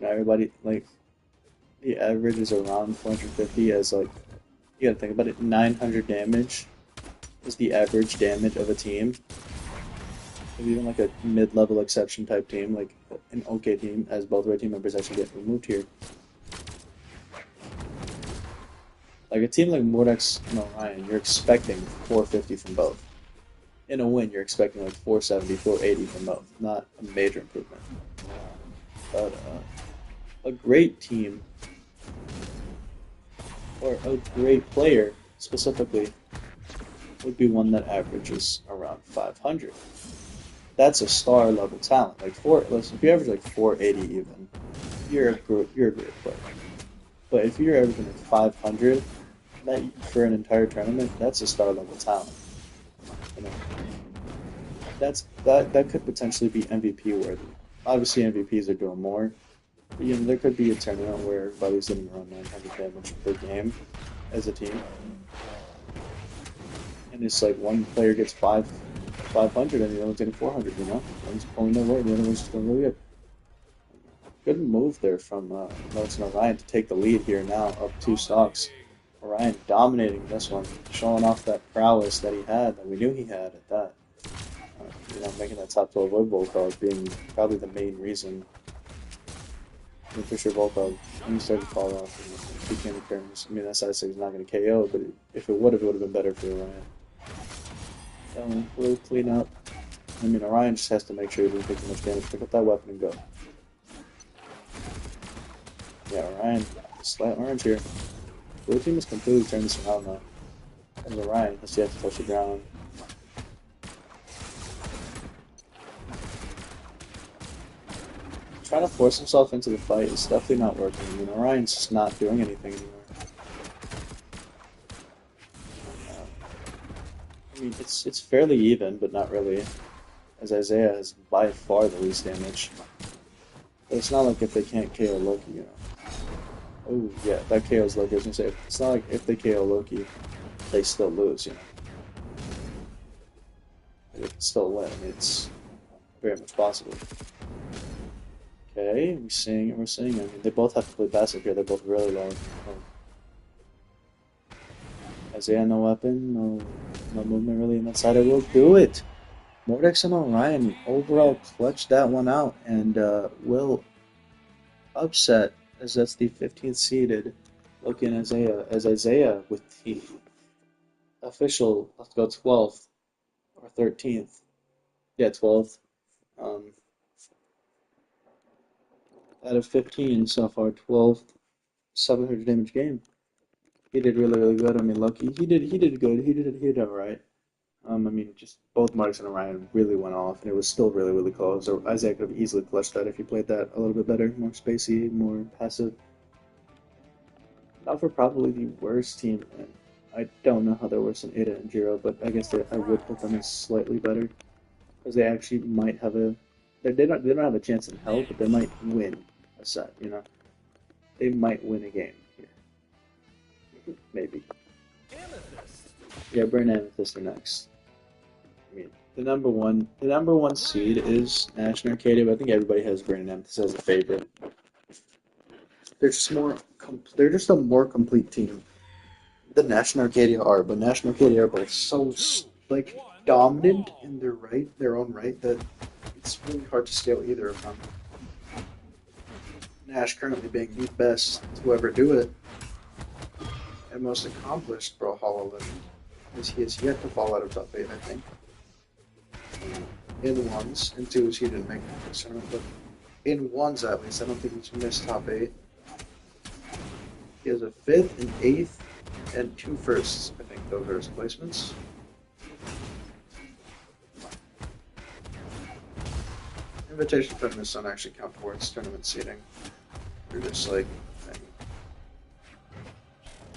Everybody like the average is around 450 as like you gotta think about it. 900 damage is the average damage of a team. If even like a mid-level exception type team, like an okay team, as both of our team members actually get removed here. Like a team like Mordex and Orion, you're expecting 450 from both. In a win, you're expecting like 470, 480 from both. Not a major improvement. But a great team, or a great player specifically, would be one that averages around 500. That's a star level talent. Like listen, if you average like 480 even, you're a great player. But if you're averaging like 500 for an entire tournament, that's a star level talent. You know, that could potentially be MVP worthy. Obviously, MVPs are doing more. But, you know, there could be a tournament where everybody's getting around 900 damage per game as a team, and it's like one player gets 500 and the other one's getting 400. You know, one's pulling their weight, the other one's just doing really good. Good move there from Notes and Orion to take the lead here now, up 2 stocks. Orion dominating this one, showing off that prowess that he had, that we knew he had at that. You know, making that top 12 wood Volkov being probably the main reason. I mean, for sure Volkov, when he started to fall off, and became appearance. I mean, that side 6 is not going to KO, but if it would have been better for Orion. So, we'll clean up. I mean, Orion just has to make sure he doesn't take too much damage. Pick up that weapon and go. Yeah, Orion, slight orange here. Blue team has completely turned this around now. As Orion has yet to touch the ground. trying to force himself into the fight is definitely not working. I mean, Orion's just not doing anything anymore. I mean, it's fairly even, but not really, as Isaiah has by far the least damage. But it's not like if they can't KO Loki, you know. Oh, yeah, that KO's Loki. I was gonna say, it's not like if they KO Loki, they still lose, you know. They can still win. I mean, it's very much possible. Okay, we're seeing. I mean, they both have to play passive here. They're both really low. Isaiah, no weapon, no movement really on that side. I will do it. Mordex and Orion overall clutched that one out and will upset, as that's the 15th seeded looking Isaiah with the official, let's go 12th or 13th. Yeah, 12th. Out of 15 so far, 12, 700 damage game. He did really, really good. I mean, Lucky, he did good. He did all right. I mean, just both Marcus and Orion really went off, and it was still really, really close. So Isaac could have easily clutched that if he played that a little bit better, more spacey, more passive. Now for probably the worst team, and I don't know how they're worse than Ada and Jiro, but I guess I would put them as slightly better, because they actually might have a. They don't have a chance in hell, but they might win a set. You know, they might win a game here, maybe. Yeah, Burn Amethyst are next. I mean, the number one seed is Nash and Arcadia, but I think everybody has Burn Amethyst as a favorite. They're just they're just a more complete team than Nash and Arcadia are, but Nash and Arcadia are both so like dominant in their own right, that it's really hard to scale either of them. Nash currently being the best to ever do it, and most accomplished Brawlhalla living, as he has yet to fall out of top 8, I think. In ones, in twos he didn't make the tournament, but in ones at least, I don't think he's missed top 8. He has a 5th, an 8th, and 2 firsts. I think those are his placements. Invitation tournaments don't actually count towards tournament seeding. They're just like,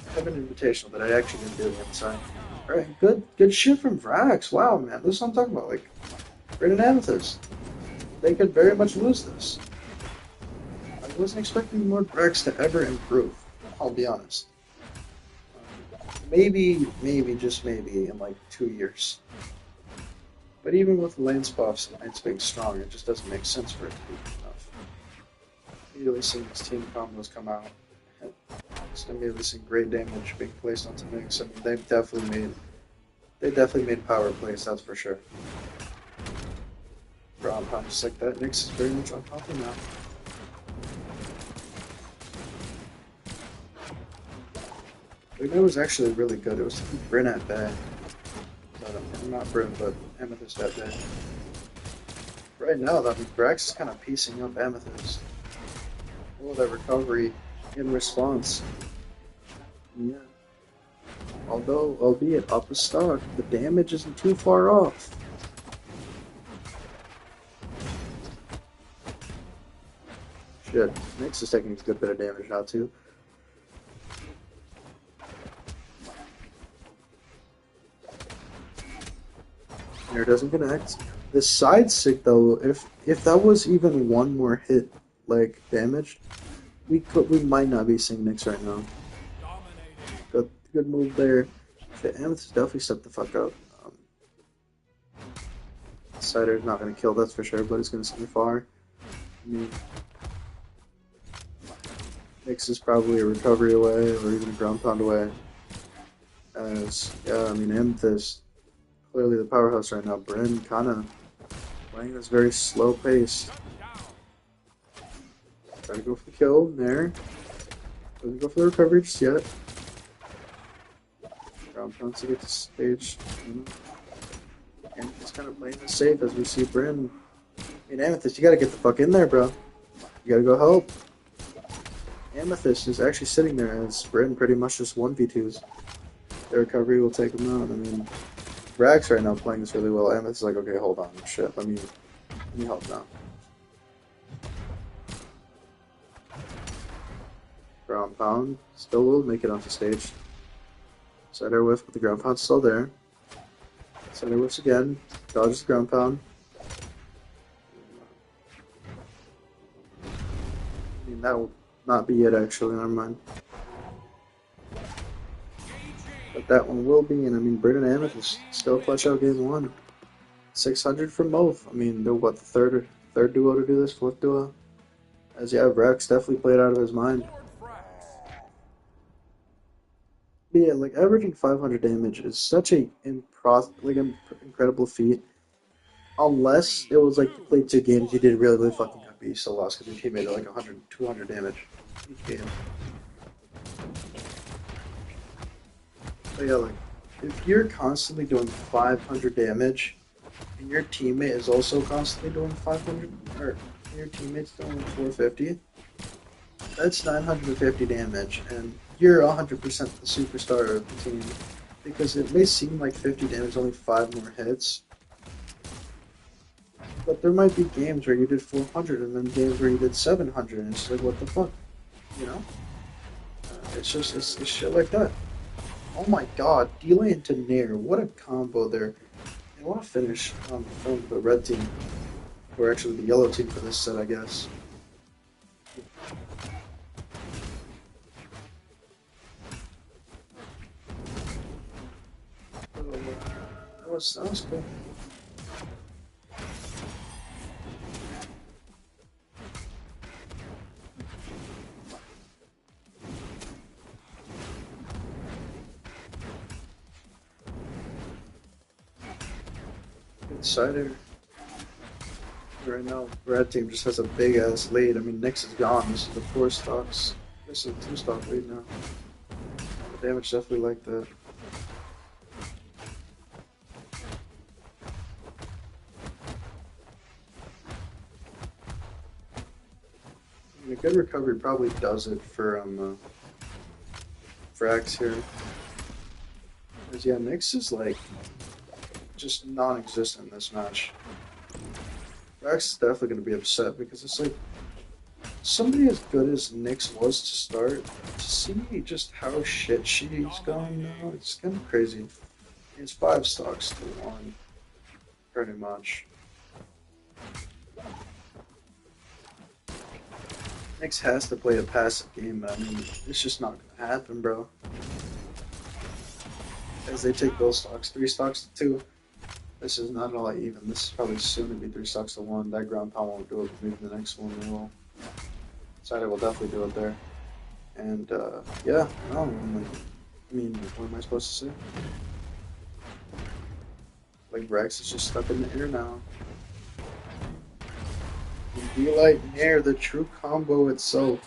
I have an invitational that I actually didn't do the inside. Alright, good shit from Vrax. Wow, man, this is what I'm talking about. Like, Red Amethyst. They could very much lose this. I wasn't expecting more Vrax to ever improve, I'll be honest. Maybe, just maybe, in like 2 years. But even with lance buffs and lance being strong, it just doesn't make sense for it to be enough. Immediately seeing these team combos come out, just immediately seeing great damage being placed onto Nyx. I mean, they definitely made power plays, that's for sure. Ground pound just like that. Nyx is very much on top of now. It was actually really good. It was to keep Bryn at bay. Not Bryn, but Amethyst at bay. Right now, though, Brax is kind of piecing up Amethyst. Oh, that recovery in response. Yeah. Although, albeit up a stock, the damage isn't too far off. Shit, Nyx is taking a good bit of damage now, too. Air doesn't connect. The side stick though, if that was even one more hit like damaged, we might not be seeing Nyx right now. Good move there. Amethyst definitely stepped the fuck up. Cider's not gonna kill, that's for sure, but it's gonna send far. I mean, Nyx is probably a recovery away or even a ground pound away. As yeah, I mean Amethyst. Clearly the powerhouse right now. Bryn kind of playing this very slow pace. Trying to go for the kill there. Doesn't go for the recovery just yet. Ground pounds to get to stage. And he's kind of playing this safe as we see Bryn. I mean, Amethyst, you gotta get the fuck in there, bro. You gotta go help. Amethyst is actually sitting there as Bryn pretty much just 1v2s. The recovery will take him out. I mean, Brax right now playing this really well. Amethyst is like, okay, hold on, shit, let me help now. Ground pound. Still will make it onto stage. Cider whiff, but the ground pound's still there. Cider whiffs again. Dodges the ground pound. I mean, that will not be it actually, never mind. But that one will be, and I mean, Britain and Amethyst still clutch out game one. 600 from both. I mean, they're what, the third duo to do this, fourth duo? As yeah, Rex definitely played out of his mind. But yeah, like averaging 500 damage is such a incredible feat. Unless it was like you played 2 games, you did really, really fucking good, but you still lost because your teammate did like 100, 200 damage each game. But yeah, like if you're constantly doing 500 damage, and your teammate is also constantly doing 500, or your teammate's doing 450, that's 950 damage, and you're 100% the superstar of the team. Because it may seem like 50 damage, only 5 more hits, but there might be games where you did 400, and then games where you did 700, and it's like, what the fuck, you know? It's shit like that. Oh my god, delay into Nair, what a combo there. I want to finish from the red team, or actually the yellow team for this set, I guess. That was cool. Good cider. Right now, red team just has a big ass lead. I mean, Nyx is gone. This is the 4 stocks. This is a 2-stock lead now. The damage definitely like that. I mean, a good recovery probably does it for Axe here. Because yeah, Nyx is like just non-existent in this match. Axe is definitely going to be upset because it's like somebody as good as Nyx was to start, to see just how shit she's gone now, it's kind of crazy. It's 5 stocks to 1, pretty much. Nyx has to play a passive game, but I mean, it's just not gonna happen, bro. As they take both stocks, 3 stocks to 2. This is not all even. This is probably soon to be 3 stocks to 1. That ground pound won't do it, but maybe the next one will. Cider will definitely do it there. And, yeah, no, I mean, what am I supposed to say? Like, Rex is just stuck in the air now. Delight Nair, the true combo itself,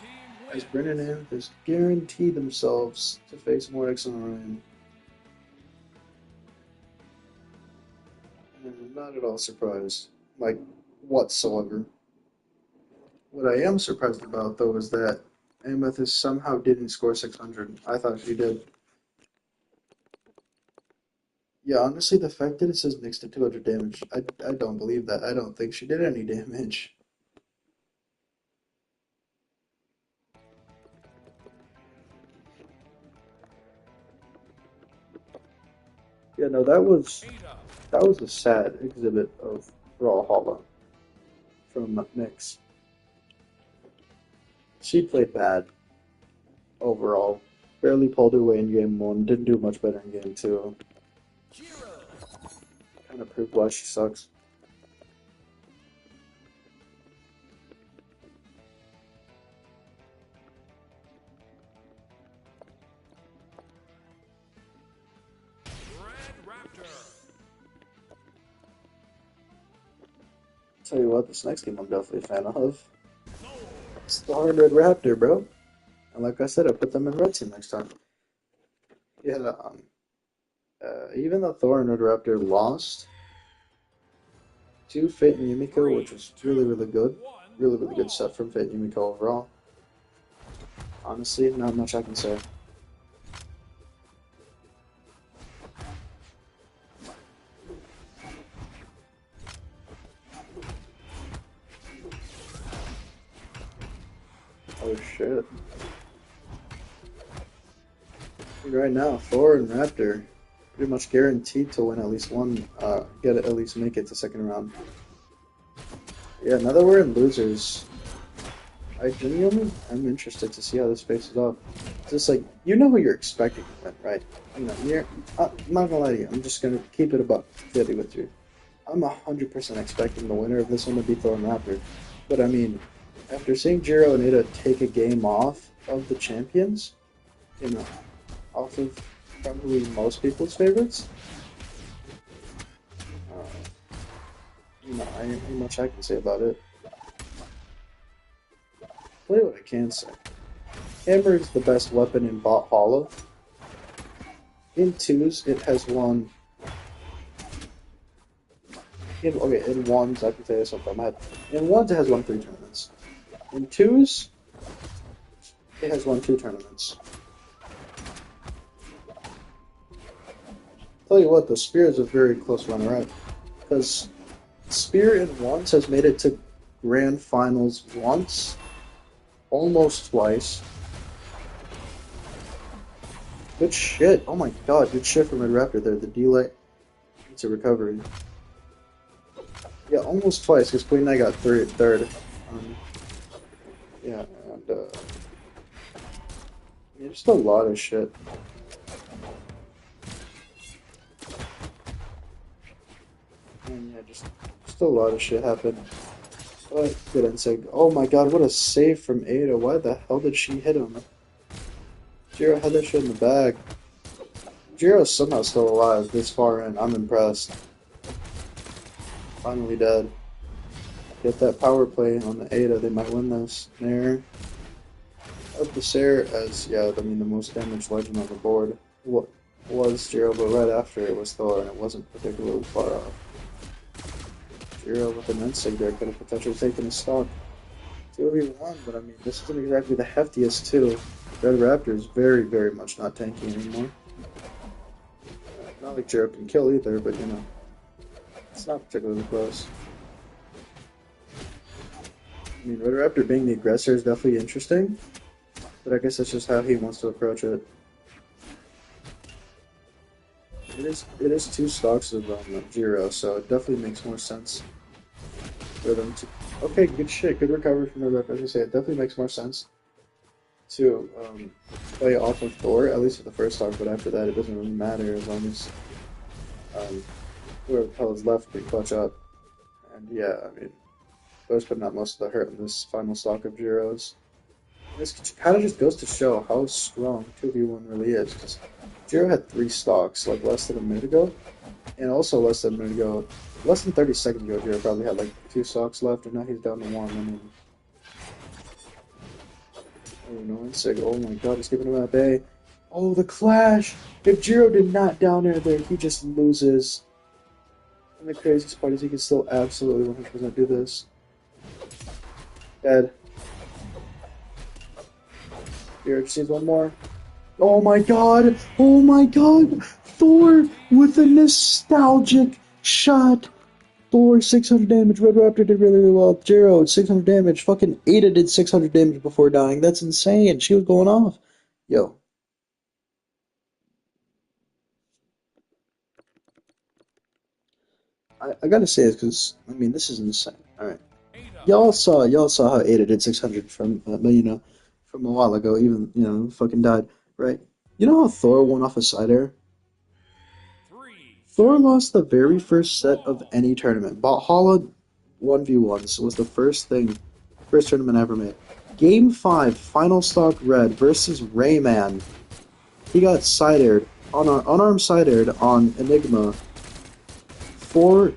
as Brennan and Amethyst guarantee themselves to face Mordex and Orion. And I'm not at all surprised, like, whatsoever. What I am surprised about, though, is that Amethyst somehow didn't score 600. I thought she did. Yeah, honestly, the fact that it says Nyx to 200 damage, I don't believe that. I don't think she did any damage. Yeah, no, that was a sad exhibit of Brawlhalla from Nyx. She played bad overall. Barely pulled her way in game 1. Didn't do much better in game 2. Kind of proved why she sucks. Tell you what, this next game I'm definitely a fan of. It's the Hard Red Raptor, bro. And like I said, I put them in red team next time. Yeah, even though Thor and Red Raptor lost to Fate and Yumiko, which was really, really good. Really, really good set from Fate and Yumiko overall. Honestly, not much I can say. Oh shit. mean, right now, Thor and Raptor pretty much guaranteed to win at least one, get it, at least make it to second round. Yeah, now that we're in losers, I genuinely am interested to see how this faces off. It's just like, you know who you're expecting to win, right? You know, I'm not gonna lie to you, I'm just gonna keep it about 50 with you. I'm 100% expecting the winner of this one to be Thor and Raptor. But I mean, after seeing Jiro and Ada take a game off of the champions, you know, off of probably most people's favorites, uh, you know, I ain't much I can say about it. Tell you what I can say. Hammer is the best weapon in Bothalla. In twos, it has won. In ones, I can say this off the top of my head. In ones, it has won 3 tournaments. In twos, it has won 2 tournaments. Tell you what, the Spear is a very close runner-up. Because Spear in ones has made it to grand finals once, almost twice. Good shit. Oh my god, good shit from Red Raptor there. The delay. It's a recovery. Yeah, almost twice, because Queen Knight got third. Yeah, and, yeah, just a lot of shit. And yeah, just a lot of shit happened. But good insig. Oh my god, what a save from Ada. Why the hell did she hit him? Jiro had that shit in the bag. Jiro's somehow still alive this far in. I'm impressed. Finally dead. Get that power play on the Ada, they might win this. Nair. Up the Sair as, yeah, I mean, the most damaged legend on the board. What was Jiro, but right after it was Thor, and it wasn't particularly far off. Jiro with an insig there could have potentially taken a stock. 2v1, but I mean, this isn't exactly the heftiest, too. Red Raptor is very, very much not tanky anymore. Not like Jiro can kill either, but you know, it's not particularly close. I mean, Red Raptor being the aggressor is definitely interesting, but I guess that's just how he wants to approach it. It is 2 stocks of Jiro, so it definitely makes more sense for them to. Okay, good shit, good recovery from Red Raptor. As I say, it definitely makes more sense to play off of Thor, at least for the first stock, but after that, it doesn't really matter as long as whoever the hell is left can clutch up. And yeah, I mean, Thor's putting out most of the hurt in this final stock of Jiro's. This kind of just goes to show how strong 2v1 really is, because Jiro had 3 stocks, like less than a minute ago, and also less than a minute ago, less than 30 seconds ago, Jiro probably had like 2 stocks left, and now he's down to 1. I mean, oh no, insig. Oh my god, he's giving him a bay. Oh, the clash! If Jiro did not down air there, he just loses. And the craziest part is he can still absolutely 100% do this. Dead. Jiro just needs one more. Oh my god! Oh my god! Thor with a nostalgic shot! Thor, 600 damage. Red Raptor did really, really well. Jiro, 600 damage. Fucking Ada did 600 damage before dying. That's insane. She was going off. Yo. I gotta say this because, I mean, this is insane. Alright. Y'all saw how Ada did 600 from, you know, from a while ago. Even, you know, fucking died. Right? You know how Thor won off a side air? Thor lost the very first set of any tournament. Bothalla 1v1s was the first tournament I ever made. Game 5, final stock red versus Rayman. He got side-aired, unarmed side-aired on Enigma for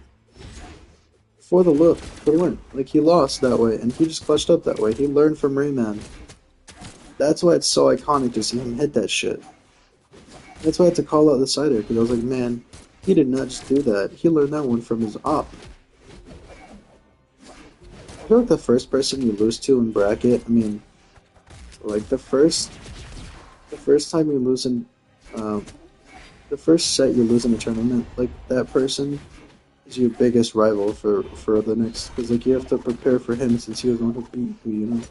the win. Like, he lost that way, and he just clutched up that way. He learned from Rayman. That's why it's so iconic to see him hit that shit. That's why I had to call out the side-air, because I was like, man, he did not just do that. He learned that one from his op. I feel like the first person you lose to in bracket, I mean, like the first time you lose in, the first set you lose in a tournament, like that person is your biggest rival for the next, because like you have to prepare for him since he was the one who beat you, you know.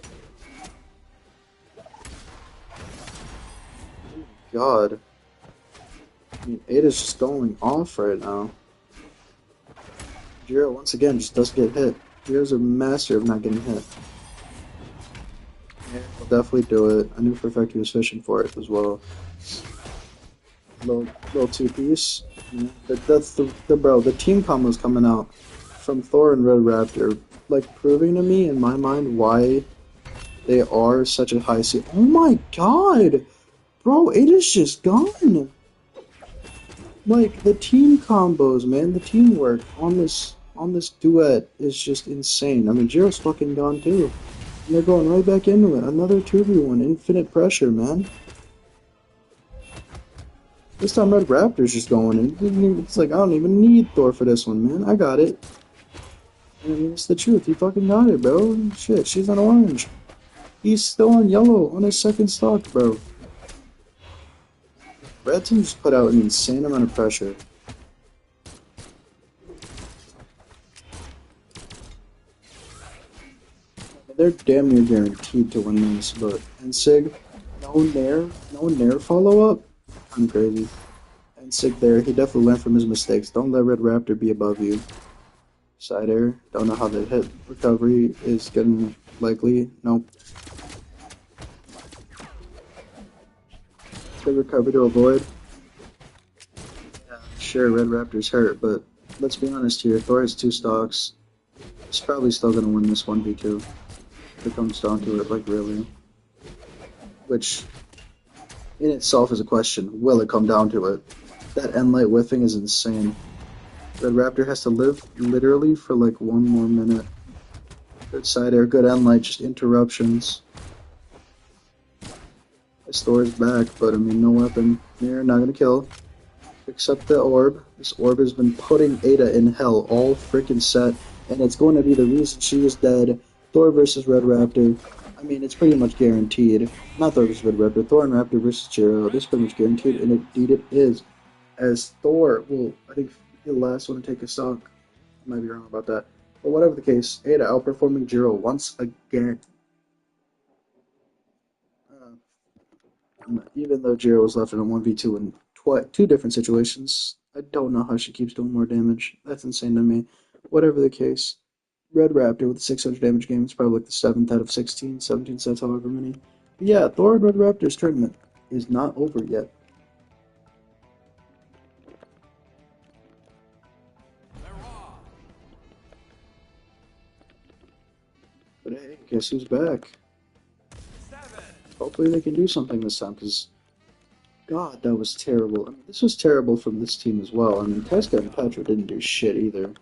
God. I mean, Ada's just going off right now. Jiro, once again, just doesn't get hit. Jiro's a master of not getting hit. Yeah, he'll definitely do it. I knew for a fact he was fishing for it as well. Little two-piece. Yeah, that's the bro. The team combo's coming out from Thor and Red Raptor, like proving to me in my mind why they are such a high seed. Oh my god, bro, it is just gone. Like the team combos, man, the teamwork on this duet is just insane. I mean, Jiro's fucking gone too. And they're going right back into it. Another 2v1, infinite pressure, man. This time Red Raptor's just going in. It's like, I don't even need Thor for this one, man. I got it. I mean, it's the truth. He fucking got it, bro. Shit, she's on orange. He's still on yellow on his second stock, bro. Red team just put out an insane amount of pressure. They're damn near guaranteed to win this, but Sig, no Nair follow-up? I'm crazy. And Sig there, he definitely learned from his mistakes. Don't let Red Raptor be above you. Side air, don't know how the hit recovery is getting likely. Nope. Good recovery to avoid. Yeah, sure, Red Raptor's hurt, but let's be honest here. Thor has 2 stocks. He's probably still gonna win this 1v2. If it comes down to it, like really. Which, in itself is a question. Will it come down to it? That end light whiffing is insane. Red Raptor has to live literally for like 1 more minute. Good side air, good end light, just interruptions. His Thor's back, but I mean, no weapon. Mirror, not gonna kill. Except the orb. This orb has been putting Ada in hell all freaking set, and it's going to be the reason she is dead. Thor versus Red Raptor. I mean, it's pretty much guaranteed. Not Thor versus Red Raptor. Thor and Raptor versus Jiro. This is pretty much guaranteed, and indeed it is. As Thor will, I think, be the last one to take a stock. I might be wrong about that. But whatever the case, Ada outperforming Jiro once again. Even though Jiro was left in a 1v2 in 2 different situations, I don't know how she keeps doing more damage. That's insane to me. Whatever the case, Red Raptor with a 600 damage game is probably like the 7th out of 16, 17 sets, however many. But yeah, Thor and Red Raptor's tournament is not over yet. But hey, guess who's back? Hopefully they can do something this time, because God, that was terrible. I mean, this was terrible from this team as well. I mean, Tesca and Petra didn't do shit either.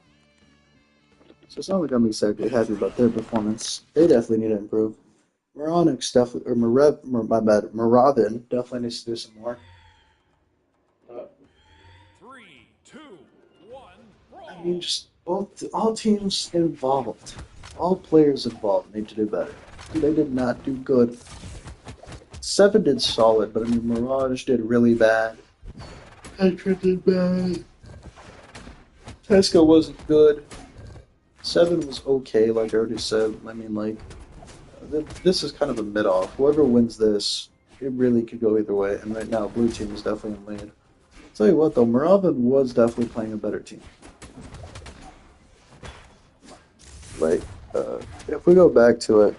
So it's not like I'm exactly happy about their performance. They definitely need to improve. Moronix definitely, or Maravin definitely needs to do some more. 3, 2, 1, brawl. I mean, just all teams involved, all players involved need to do better. They did not do good. 7 did solid, but I mean, Mirage did really bad. Petra did bad. Tesca wasn't good. 7 was okay, like I already said. I mean, like, this is kind of a mid-off. Whoever wins this, it really could go either way. And right now, blue team is definitely in lead. I'll tell you what, though, Maravin was definitely playing a better team. Like, if we go back to it,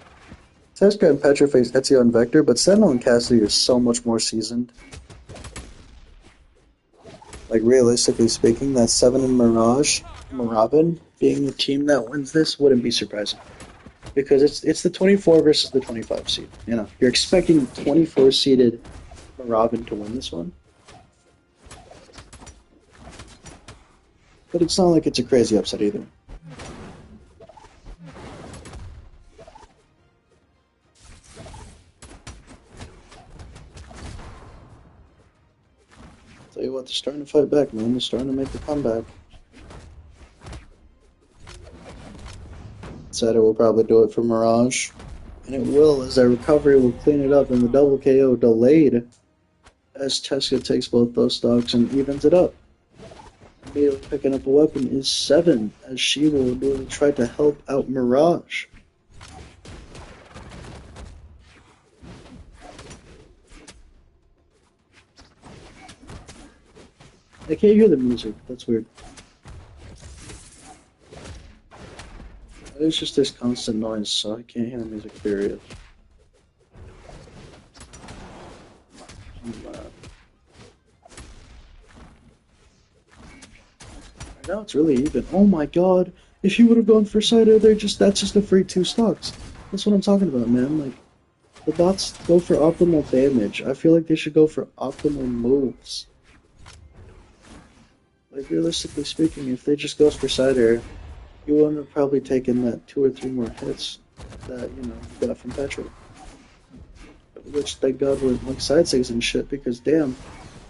Tesca and Petra face Ezio and Vector, but Sentinel and Cassidy are so much more seasoned. Like, realistically speaking, that 7 and Maravin, being the team that wins this wouldn't be surprising. Because it's the 24 versus the 25 seed. You know, you're expecting 24 seeded Maravin to win this one. But it's not like it's a crazy upset either. Tell you what, they're starting to fight back, man. They're starting to make the comeback. Sato will probably do it for Mirage. And it will, as their recovery will clean it up, and the double KO delayed as Tesca takes both those stocks and evens it up. Immediately picking up a weapon is 7, as she will really try to help out Mirage. I can't hear the music. That's weird. It's just this constant noise, so I can't hear the music, period. Right now it's really even. Oh my god! If you would have gone for Cider, that's just a free 2 stocks. That's what I'm talking about, man. Like, the bots go for optimal damage. I feel like they should go for optimal moves. Like, realistically speaking, if they just goes for Cider, you wouldn't have probably taken that 2 or 3 more hits that, you got from Petra. Which, thank God, were like side saves and shit, because damn,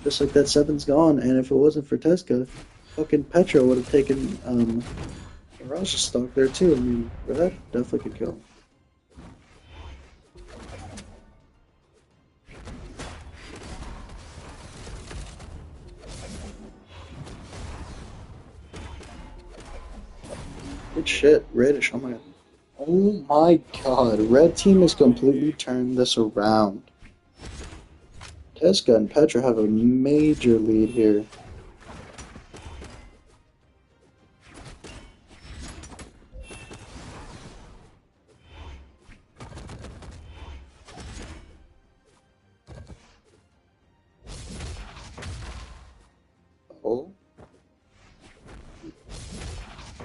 just like that 7's gone, and if it wasn't for Teska, fucking Petra would have taken, Mirage's stock there too. I mean, that definitely could kill. Good shit, Reddish, oh my god. Oh my god, red team has completely turned this around. Teska and Petra have a major lead here. Oh,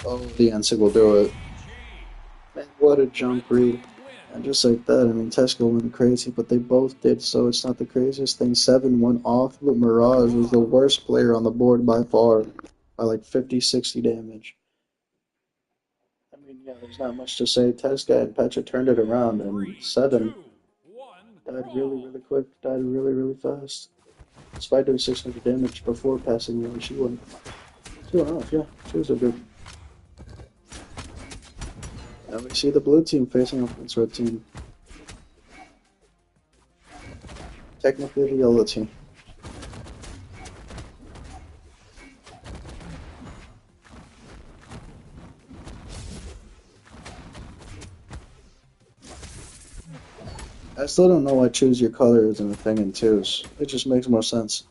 oh, the NSIG will do it. Man, what a jump read. And just like that, I mean, Tesco went crazy, but they both did, so it's not the craziest thing. 7 went off, but Mirage was the worst player on the board by far, by like 50, 60 damage. I mean, yeah, there's not much to say. Tesca and Petra turned it around, and 7 died really, really quick, died really, really fast. Despite doing 600 damage before passing you, she went off, yeah. She was a good. Now we see the blue team facing off against red team. Technically the yellow team. I still don't know why choose your color isn't a thing in twos. It just makes more sense.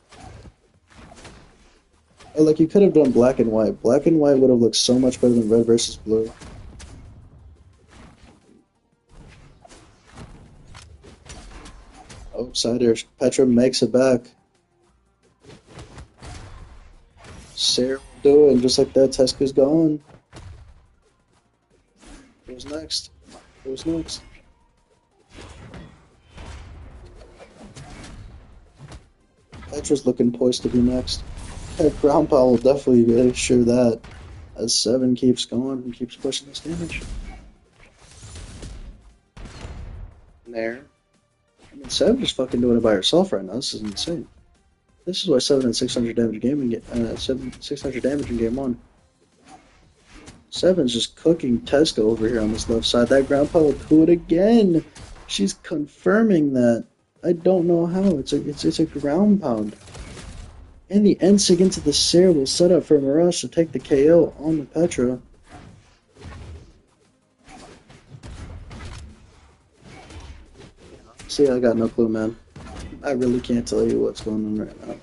Like, you could have done black and white. Black and white would have looked so much better than red versus blue. Oh, Cider. Petra makes it back. Sarah will do it, and just like that, Teska's gone. Who's next? Who's next? Petra's looking poised to be next. Ground Pound will definitely make sure that as 7 keeps going and keeps pushing this damage. And there. I mean, 7 just fucking doing it by herself right now. This is insane. This is why 7 had 600 damage game in 600 damage in game 1. 7's just cooking Tesco over here on this left side. That ground pound will do it again. She's confirming that. I don't know how. It's a ground pound. And the Ensig into the Sarah will set up for Mirage to take the KO on the Petra. See, I got no clue, man. I really can't tell you what's going on right now.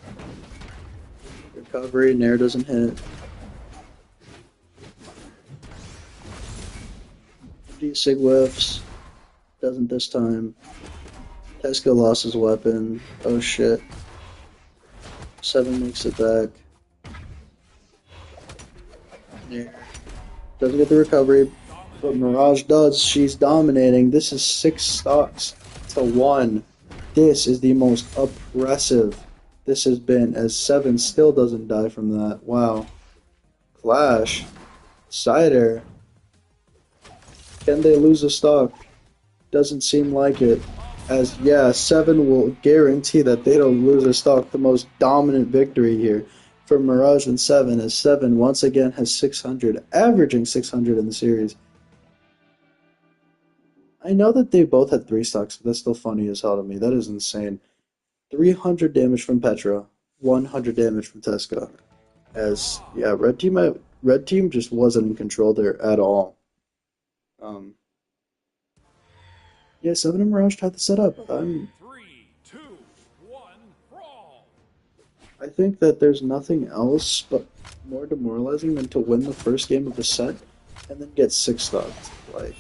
Recovery, Nair doesn't hit. D-Sig whiffs. Doesn't this time. Tesco lost his weapon. Oh shit. 7 makes it back. Nair doesn't get the recovery, but Mirage does. She's dominating. This is 6 stocks to 1. This is the most oppressive this has been, as 7 still doesn't die from that. Wow. Clash. Cider. Can they lose a stock? Doesn't seem like it. As, yeah, 7 will guarantee that they don't lose a stock. The most dominant victory here for Mirage and 7, as 7 once again has 600, averaging 600 in the series. I know that they both had 3 stocks, but that's still funny as hell to me. That is insane. 300 damage from Petra, 100 damage from Tesca. As, yeah, red team just wasn't in control there at all. Yeah, 7 and Mirage tried to set up. Three, two, one, brawl. I think that there's nothing else but more demoralizing than to win the first game of a set and then get six stocked. Like,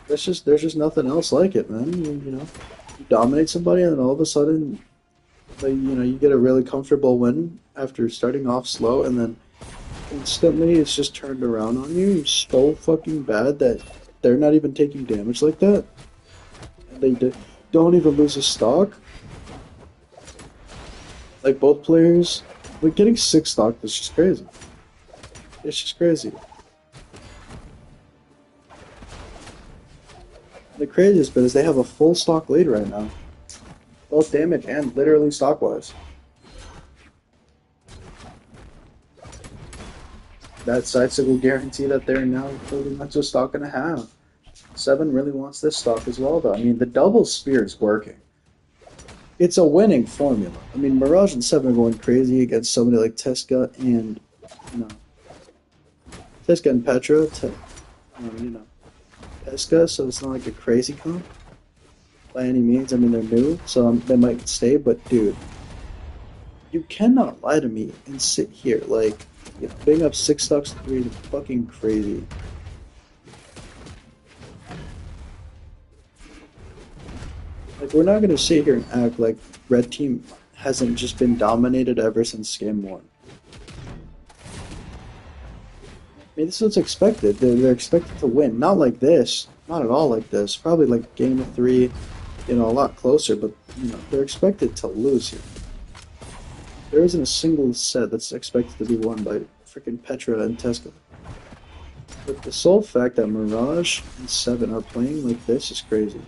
there's just nothing else like it, man. You dominate somebody and then all of a sudden, like, you get a really comfortable win after starting off slow and then instantly it's just turned around on you so fucking bad that they're not even taking damage like that. And don't even lose a stock. Like both players, like getting six stock is just crazy. It's just crazy. The craziest bit is they have a full stock lead right now, both damage and literally stock wise. That side will guarantee that they're now pretty much a stock and a half. Seven really wants this stock as well, though. I mean, the double spear is working. It's a winning formula. I mean, Mirage and Seven are going crazy against somebody like Teska and, Teska and Petra. Teska, so it's not like a crazy comp by any means. I mean, they're new, so they might stay, but dude, you cannot lie to me and sit here like, being up six stocks to three is fucking crazy. Like, we're not gonna sit here and act like Red Team hasn't just been dominated ever since game one. I mean, this is what's expected. They're expected to win. Not like this. Not at all like this. Probably like game of three, a lot closer, but, they're expected to lose here. There isn't a single set that's expected to be won by freaking Petra and Teska. But the sole fact that Mirage and Seven are playing like this is crazy.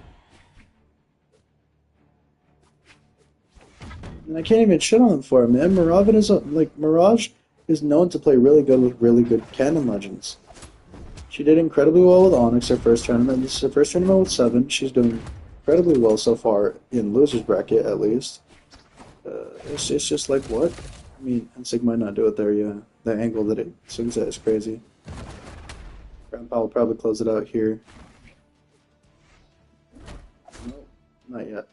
And I can't even shit on them for it, man. Mirage is known to play really good with really good Canon Legends. She did incredibly well with Onyx her first tournament. This is her first tournament with Seven. She's doing incredibly well so far in loser's bracket, at least. It's just like, what? I mean, Ensig might not do it there, yeah. The angle that it swings at is crazy. Grandpa will probably close it out here. Nope, not yet.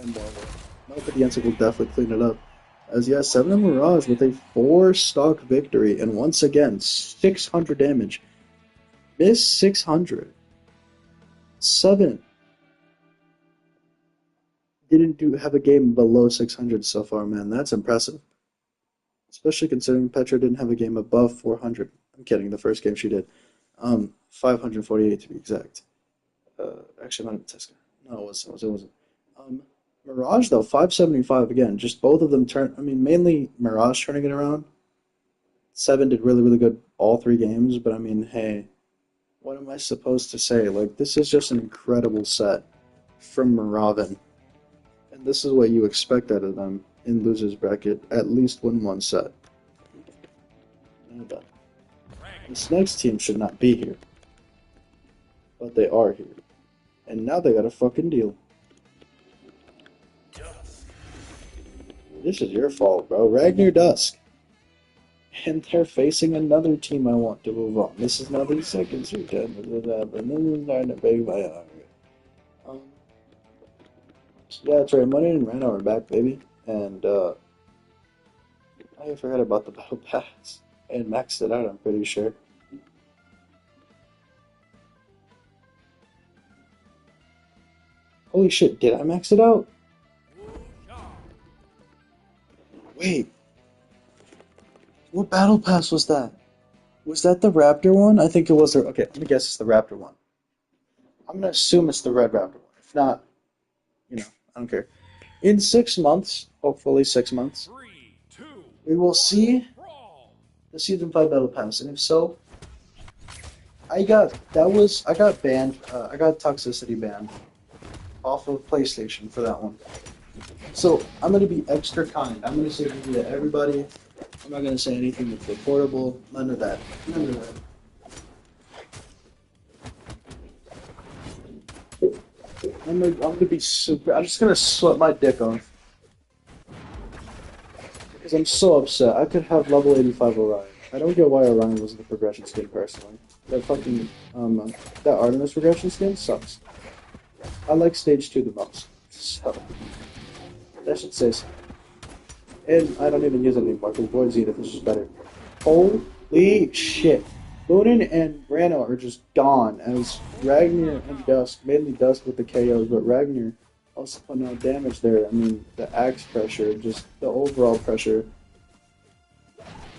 And no, but the Ensig will definitely clean it up. As yeah, Seven and Mirage with a 4-stock victory, and once again, 600 damage. Miss 600. Seven didn't have a game below 600 so far, man. That's impressive. Especially considering Petra didn't have a game above 400. I'm kidding, the first game she did. 548 to be exact. Actually, not Teska. No, it wasn't. Mirage, though, 575 again. Just both of them mainly Mirage turning it around. Seven did really, really good all three games, but I mean, hey, what am I supposed to say? Like, this is just an incredible set from Miraven. And this is what you expect out of them in loser's bracket. At least win one set. And, this next team should not be here. But they are here. And now they got a fucking deal. This is your fault, bro. Ragnar Dusk. And they're facing another team I want to move on. This is now the second weekend. But this is starting to break my heart. Yeah, that's right. Money and Reno are back, baby. And, I forgot about the Battle Pass. And maxed it out, I'm pretty sure. Holy shit, did I max it out? Wait. What Battle Pass was that? Was that the Raptor one? I think it was the... Okay, let me guess it's the Raptor one. I'm gonna assume it's the Red Raptor one. If not, I don't care. In 6 months, hopefully 6 months, we will see the Season 5 Battle Pass. And if so, I got banned, I got Toxicity banned off of PlayStation for that one. So, I'm going to be extra kind. I'm going to say thank you to everybody. I'm not going to say anything that's reportable. None of that. None of that. I'm gonna be super. I'm just gonna sweat my dick off because I'm so upset. I could have level 85 Orion. I don't get why Orion wasn't the progression skin personally. That fucking that Artemis progression skin sucks. I like stage 2 the most. So, that should say so. And I don't even use it anymore because Void's Edith is just better. Holy shit. Moonin and Rano are just gone as Ragnar and Dusk, mainly Dusk with the KOs, but Ragnar also putting out damage there. I mean, the axe pressure, just the overall pressure.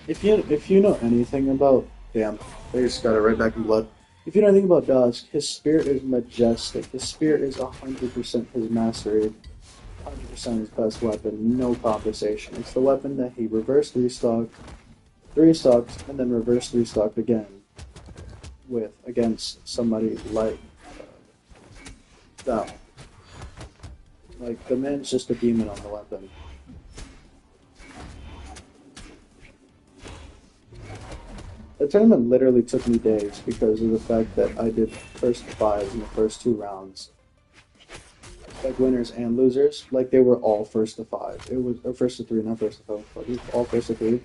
If you know anything about, damn, they just got it right back in blood. If you know anything about Dusk, his spirit is majestic. His spirit is 100% his mastery, 100% his best weapon, no conversation. It's the weapon that he reverse three stocks, and then reverse three stocked again with against somebody like that. Like the man's just a demon on the weapon. The tournament literally took me days because of the fact that I did first 5 in the first 2 rounds. Like winners and losers, like they were all first to 5. It was or first to 3, not first to 5, but it was all first to 3.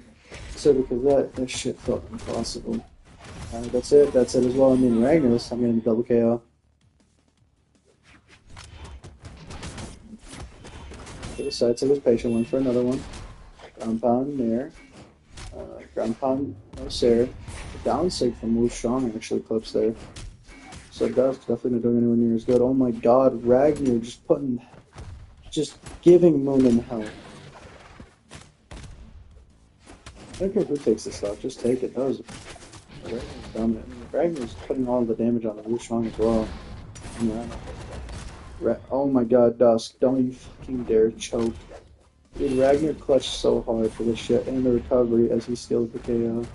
So because that shit felt impossible. That's it as well. I mean Ragnar's, I'm getting double KO. To the side, so was patient, went for another one. Ground pound there. Ground pound, no sir. Down sig from Wu Shang actually clips there. So Dusk definitely not doing anywhere near as good. Oh my god, Ragnar just giving Moonin hell. I don't care who takes this off, just take it. That was Ragnar's dominant. Ragnar's putting all the damage on the Wu Shang as well. Oh my god, Dusk, don't you fucking dare choke. Dude, Ragnar clutched so hard for this shit and the recovery as he steals the KO.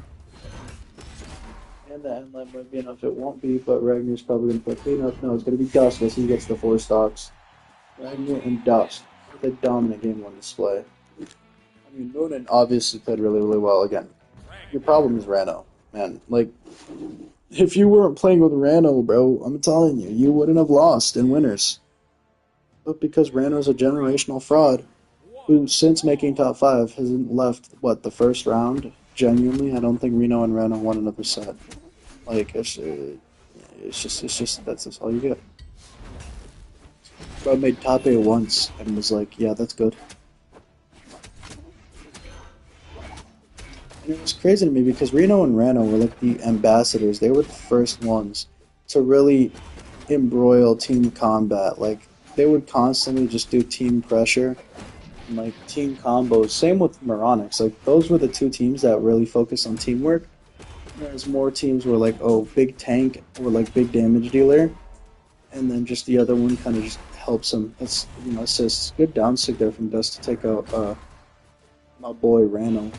And the end line might be enough, it won't be, but Ragnar's probably going to put clean up. No, it's going to be Dusk as he gets the 4 stocks. Ragnar and Dusk with a dominant game 1 display. I mean, Moonin obviously played really, really well again. Your problem is Rano, man. Like, if you weren't playing with Rano, bro, I'm telling you, you wouldn't have lost in winners. But because Rano's a generational fraud, who since making top 5 hasn't left, what, the first round? Genuinely, I don't think Reno and Reno won another set. Like, it's just, that's just all you get. Bro made top 8 once and was like, yeah, that's good. And it was crazy to me because Reno and Reno were like the ambassadors. They were the first ones to really embroil team combat. Like, they would constantly just do team pressure. Like team combos. Same with Moronics. Like those were the 2 teams that really focused on teamwork. Whereas more teams were like, oh, big tank or like big damage dealer, and then just the other one kind of just helps them. It's assists. Good down sig there from Dust to take out my boy Rano.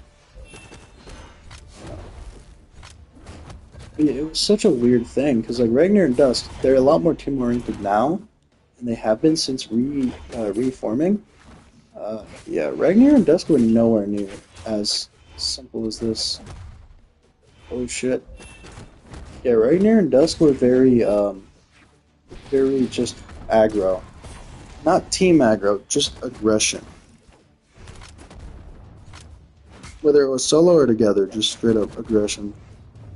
But yeah, it was such a weird thing because like Ragnar and Dust, they're a lot more team oriented now, and they have been since reforming. Yeah, Ragnar and Dusk were nowhere near as simple as this. Oh shit. Yeah, Ragnar and Dusk were very just aggro. Not team aggro, just aggression. Whether it was solo or together, just straight up aggression.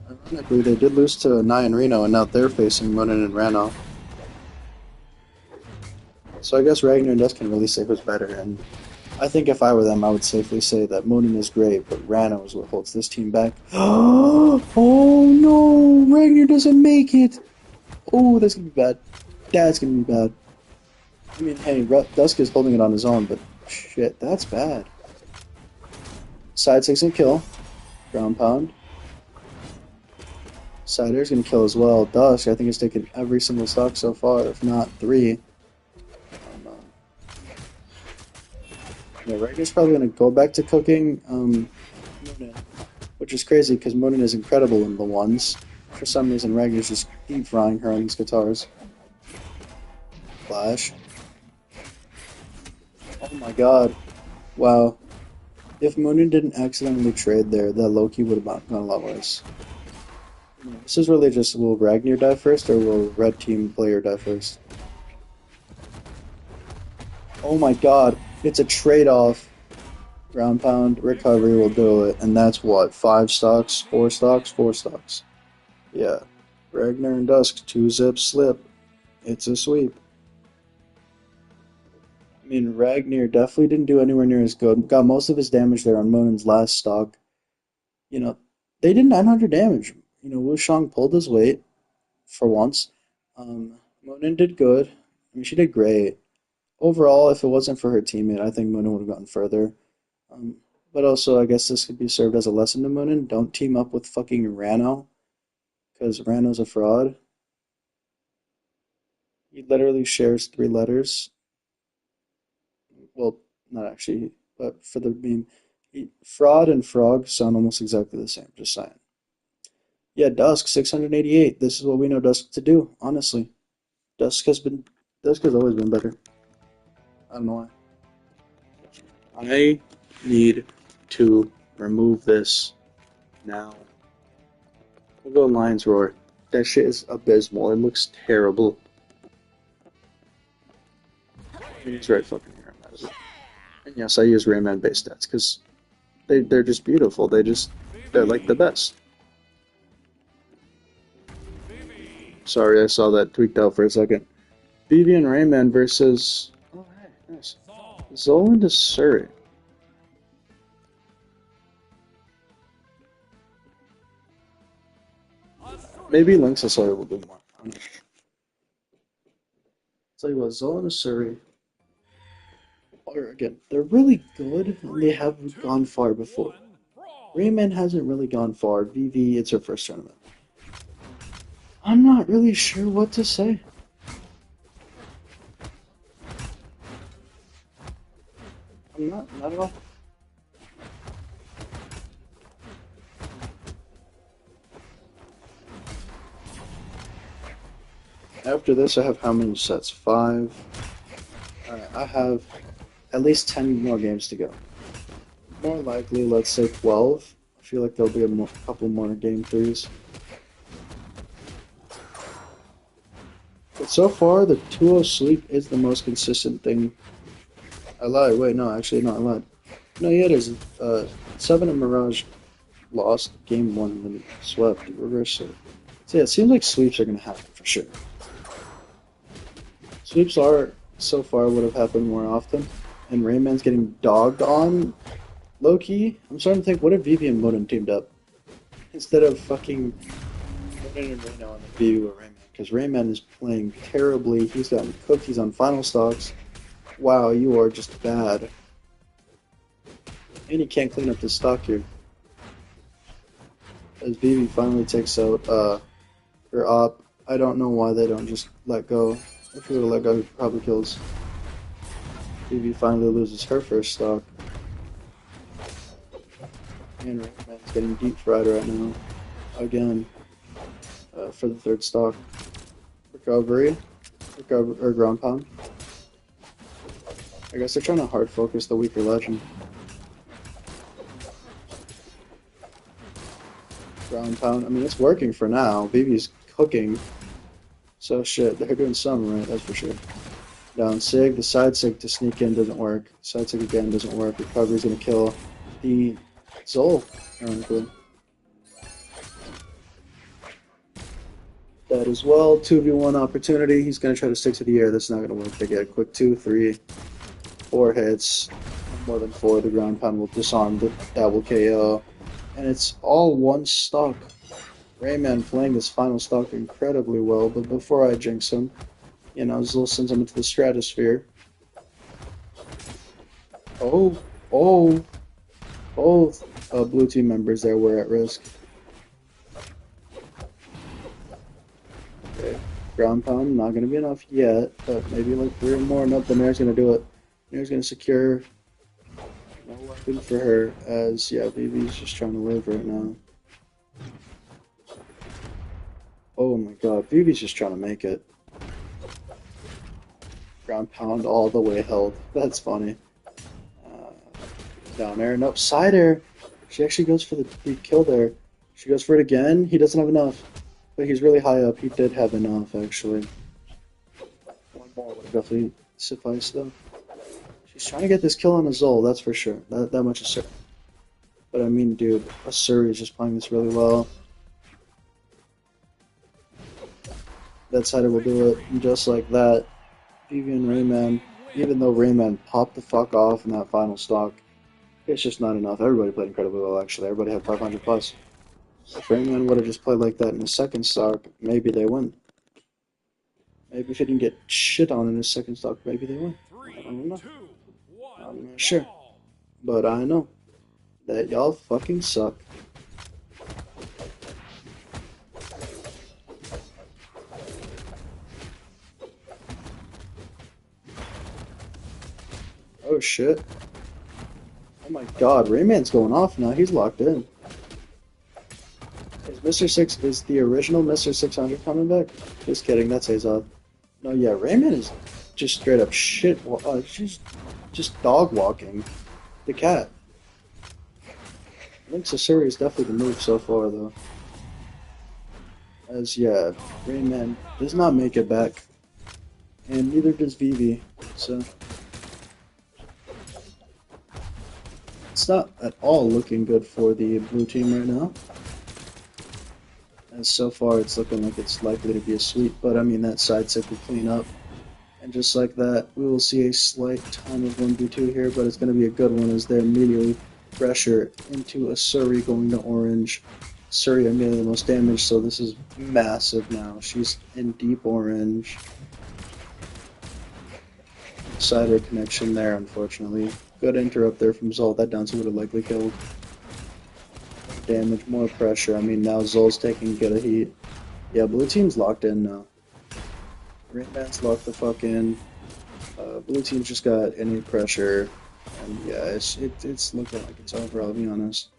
Ironically, they did lose to Nye and Reno, and now they're facing Moonin and Rano. So I guess Ragnar and Dusk can really say who's better, and I think if I were them, I would safely say that Moonin is great, but Rano is what holds this team back. Oh no! Ragnar doesn't make it! Oh, that's gonna be bad. That's gonna be bad. I mean, hey, Dusk is holding it on his own, but shit, that's bad. Side 6 and kill. Ground pound. Side air's gonna kill as well. Dusk, I think, has taken every single stock so far, if not 3. Yeah, Ragnar's probably going to go back to cooking Moonin, which is crazy because Moonin is incredible in the ones. For some reason, Ragnar's just deep frying her on these guitars. Flash. Oh my god. Wow. If Moonin didn't accidentally trade there, that Loki would have gone a lot worse. This is really just, will Ragnar die first or will Red Team player die first? Oh my god. It's a trade-off. Ground pound, recovery will do it. And that's what? 5 stocks? 4 stocks? 4 stocks. Yeah. Ragnar and Dusk, 2-zip slip. It's a sweep. mean, Ragnar definitely didn't do anywhere near as good. Got most of his damage there on Monen's last stock. You know, they did 900 damage. You know, Wu Shang pulled his weight for once. Monen did good. I mean, she did great. Overall, if it wasn't for her teammate, I think Monen would have gotten further. Um, but also, I guess this could be served as a lesson to Monen. Don't team up with fucking Rano, because Rano's a fraud. He literally shares three letters. Well, not actually, but for the meme, fraud and frog sound almost exactly the same. Just saying. Yeah, Dusk 688. This is what we know Dusk to do. Honestly, Dusk has been Dusk has always been better. I don't know why. I need to remove this now. We'll go Lion's Roar. That shit is abysmal. It looks terrible. It's right fucking here. And yes, I use Rayman base stats because they're just beautiful. They're like the best. Sorry, I saw that tweaked out for a second. Vivi and Rayman versus oh hey, nice. Zolan to Surrey. Maybe Link's Assault will do more. Tell you what, Zolan to Surrey. Again, they're really good and they have gone far before. Rayman hasn't really gone far. Vivi, it's her first tournament. I'm not really sure what to say. I'm not at all. After this, I have how many sets? 5. Alright, I have at least 10 more games to go. More likely, let's say 12. I feel like there'll be a couple more game 3s. But so far, the 2-0 sleep is the most consistent thing. I lied. Wait, no, actually, no, I lied. No, yeah, it is. 7 and Mirage lost game 1 and then swept. Reverse it. So yeah, it seems like sweeps are going to happen for sure. Sweeps are, so far, would have happened more often. And Rayman's getting dogged on, low-key. I'm starting to think, what if Vivi and Moden teamed up? Instead of fucking Moden and Reno and Vivi with Rayman. Because Rayman is playing terribly. He's gotten cooked. He's on final stocks. Wow, you are just bad. And he can't clean up his stock here. As Vivi finally takes out her op. I don't know why they don't just let go. If he would have let go, he probably kills. Vivi finally loses her first stock. And Rayman's getting deep fried right now. Again. For the third stock. Recovery or ground pound. I guess they're trying to hard focus the weaker legend. Ground pound. I mean, it's working for now. Vivi's cooking. So shit, they're doing some right, that's for sure. Down sig, the side sig to sneak in doesn't work. Side sig again doesn't work. Recovery's gonna kill the Zol, ironically. That as well, 2v1 opportunity. He's gonna try to stick to the air. That's not gonna work. They get a quick 2, 3, 4 hits. More than 4, the ground pound will disarm, that will KO. And it's all one stock. Rayman playing this final stock incredibly well, but before I jinx him, you know, Zul sends him into the stratosphere. Both blue team members there were at risk. Okay, ground pound, not going to be enough yet, but maybe like 3 or more. Nope, the Nair's going to do it. Nair's going to secure no weapon for her, as, yeah, Vivi's just trying to live right now. Oh my god, Vivi's just trying to make it. Ground pound all the way held. That's funny. Down air. Nope, side air. She actually goes for the kill there. She goes for it again. He doesn't have enough. But he's really high up. He did have enough, actually. One more would have definitely sufficed, though. She's trying to get this kill on Azul, that's for sure. That much is certain. But I mean, dude, Asuri is just playing this really well. That side will do it, and just like that, Vivi and Rayman Even though Rayman popped the fuck off in that final stock, it's just not enough. Everybody played incredibly well, actually. Everybody had 500 plus. If Rayman would have just played like that in his second stock, maybe they win. Maybe if he didn't get shit on in his second stock, maybe they win. I Three, don't know. two, one, I'm not sure. brawl. But I know that y'all fucking suck. Oh shit. Oh my god, Rayman's going off now. He's locked in. Is Mr. Six, is the original Mr. 600 coming back? Just kidding, that's Azov. No, yeah, Rayman is just straight up shit. She's just dog walking the cat. I think Sasori is definitely the move so far, though. As, yeah, Rayman does not make it back. And neither does Vivi, so... It's not at all looking good for the blue team right now. As so far it's looking like it's likely to be a sweep, but I mean that side stick will clean up. And just like that, we will see a slight time of 1v2 here, but it's going to be a good one as they immediately pressure into a Suri going to orange. Suri immediately the most damage, so this is massive now. She's in deep orange. Cider connection there, unfortunately. Good interrupt there from Zol. That down would have likely killed. Damage, more pressure. I mean, now Zol's taking good a heat. Yeah, blue team's locked in now. Rayman's locked the fuck in. Blue team's just got any pressure. And yeah, it's looking like it's over, I'll be honest.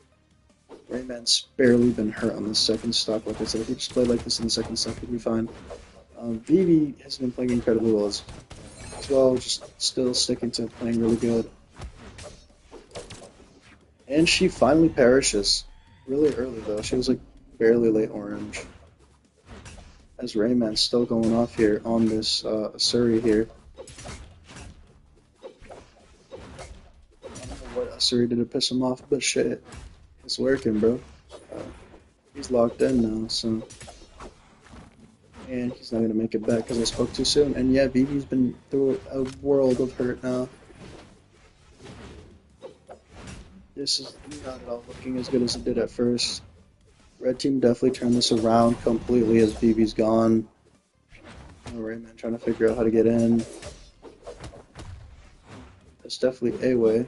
Rayman's barely been hurt on the second stock. Like I said, if he just played like this in the second stock, he'd be fine. Vivi has been playing incredibly well as well, just still sticking to playing really good. And she finally perishes. Really early though, she was like barely late orange. As Rayman's still going off here on this Asuri here. I don't know what Asuri did to piss him off, but shit, it's working, bro. He's locked in now, so... And he's not gonna make it back because I spoke too soon. And yeah, Vivi's been through a world of hurt now. This is not at all looking as good as it did at first. Red team definitely turned this around completely as Vivi's gone. Oh, Rayman trying to figure out how to get in. That's definitely a way.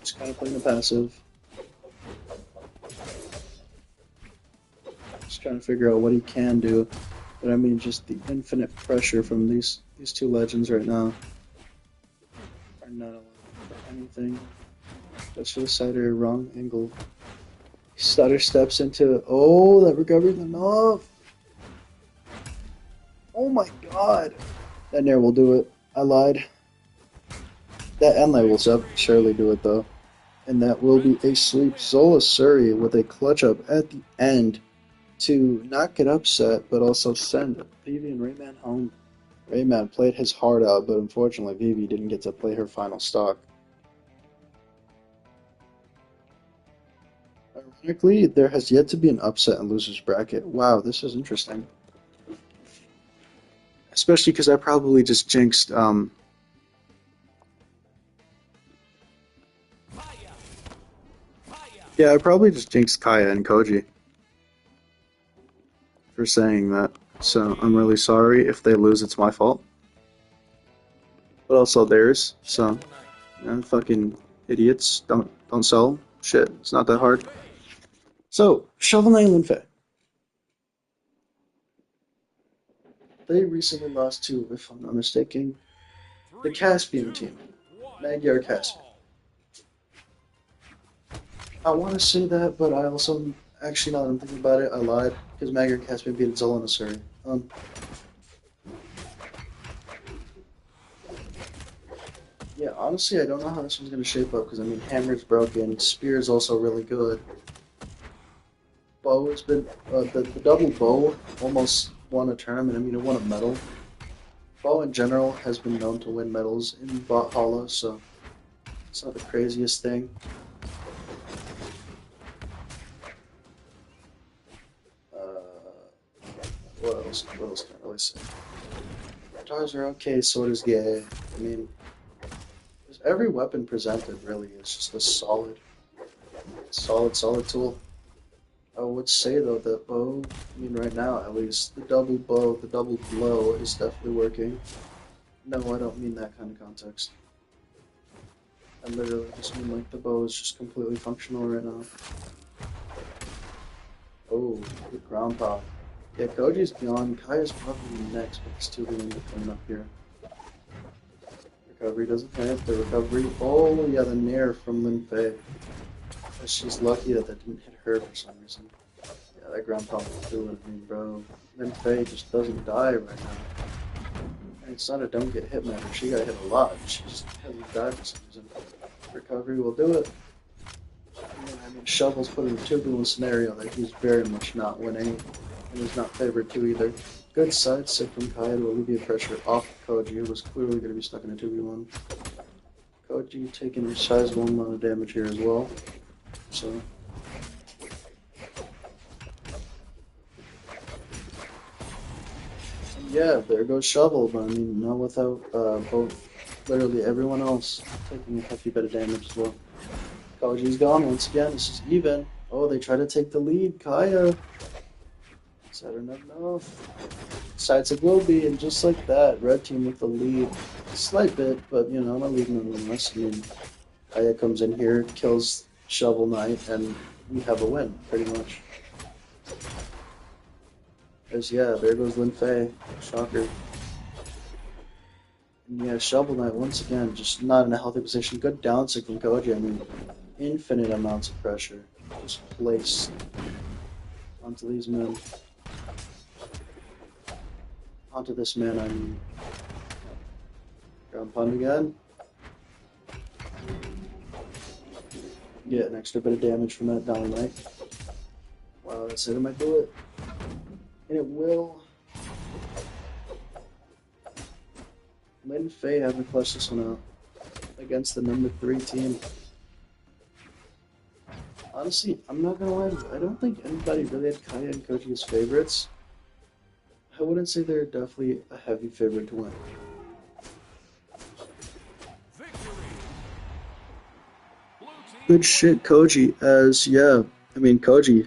Just kind of playing the passive. Just trying to figure out what he can do. But I mean, just the infinite pressure from these two legends right now are not allowed for anything. That's for the Cider, wrong angle. Cider steps into... Oh, that recovered enough! Oh my god! That Nair will do it. I lied. That Enlay will surely do it though. And that will be a sweep. Zola Suri with a clutch up at the end to not get upset, but also send Vivi and Rayman home. Rayman played his heart out, but unfortunately Vivi didn't get to play her final stock. Ironically, there has yet to be an upset in loser's bracket. Wow, this is interesting. Especially because I probably just jinxed, yeah, I probably just jinxed Kaya and Koji for saying that. So I'm really sorry. If they lose, it's my fault. But also theirs. So, fucking idiots. Don't sell. Shit, it's not that hard. So, Shovel Knight and Linfei. They recently lost to, if I'm not mistaken, the Caspian team. Magyar Caspian. I want to say that, but I also, actually, now that I'm thinking about it, I lied, because Magyar Caspian beat Zola and Asuri. Yeah, honestly, I don't know how this one's going to shape up, because, I mean, Hammer's broken, Spear's also really good. Bow has been, the double bow almost won a tournament, I mean, it won a medal. Bow in general has been known to win medals in Bothalla, so it's not the craziest thing. What else? What else can I really say? Guitars are okay, sword is gay. I mean, every weapon presented really is just a solid tool. I would say though that bow, I mean right now at least, the double bow, the double blow is definitely working. No, I don't mean that kind of context. I literally just mean like the bow is just completely functional right now. Oh, good ground pop. Yeah, Koji's gone. Kaya's probably next, but there's two being coming up here. Recovery doesn't hit. The recovery. Oh, yeah, the nair from Lin Fei. She's lucky that that didn't hit her for some reason. Yeah, that ground pop will do it. I mean, bro. Lin Fei just doesn't die right now. And it's not a don't get hit matter. She got hit a lot. She just hasn't died for some reason. Recovery will do it. Yeah, I mean, Shovel's put in a 2v1 scenario that he's very much not winning, and he's not favored to either. Good side sit from Kaya to alleviate pressure off Koji, who was clearly going to be stuck in a 2v1. Koji taking a sizable amount of damage here as well. So. And yeah, there goes Shovel, but I mean, not without both, literally everyone else taking a hefty bit of damage as well. Koji's gone once again. This is even. Oh, they try to take the lead. Kaya. Is that enough? Sidesick will be, and just like that, red team with the lead. Slight bit, but you know, not leading nonetheless. I mean, Kaya comes in here, kills Shovel Knight, and we have a win, pretty much. Because, yeah, there goes Lin Fei. Shocker. And yeah, Shovel Knight, once again, just not in a healthy position. Good downsig from Koji. I mean, infinite amounts of pressure just placed onto these men. Onto this man, I mean. Ground pound again. Get an extra bit of damage from that down right. Wow, that's it. It might do it. And it will. Lin Fei having to clutch this one out against the number 3 team. Honestly, I'm not gonna lie, I don't think anybody really had Kaya and Koji as favorites. I wouldn't say they're definitely a heavy favorite to win. Good shit, Koji, as, yeah, I mean, Koji,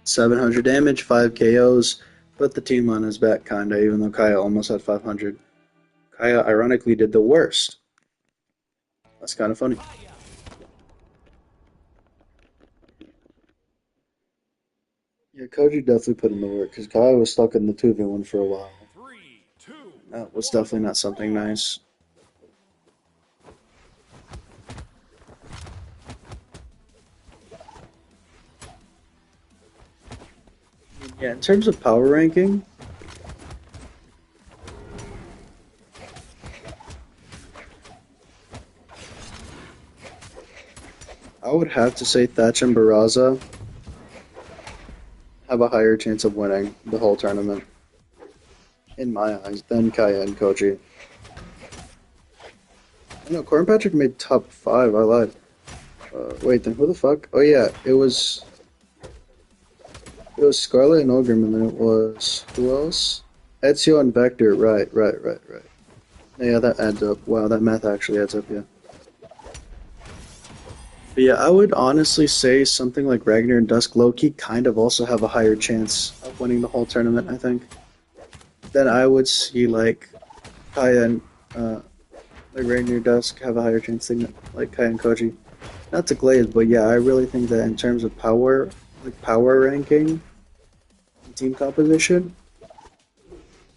700 damage, 5 KOs, put the team on his back, kinda, even though Kaya almost had 500. Kaya, ironically, did the worst. That's kind of funny. Yeah, Koji definitely put in the work, because Kaya was stuck in the 2v1 for a while. That was definitely not something nice. Yeah, in terms of power ranking, I would have to say Thatch and Barraza have a higher chance of winning the whole tournament, in my eyes, than Kaya and Koji. No, Corn Patrick made top 5, I lied. Wait, then who the fuck? Oh yeah, it was Scarlet and Ogrim, and then it was, who else? Ezio and Vector, right. Yeah, that adds up. Wow, that math actually adds up, yeah. But yeah, I would honestly say something like Ragnar and Dusk Loki kind of also have a higher chance of winning the whole tournament, I think. Then I would see like Kaya and like Ragnar and Dusk have a higher chance than like Kaya and Koji. Not to glaze, but yeah, I really think that in terms of power, like power ranking, and team composition. I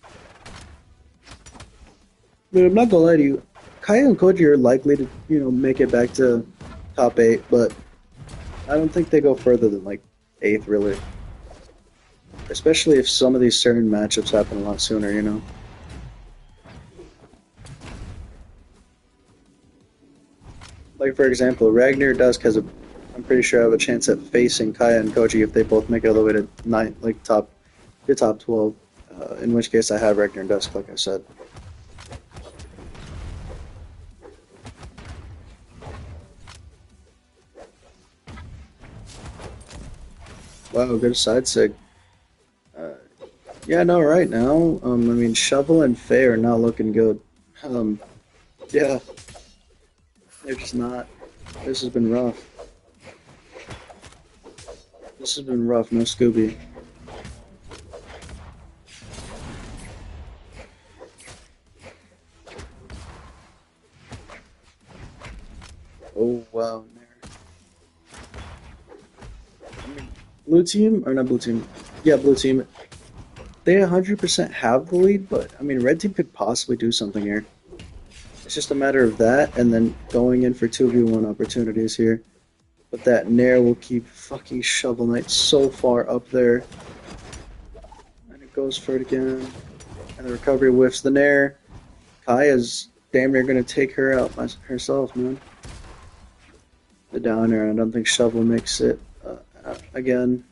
mean, I'm not gonna lie to you, Kaya and Koji are likely to, you know, make it back to top 8, but I don't think they go further than like 8th, really. Especially if some of these certain matchups happen a lot sooner, you know. Like for example, Ragnar Dusk has a, I'm pretty sure have a chance at facing Kaya and Koji if they both make it all the way to 9, like top 12. In which case I have Ragnar Dusk, like I said. Wow, good side sig. Yeah, no, right now, I mean, Shovel and Faye are not looking good. Um, yeah, they're just not. This has been rough. This has been rough, no Scooby. Oh, wow. I mean, blue team, or not blue team? Yeah, blue team. They 100% have the lead, but I mean, red team could possibly do something here. It's just a matter of that, and then going in for 2v1 opportunities here. But that Nair will keep fucking Shovel Knight so far up there. And it goes for it again. And the recovery whiffs the Nair. Kaya's damn near gonna take her out herself, man. The down air, I don't think Shovel makes it again.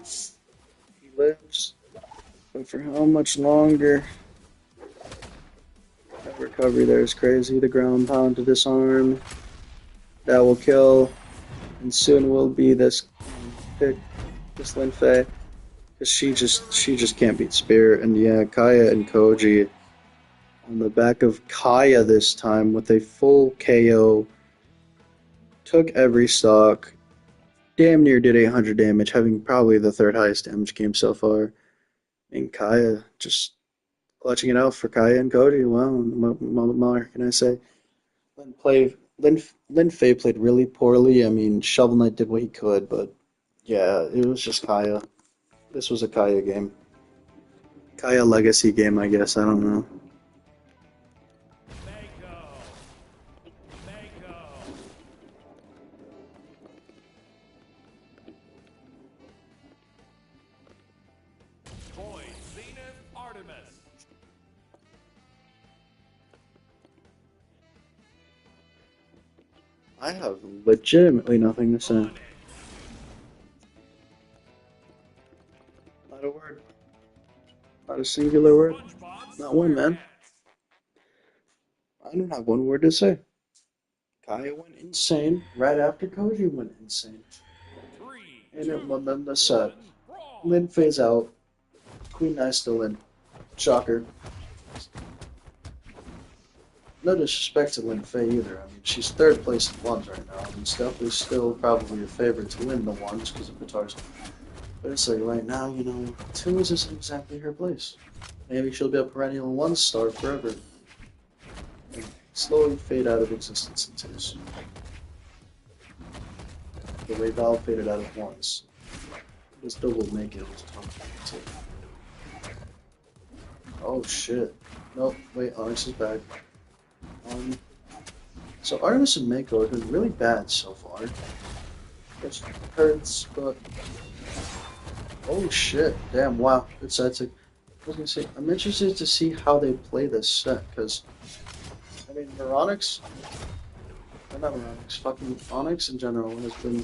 He lives, but for how much longer? That recovery there is crazy. The ground pound to disarm. That will kill. And soon will be this pick, this Linfei. Because she just can't beat Spirit. And yeah, Kaya and Koji on the back of Kaya this time with a full KO. Took every stock. Damn near did 800 damage, having probably the third highest damage game so far. And Kaya just clutching it out for Kaya and Koji. Wow, what more can I say? Lin Fei played really poorly. I mean, Shovel Knight did what he could, but yeah, it was just Kaya. This was a Kaya game. Kaya legacy game, I guess. I don't know. Mako. Mako. Point Zenith Artemis. I have legitimately nothing to say. Onyx. Not a word. Not a singular word. SpongeBob Not one, man. SquarePants. I don't have one word to say. Kaya went insane right after Koji went insane. Three, And it two, won them the set. one, brawl. Lin Fei's out. Queen Nai's still in. Shocker. No disrespect to Lin Fei either. I mean, she's third place in ones right now. And it's definitely still probably a favorite to win the ones because of Qatar's. But it's like right now, twos isn't exactly her place. Maybe she'll be a perennial one star forever. And slowly fade out of existence in twos. The way Val faded out of ones. It still will make it. Too. Oh shit. Nope, wait, Onyx is back. So Artemis and Mako have been really bad so far. Which hurts, but oh shit. Damn, wow. Good set. I was gonna say, I'm interested to see how they play this set, because I mean Neuronix, or not Neuronix, fucking Onyx in general has been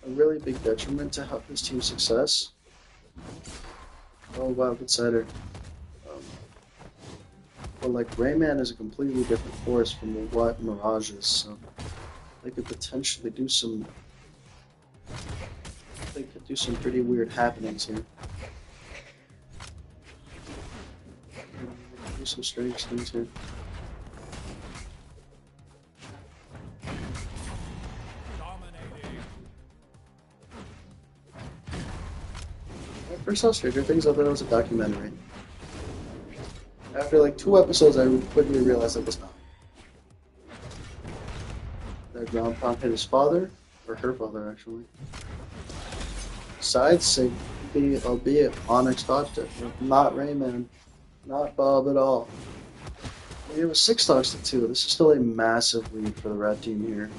a really big detriment to help his team's success. Oh wow, good setter. But like Rayman is a completely different force from what Mirage is, so they could potentially do some. They could do some pretty weird happenings here. Do some strange things here. Dominating. When I first saw Stranger Things, I thought it was a documentary. After like 2 episodes, I quickly realized it was not. That ground pound hit his father, or her father actually. Side sync, albeit Onyx dodged it. Not Rayman, not Bob at all. It was 6-2. This is still a massive lead for the red team here.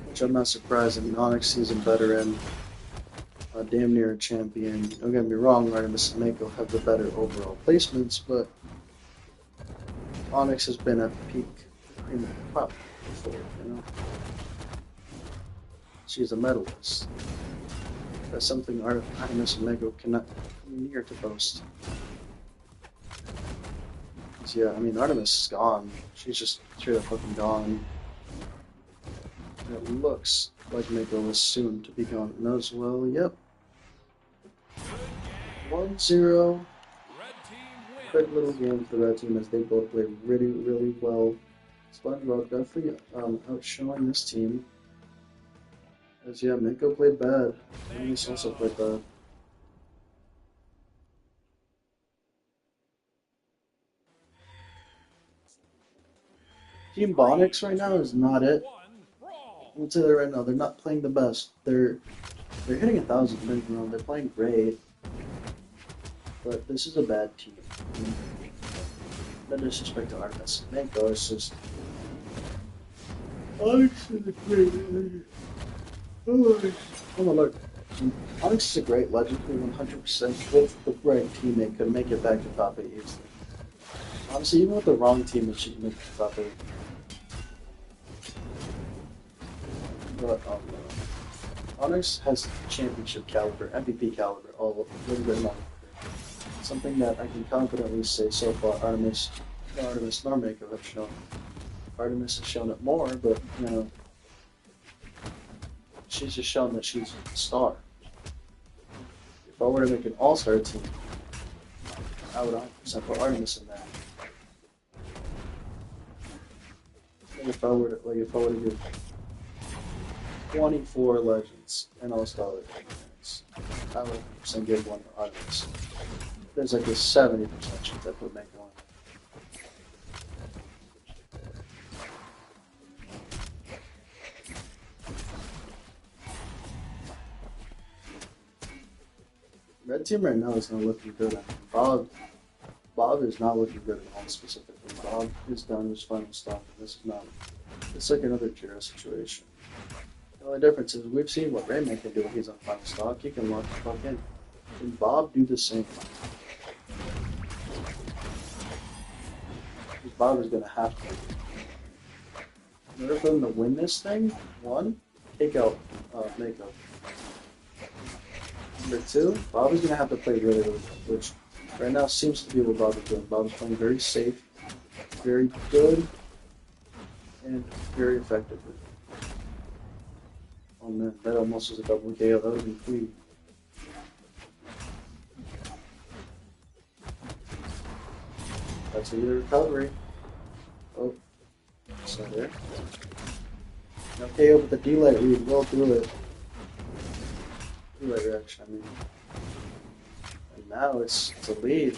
Which I'm not surprised. I mean, Onyx season veteran. Damn near a champion. Don't get me wrong, Artemis and Mako have the better overall placements, but Onyx has been at the peak cream of the crop before. She's a medalist. That's something Artemis and Mako cannot come near to boast. So yeah, I mean, Artemis is gone. She's just straight up fucking gone. It looks like Mako is soon to be gone as well. Yep. 1-0. Red team Quick wins. little game for the red team as they both played really, really well. SpongeBob definitely outshowing this team. As yeah, Mako played bad. Onyx also played bad. Team Bonix right now is not it. One brawl. I'll tell you right now, they're not playing the best. They're hitting 1,000 pins per round. They're playing great, but this is a bad team. No disrespect to Artemis. Mako is just. Onyx is a great. Oh my lord. Onyx is a great legend who 100% with the right teammate could make it back to top 8 easily. Honestly, even with the wrong teammate, she can make it to top 8. But Onyx has championship caliber, MVP caliber, all really written on it. Something that I can confidently say so far Artemis nor Mako have shown. Artemis has shown it more, but you know, she's just shown that she's a star. If I were to make an all-star team, I would 100% put Artemis in that. If I were to give 24 legends and all-star legends, I would 100% give one to Artemis. There's like a 70% chance I put Mako on. Red team right now is not looking good. I mean, Bob is not looking good at all specifically. Bob is down his final stop, and this is not. It's like another Jira situation. The only difference is we've seen what Rayman can do when he's on final stock. He can lock the fuck in. Can Bob do the same? Bob is gonna have to. In order for them to win this thing, one, take out Mako. Number two, Bob is going to have to play really, really good, which right now seems to be what Bob is doing. Bob is playing very safe, very good, and very effectively. Oh man, that almost was a double KO. That would have been clean. That's a good recovery. Oh, so there. No KO, but the D-Light read well through it. D-Light reaction, I mean. And now it's a lead.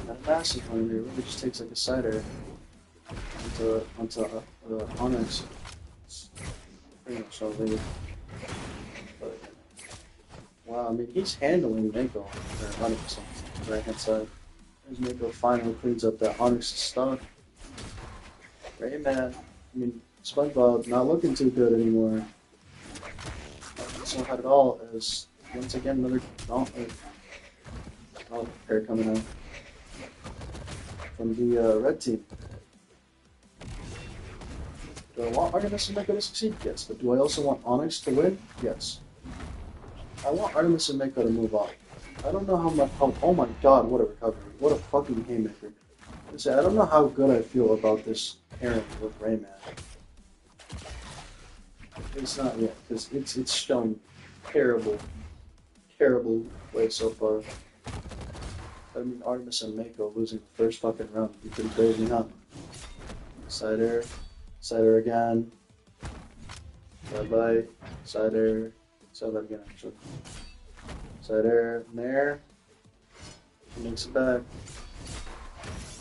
Not a massive one, it really just takes like a side air onto Onyx. It's pretty much a lead. But, wow, I mean, he's handling Mako for Onyx on the right hand side. As Mako finally cleans up that Onyx stock. Rayman, I mean, SpongeBob not looking too good anymore. So not at all, as once again another gauntlet pair coming out from the red team. Do I want Artemis and Mako to succeed? Yes. But do I also want Onyx to win? Yes. I want Artemis and Mako to move on. I don't know how much. Oh my god, what a recovery. What a fucking haymaker. I don't know how good I feel about this pairing with Rayman. It's not yet, because it's shown terrible play so far. I mean, Artemis and Mako losing the first fucking round would be pretty crazy, huh? Side air again. Bye-bye. Side air again, actually. Side air, and there. She makes it back.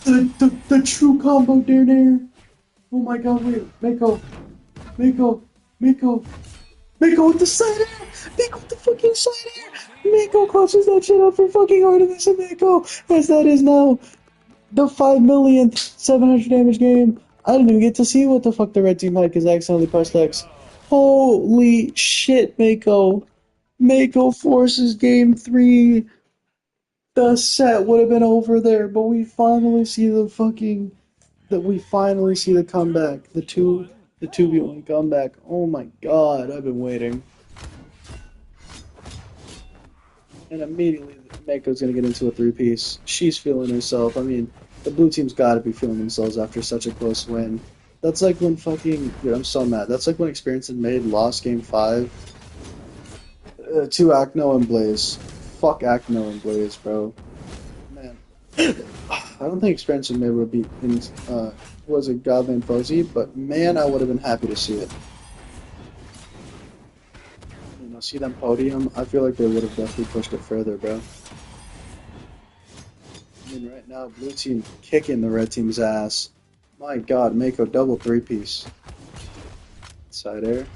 The true combo there. Oh my god, wait. Mako with the side air! Mako with the fucking side air! Mako clutches that shit up for fucking Artemis and Mako, as that is now the 5 millionth 700 damage game. I didn't even get to see what the fuck the red team had because I accidentally pressed X. Holy shit, Mako. Mako forces game 3. The set would have been over there, but we finally see the comeback. The 2v1 comeback. Oh my god, I've been waiting. And immediately Mako's gonna get into a 3-piece. She's feeling herself. I mean, the blue team's gotta be feeling themselves after such a close win. That's like when fucking, dude, I'm so mad. That's like when Experience had made lost game 5 to Acno and Blaze. Fuck Acno and Blaze, bro. Man. I don't think Experience had made would be in, was a Godland Posey, but man, I would have been happy to see it. You know, see them podium, I feel like they would have definitely pushed it further, bro. I mean, right now, blue team kicking the red team's ass. My god, Mako double three-piece. Side air.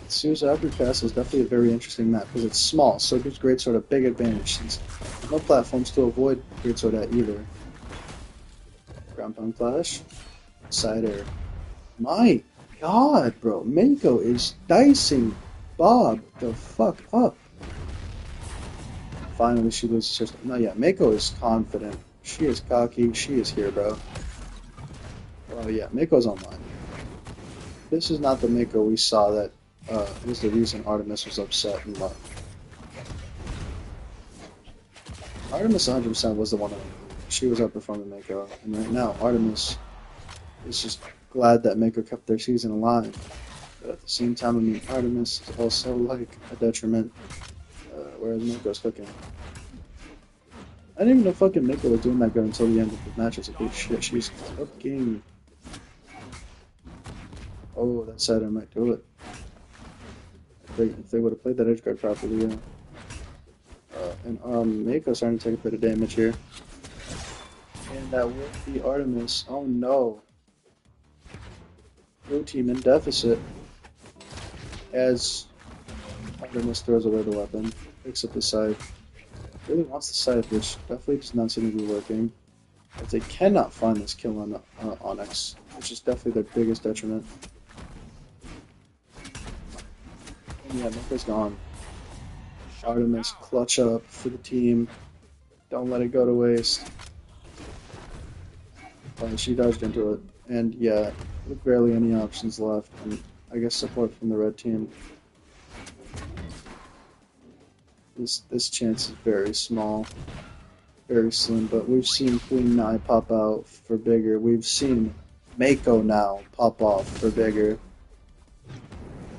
Sousa Uppercast is definitely a very interesting map because it's small, so it gives Greatsword a big advantage since no platforms to avoid Greatsword at either. Ground Pound Clash. Side air. My god, bro. Mako is dicing Bob the fuck up. Finally, she loses her. No, yeah, Mako is confident. She is cocky. She is here, bro. Oh, yeah, Mako's online. This is not the Mako we saw that was the reason Artemis was upset and left. Artemis 100% was the one. She was outperforming Mako, and right now Artemis is just glad that Mako kept their season alive. But at the same time, I mean, Artemis is also like a detriment, whereas Mako's cooking. I didn't even know fucking Mako was doing that good until the end of the match. I was like, oh shit, she's cooking. Oh, that side I might do it. If they would have played that edge guard properly, yeah. And Mako's starting to take a bit of damage here. And that will be Artemis. Oh no. Blue team in deficit. As Artemis throws away the weapon. Picks up the scythe. Really wants the scythe, which definitely does not seem to be working. As they cannot find this kill on Onyx, which is definitely their biggest detriment. And yeah, Mako's gone. Artemis, clutch up for the team. Don't let it go to waste. She dodged into it. And yeah, with barely any options left. And I guess support from the red team. This chance is very small. Very slim, but we've seen Queen Nai pop out for bigger. We've seen Mako now pop off for bigger.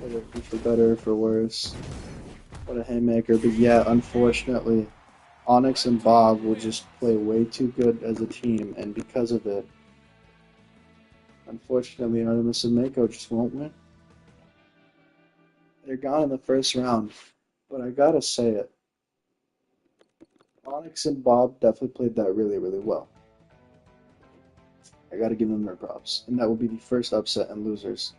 Whether it be for better or for worse. What a haymaker. But yeah, unfortunately, Onyx and Bob will just play way too good as a team, and because of it, unfortunately, Artemis and Mako just won't win. They're gone in the first round, but I gotta say it. Onyx and Bob definitely played that really, really well. I gotta give them their props. And that will be the first upset and losers.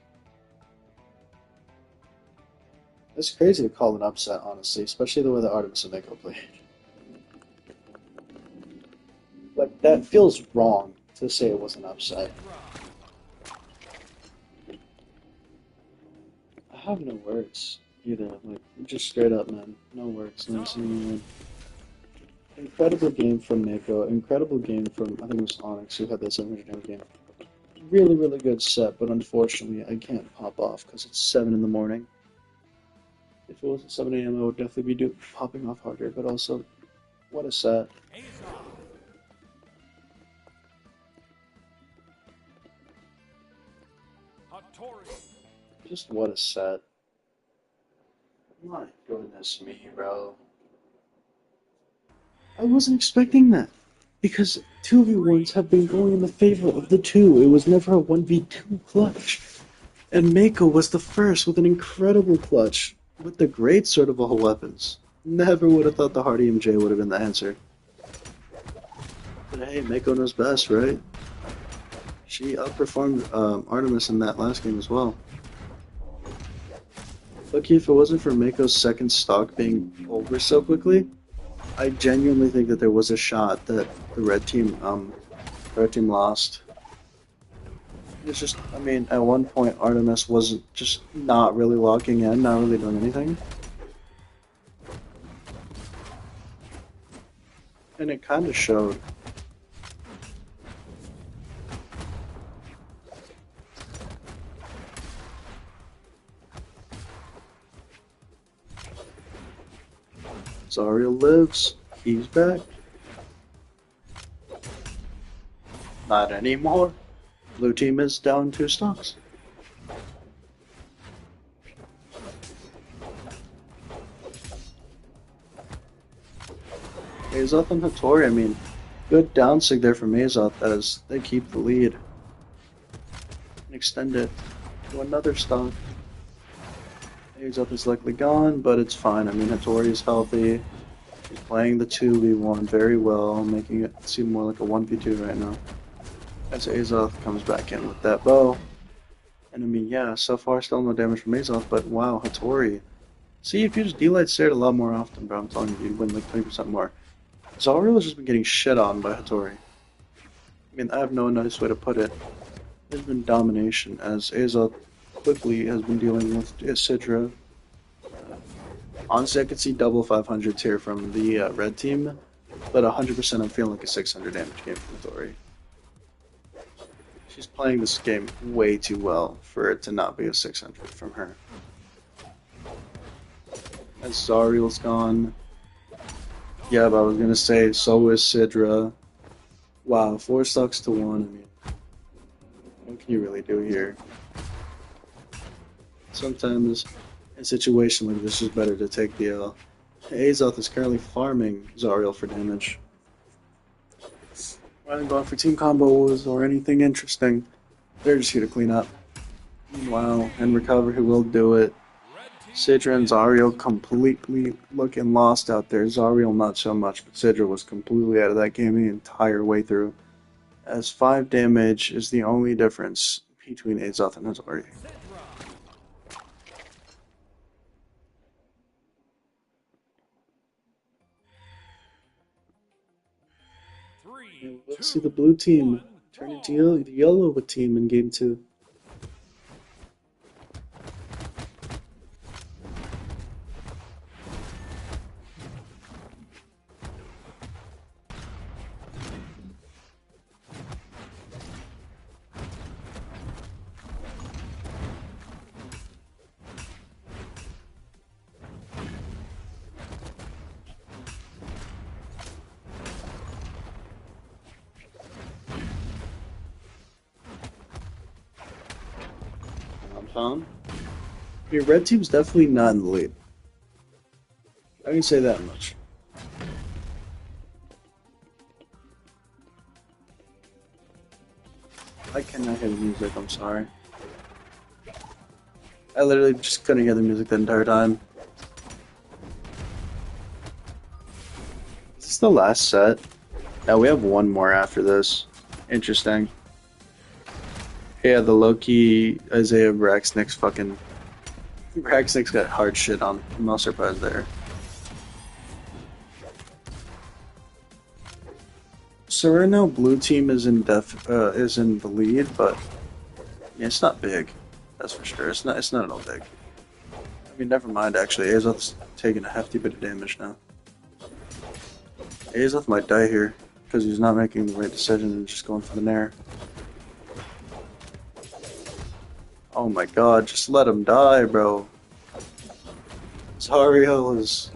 It's crazy to call an upset, honestly, especially the way that Artemis and Mako played. Like, that feels wrong to say it was an upset. I have no words either. Like, just straight up, man. No words. No single word. Incredible game from Mako. Incredible game from, I think it was Onyx, who had that 700 game. Really, really good set, but unfortunately, I can't pop off because it's 7 in the morning. If it wasn't 7 a.m., I would definitely be popping off harder, but also, what a set. Just what a set. My goodness me, bro. I wasn't expecting that. Because 2v1s have been going in the favor of the 2. It was never a 1v2 clutch. And Mako was the first with an incredible clutch. With the great sort of all weapons. Never would have thought the Hardy MJ would have been the answer. But hey, Mako knows best, right? She outperformed Artemis in that last game as well. Lucky if it wasn't for Mako's second stock being over so quickly, I genuinely think that there was a shot that the red team lost. It's just, I mean, at one point Artemis was just not really locking in, not really doing anything. And it kind of showed. Zarya lives. He's back. Not anymore. Blue team is down 2 stocks. Azoth and Hattori, I mean, good downsig there from Azoth as they keep the lead. And extend it to another stock. Azoth is likely gone, but it's fine. I mean, Hattori is healthy. He's playing the 2v1 very well, making it seem more like a 1v2 right now. As Azoth comes back in with that bow. And I mean, yeah, so far still no damage from Azoth, but wow, Hattori. See, if you just D-Light Seared a lot more often, bro, I'm telling you, you'd win like 20% more. Zariel has just been getting shit on by Hattori. I mean, I have no nice way to put it. There's been domination, as Azoth quickly has been dealing with Sidra. Honestly, I could see double 500s here from the red team, but 100% I'm feeling like a 600 damage game from Hattori. She's playing this game way too well for it to not be a 600 from her. As Zariel's gone. Yeah, but I was gonna say, so is Sidra. Wow, 4 stocks to 1, I mean, what can you really do here? Sometimes, in a situation like this, it's better to take the L. Azoth is currently farming Zariel for damage. Rather than going for team combos or anything interesting, they're just here to clean up. Wow, and recover, who will do it. Sidra and Zariel completely looking lost out there. Zariel not so much, but Sidra was completely out of that game the entire way through. As 5 damage is the only difference between Azoth and Hattori. We'll see the blue team turn into the yellow team in game 2. Your red team's definitely not in the lead. I can say that much. I cannot hear the music, I'm sorry. I literally just couldn't hear the music the entire time. Is this the last set? No, we have one more after this. Interesting. Yeah, the Loki Isaiah Braxnick's fucking... Braxnick's got hard shit on. I'm not surprised there. So right now, blue team is in the lead, but yeah, it's not big. That's for sure. It's not at all big. I mean, never mind. Actually, Azoth's taking a hefty bit of damage now. Azoth might die here because he's not making the right decision and just going for the nair. Oh my god, just let him die, bro. Zariel is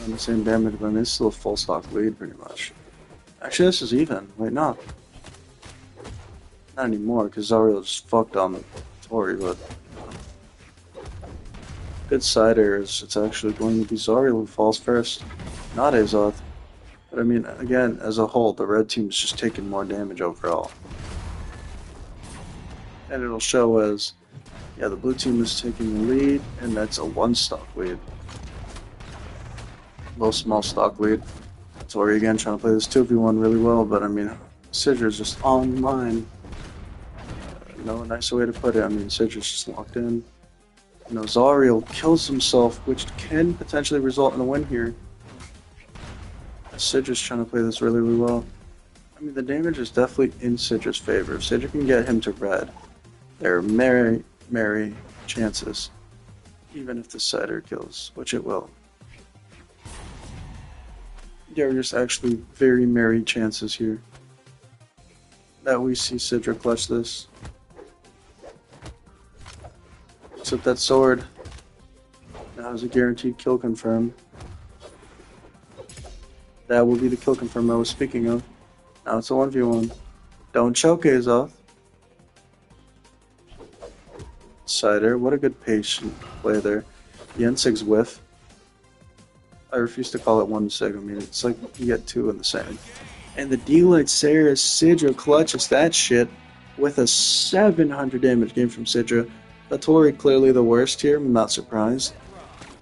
on the same damage, but I mean, it's still a full stock lead, pretty much. Actually, this is even. Wait, no. Not anymore, because Zariel just fucked on Tori, but... Good cider is it's actually going to be Zariel who falls first, not Azoth. But I mean, again, as a whole, the red team's just taking more damage overall. And it'll show as... Yeah, the blue team is taking the lead, and that's a 1-stock lead. Low, small stock lead. Tori again trying to play this 2v1 really well, but I mean, Sidra's just online. No nicer way to put it. I mean, Sidra's just locked in. You know, Zariel kills himself, which can potentially result in a win here. Sidra's trying to play this really, really well. I mean, the damage is definitely in Sidra's favor. If Sidra can get him to red, there are merry chances, even if the cider kills, which it will. There are just actually very merry chances here that we see Sidra clutch this. Except that sword now has a guaranteed kill confirm. That will be the kill confirm I was speaking of. Now it's a 1v1. Don't choke Azoth. Cider, what a good patient play there. The N6's whiff. I refuse to call it one sig. I mean, it's like you get two in the same. And the D-Light Sarah Sidra clutches that shit with a 700 damage game from Sidra. Hattori clearly the worst here, I'm not surprised.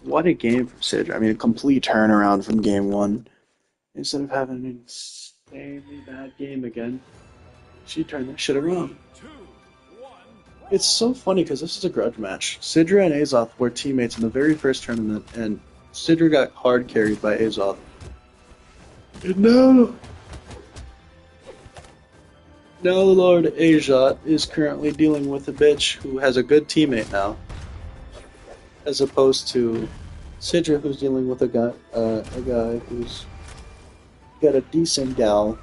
What a game from Sidra. I mean, a complete turnaround from game one. Instead of having an insanely bad game again, she turned that shit around. It's so funny because this is a grudge match. Sidra and Azoth were teammates in the very first tournament, and Sidra got hard carried by Azoth. And now Lord Azot is currently dealing with a bitch who has a good teammate now, as opposed to Sidra, who's dealing with a guy who's got a decent gal,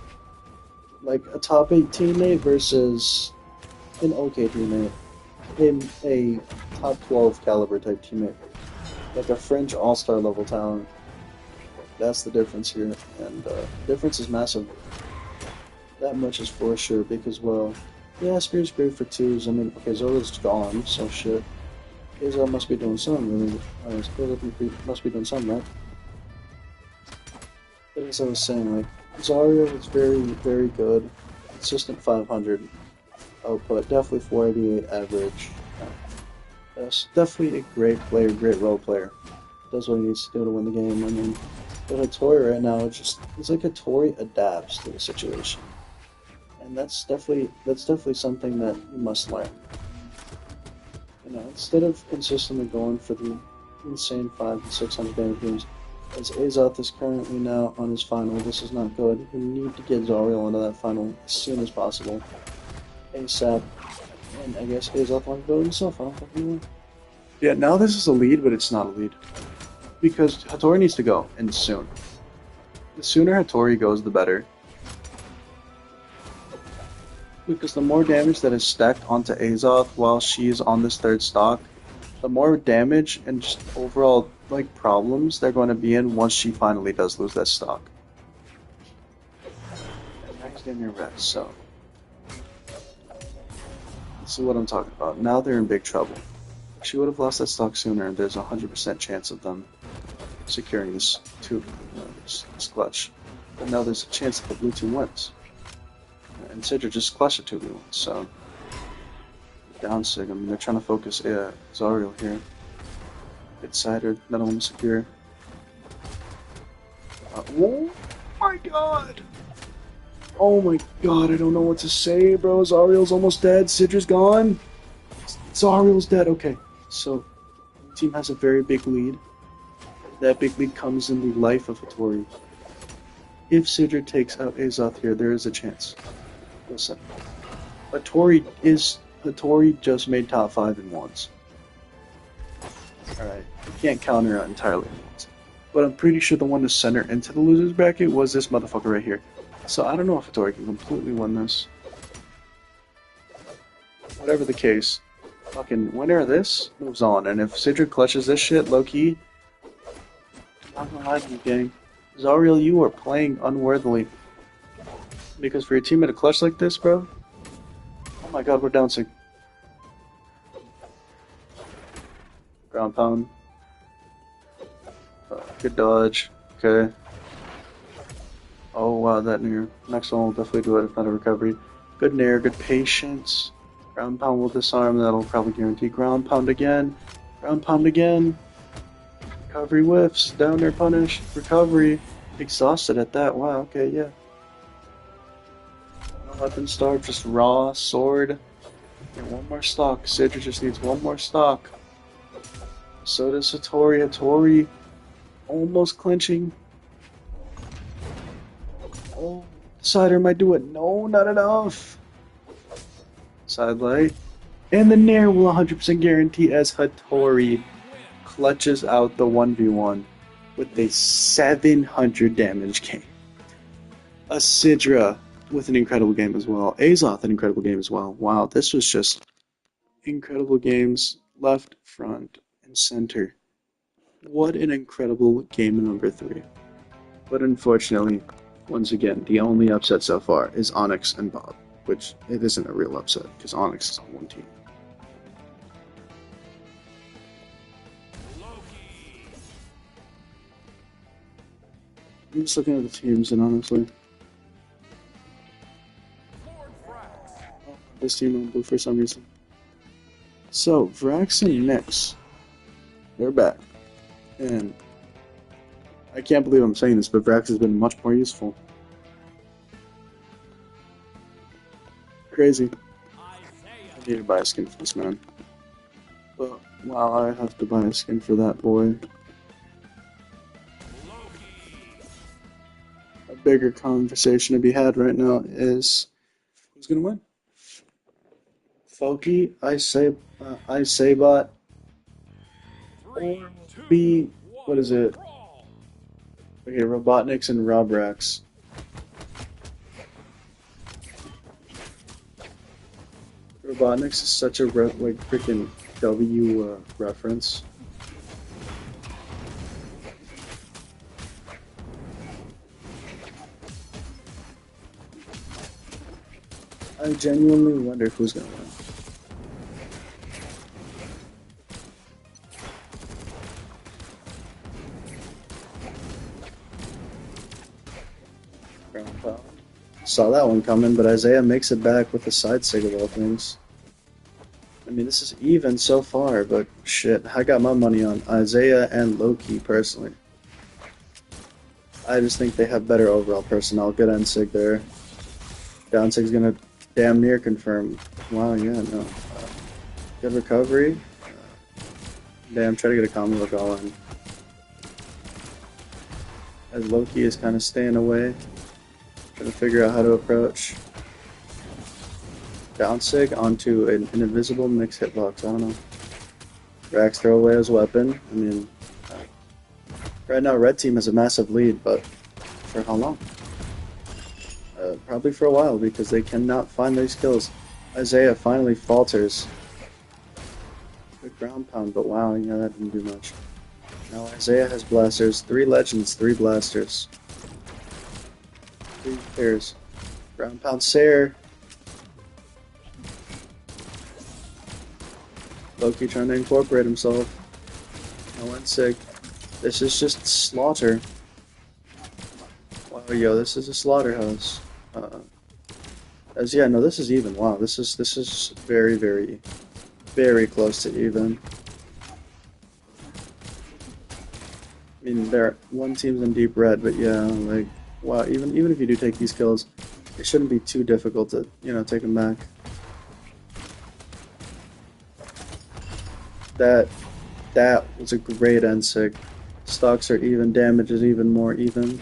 like a top 8 teammate versus an okay teammate, a top 12 caliber type teammate, like a French all-star level talent. That's the difference here, and the difference is massive. That much is for sure, because, well, yeah, Spear's great for twos. I mean, okay, Zola's gone, so shit. Azot must be doing something, really. Spear must be doing something, right? But as I was saying, like, Zarya is very, very good. Consistent 500 output, definitely 488 average. Yes, definitely a great player, great role player. Does what he needs to do to win the game. I mean, but Hattori right now, it's like Hattori adapts to the situation. And that's definitely something that you must learn. You know, instead of consistently going for the insane 500 and 600 damage games, as Azoth is currently now on his final, this is not good. You need to get Zariel into that final as soon as possible. ASAP. And I guess Azoth wants to build himself. I don't think he will. Yeah, now this is a lead, but it's not a lead. Because Hattori needs to go, and soon. The sooner Hattori goes, the better. Because the more damage that is stacked onto Azoth while she's on this third stock, the more damage and just overall like problems they're going to be in once she finally does lose that stock. And next in your rest, so this is what I'm talking about. Now they're in big trouble. If she would have lost that stock sooner, and there's a 100% chance of them securing this this clutch. But now there's a chance that the blue team wins. And Sidra just clutched a 2v1, so down sig. I mean, they're trying to focus Zariel here. Get Cider, not only secure. Oh my god! Oh my god, I don't know what to say, bro. Zariel's almost dead. Sidra's gone. Zariel's dead. Okay, so the team has a very big lead. That big lead comes in the life of Hattori. If Sidra takes out Azoth here, there is a chance. Listen, Hattori just made top 5 in ones. Alright, you can't counter out entirely in ones. But I'm pretty sure the one to send her into the loser's bracket was this motherfucker right here. So I don't know if Hattori can completely win this. Whatever the case, fucking winner of this moves on. And if Sidra clutches this shit low-key, I'm not gonna lie to you, gang. Zariel, you are playing unworthily. Because for your team at a clutch like this, bro, oh my god, we're down 6. Ground pound. Good dodge. Okay. Oh wow, that nair. Next one will definitely do it, if not a recovery. Good nair, good patience. Ground pound will disarm, that'll probably guarantee ground pound again. Ground pound again. Recovery whiffs. Down there punish. Recovery. Exhausted at that. Wow, okay, yeah. No weapon starve, just raw sword. And one more stock. Sidra just needs one more stock. So does Hattori. Hattori almost clinching. Oh, Cider might do it. No, not enough. Side light. And the nair will 100% guarantee as Hattori clutches out the 1v1 with a 700 damage game. A Sidra with an incredible game as well. Azoth an incredible game as well. Wow, this was just incredible games left, front, and center. What an incredible game number 3. But unfortunately, once again, the only upset so far is Onyx and Bob, which it isn't a real upset because Onyx is on one team. I'm just looking at the teams, and honestly, Lord Frax. this team on blue for some reason. So, Vrax and Nyx, they're back. And I can't believe I'm saying this, but Vrax has been much more useful. Crazy. I need to buy a skin for this man. But, wow, I have to buy a skin for that boy. A bigger conversation to be had right now is who's gonna win? Foki, Bot, or be what is it? Okay, Robotniks and Robrax. Robotniks is such a like freaking W reference. I genuinely wonder who's gonna win. Saw that one coming, but Isaiah makes it back with the side sig of all things. I mean, this is even so far, but shit, I got my money on Isaiah and Loki personally. I just think they have better overall personnel. Good N-Sig there. Down-Sig's gonna damn near confirm. Wow, yeah, no. Good recovery. Damn, try to get a combo look all in. As Loki is kind of staying away. Trying to figure out how to approach. Downsig onto an invisible Nyx hitbox. I don't know. Rax throw away his weapon. I mean, right now red team has a massive lead, but for how long? Probably for a while because they cannot find these kills. Isaiah finally falters. Good ground pound, but wow, yeah, that didn't do much. Now Isaiah has blasters. 3 legends, 3 blasters. 3 pairs. Ground pound Sayer. Loki trying to incorporate himself. No one sick. This is just slaughter. Wow, yo, this is a slaughterhouse. As yeah, no, this is even. Wow, this is very, very, very close to even. I mean, one team's in deep red, but yeah, like wow, even if you do take these kills, it shouldn't be too difficult to take them back. That was a great N-Sig. Stocks are even, damage is even more even.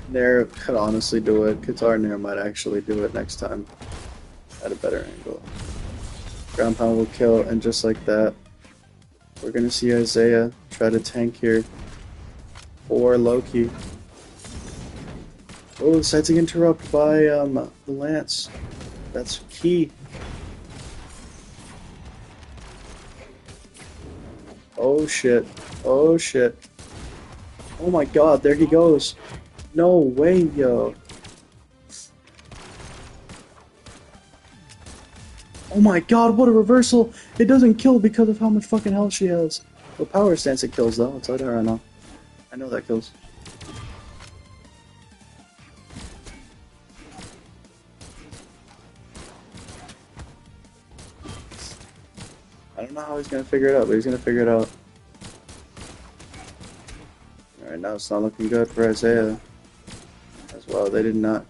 Nair could honestly do it. Qatar Nair might actually do it next time at a better angle. Ground pound will kill, and just like that, we're gonna see Isaiah try to tank here. Or Loki. Oh, the sighting interrupt by the Lance. That's key. Oh shit. Oh shit. Oh my god, there he goes. No way, yo. Oh my god, what a reversal. It doesn't kill because of how much fucking health she has. Well, power stance it kills though, I'll tell you that right now. I know that kills. I don't know how he's gonna figure it out, but he's gonna figure it out. Alright, now it's not looking good for Isaiah. As well, they did not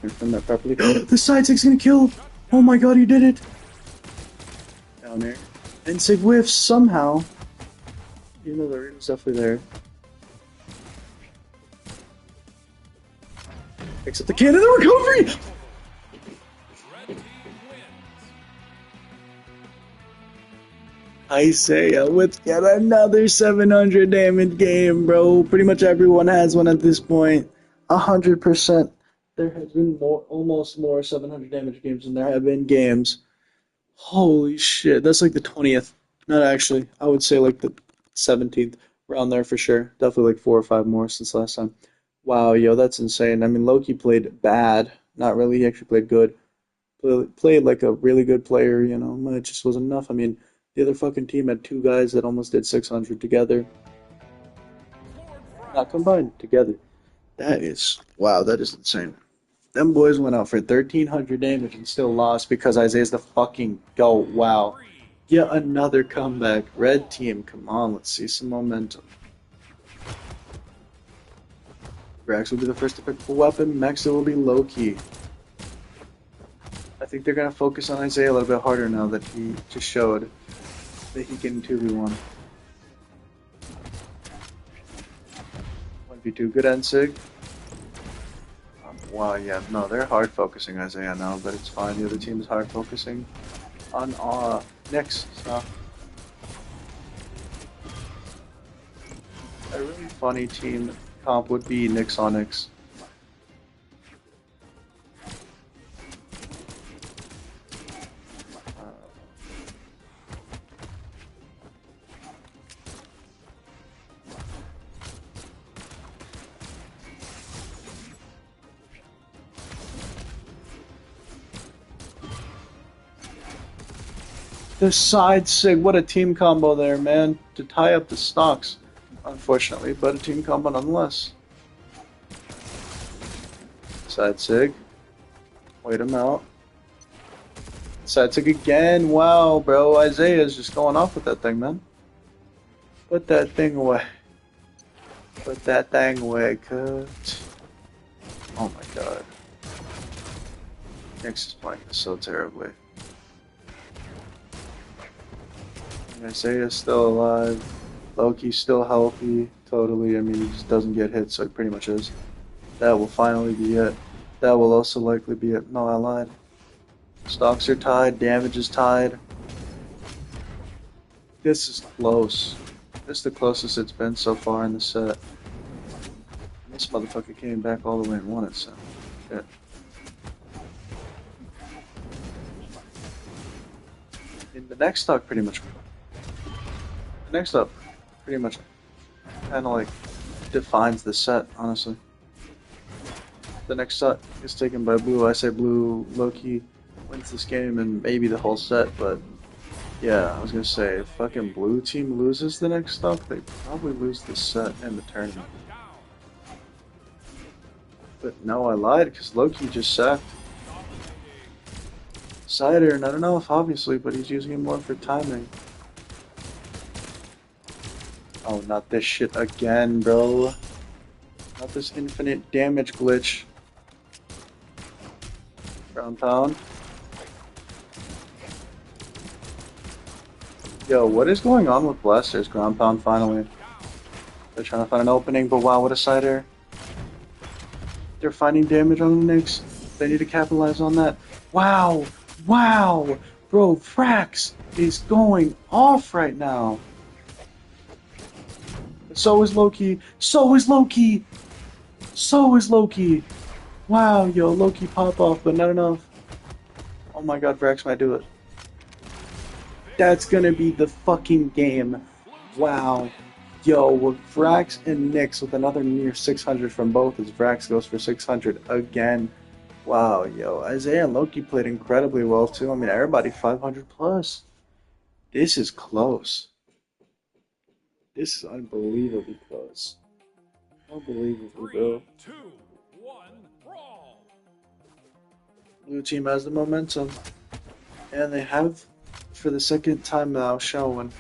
confirm that properly. The side sig's gonna kill! Oh my god, he did it! Down there. And Sig whiffs somehow. Even though the read was definitely there. Picks up the cannon, the recovery! Isaiah with yet another 700 damage game, bro. Pretty much everyone has one at this point. 100%. There has been almost more 700 damage games than there have been games. Holy shit, that's like the 20th. Not actually. I would say like the 17th. Around there for sure. Definitely like 4 or 5 more since last time. Wow, yo, that's insane. I mean, Loki played bad. Not really. He actually played good. Played like a really good player, but it just wasn't enough. I mean, the other fucking team had 2 guys that almost did 600 together. Not combined, together. That is, wow, that is insane. Them boys went out for 1,300 damage and still lost because Isaiah's the fucking GOAT. Wow. Yet another comeback. Red team, come on, let's see some momentum. Brax will be the first to pick up a weapon. Maxa will be low-key. I think they're going to focus on Isaiah a little bit harder now that he just showed that he can 2v1. 1v2, good end sig. Wow, yeah, no, they're hard focusing Isaiah now, but it's fine. The other team is hard focusing on Nyx. So. A really funny team comp would be Nyx on Nyx. The side sig, what a team combo there, man, to tie up the stocks, unfortunately, but a team combo nonetheless. Side sig, wait him out. Side sig again, wow, bro, Isaiah's just going off with that thing, man. Put that thing away. Put that thing away, cut. Oh my god. Nyx is playing this so terribly. Isaiah's still alive. Loki's still healthy, totally. I mean, he just doesn't get hit, so he pretty much is. That will finally be it. That will also likely be it. No, I lied. Stocks are tied, damage is tied. This is close. This is the closest it's been so far in the set. This motherfucker came back all the way and won it, so shit. In the next stock pretty much next up pretty much kind of like defines the set, honestly. The next set is taken by blue. I say blue low-key wins this game and maybe the whole set, but yeah, I was gonna say if fucking blue team loses the next stock, they probably lose the set and the tournament. But no, I lied because Loki just sacked Cider, and I don't know if obviously, but he's using it more for timing. Oh, not this shit again, bro. Not this infinite damage glitch. Ground pound. Yo, what is going on with Blasters? Ground pound finally. They're trying to find an opening, but wow, what a cider. They're finding damage on the Nyx. They need to capitalize on that. Wow! Wow! Bro, Frax is going off right now. So is Loki. So is Loki. So is Loki. Wow, yo, Loki pop off, but not enough. Oh my god, Frax might do it. That's gonna be the fucking game. Wow. Yo, with Frax and Nyx with another near 600 from both as Frax goes for 600 again. Wow, yo. Isaiah and Loki played incredibly well too. I mean, everybody 500 plus. This is close. This is unbelievably close. Unbelievable, bro. 3, 2, 1, brawl. Blue team has the momentum. And they have, for the second time now, shown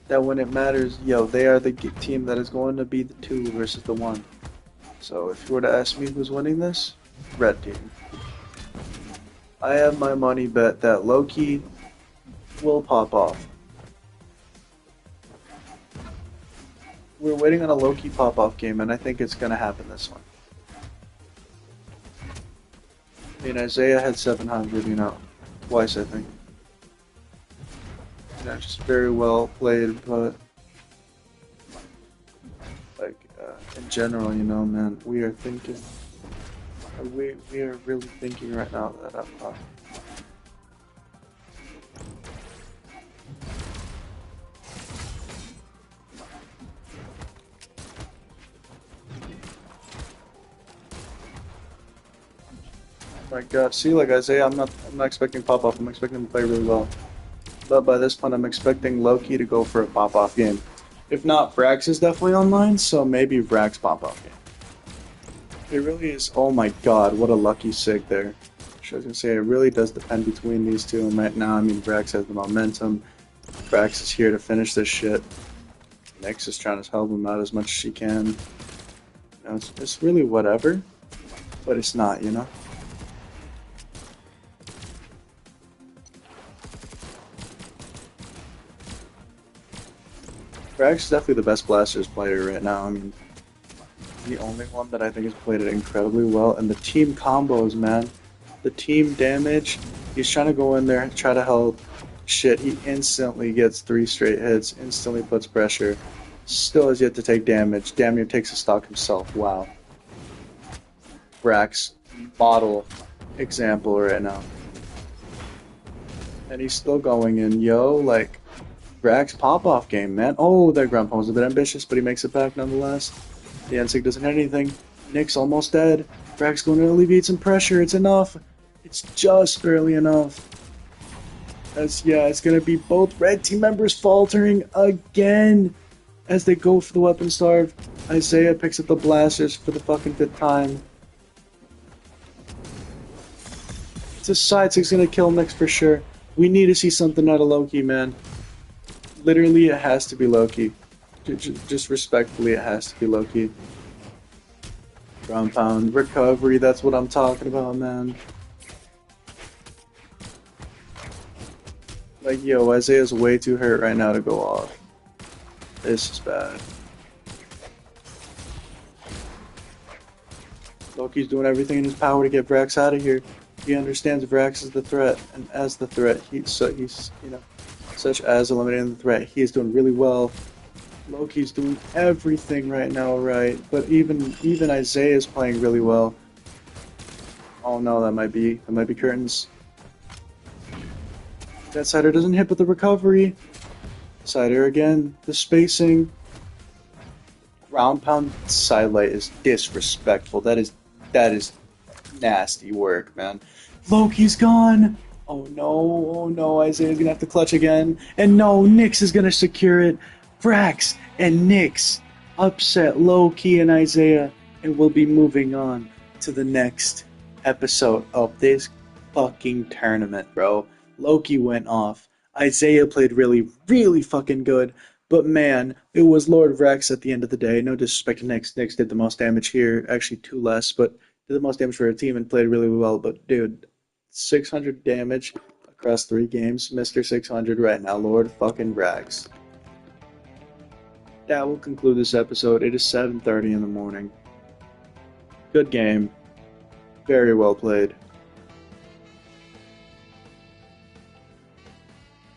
that when it matters, yo, they are the team that is going to be the 2 versus the 1. So if you were to ask me who's winning this, red team. I have my money bet that Loki will pop off. We're waiting on a Loki pop-off game, and I think it's going to happen this one. I mean, Isaiah had 700, you know, twice, I think. You know, just very well played, but like, in general, you know, man, we are thinking, we are really thinking right now that my god, see, like Isaiah, I'm not expecting pop-off, I'm expecting him to play really well. But by this point, I'm expecting Loki to go for a pop-off game. If not, Vrax is definitely online, so maybe Vrax pop-off game. It really is. Oh my god, what a lucky sig there. I was gonna say, it really does depend between these two, and right now, I mean, Vrax has the momentum. Vrax is here to finish this shit. Nyx is trying to help him out as much as she can. You know, it's really whatever, but it's not, you know? Vrax is definitely the best Blasters player right now. I mean, the only one that I think has played it incredibly well, and the team combos, man. The team damage, he's trying to go in there, try to help. Shit, he instantly gets 3 straight hits, instantly puts pressure. Still has yet to take damage. Damn near takes a stock himself. Wow. Vrax, model example right now. And he's still going in. Yo, like, Vrax pop-off game, man. Oh, that ground pound was a bit ambitious, but he makes it back nonetheless. The Ensig doesn't hit anything. Nyx almost dead. Vrax going to alleviate some pressure. It's enough. It's just barely enough. Yeah, it's going to be both red team members faltering again as they go for the weapon starve. Isaiah picks up the blasters for the fucking 5th time. It's a side 6 going to kill Nyx for sure. We need to see something out of Loki, man. Literally, it has to be Loki. Just respectfully, it has to be Loki. Ground pound, recovery, that's what I'm talking about, man. Like, yo, Isaiah's way too hurt right now to go off. This is bad. Loki's doing everything in his power to get Vrax out of here. He understands Vrax is the threat, and as the threat, he's you know, such as eliminating the threat, he is doing really well. Loki's doing everything right now right, but even Isaiah is playing really well. Oh no, that might be curtains. That Cider doesn't hit, but the recovery. Cider again, the spacing. Ground pound sidelight is disrespectful. That is nasty work, man. Loki's gone. Oh no, Isaiah's gonna have to clutch again. And no, Nyx is gonna secure it. Vrax and Nyx upset Loki and Isaiah, and we'll be moving on to the next episode of this fucking tournament, bro. Loki went off. Isaiah played really, really fucking good. But man, it was Lord Vrax at the end of the day. No disrespect to Nyx. Nyx did the most damage here. Actually, 2 less, but did the most damage for her team and played really well. But dude, 600 damage across 3 games. Mr. 600 right now. Lord fucking Vrax. That will conclude this episode. It is 7:30 in the morning. Good game. Very well played.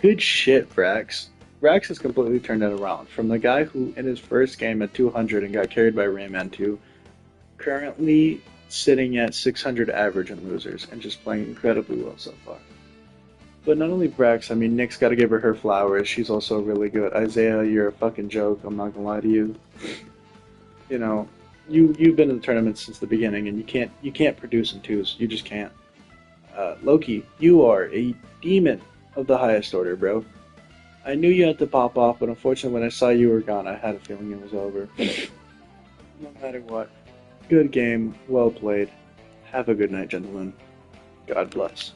Good shit, Vrax. Vrax has completely turned it around. From the guy who, in his first game at 200 and got carried by Rayman 2, currently sitting at 600 average in losers and just playing incredibly well so far. But not only Vrax, I mean, Nyx got to give her flowers. She's also really good. Isaiah, you're a fucking joke. I'm not gonna lie to you. You know, you've been in the tournament since the beginning, and you can't produce in 2s. You just can't. Loki, you are a demon of the highest order, bro. I knew you had to pop off, but unfortunately, when I saw you were gone, I had a feeling it was over. No matter what, good game, well played. Have a good night, gentlemen. God bless.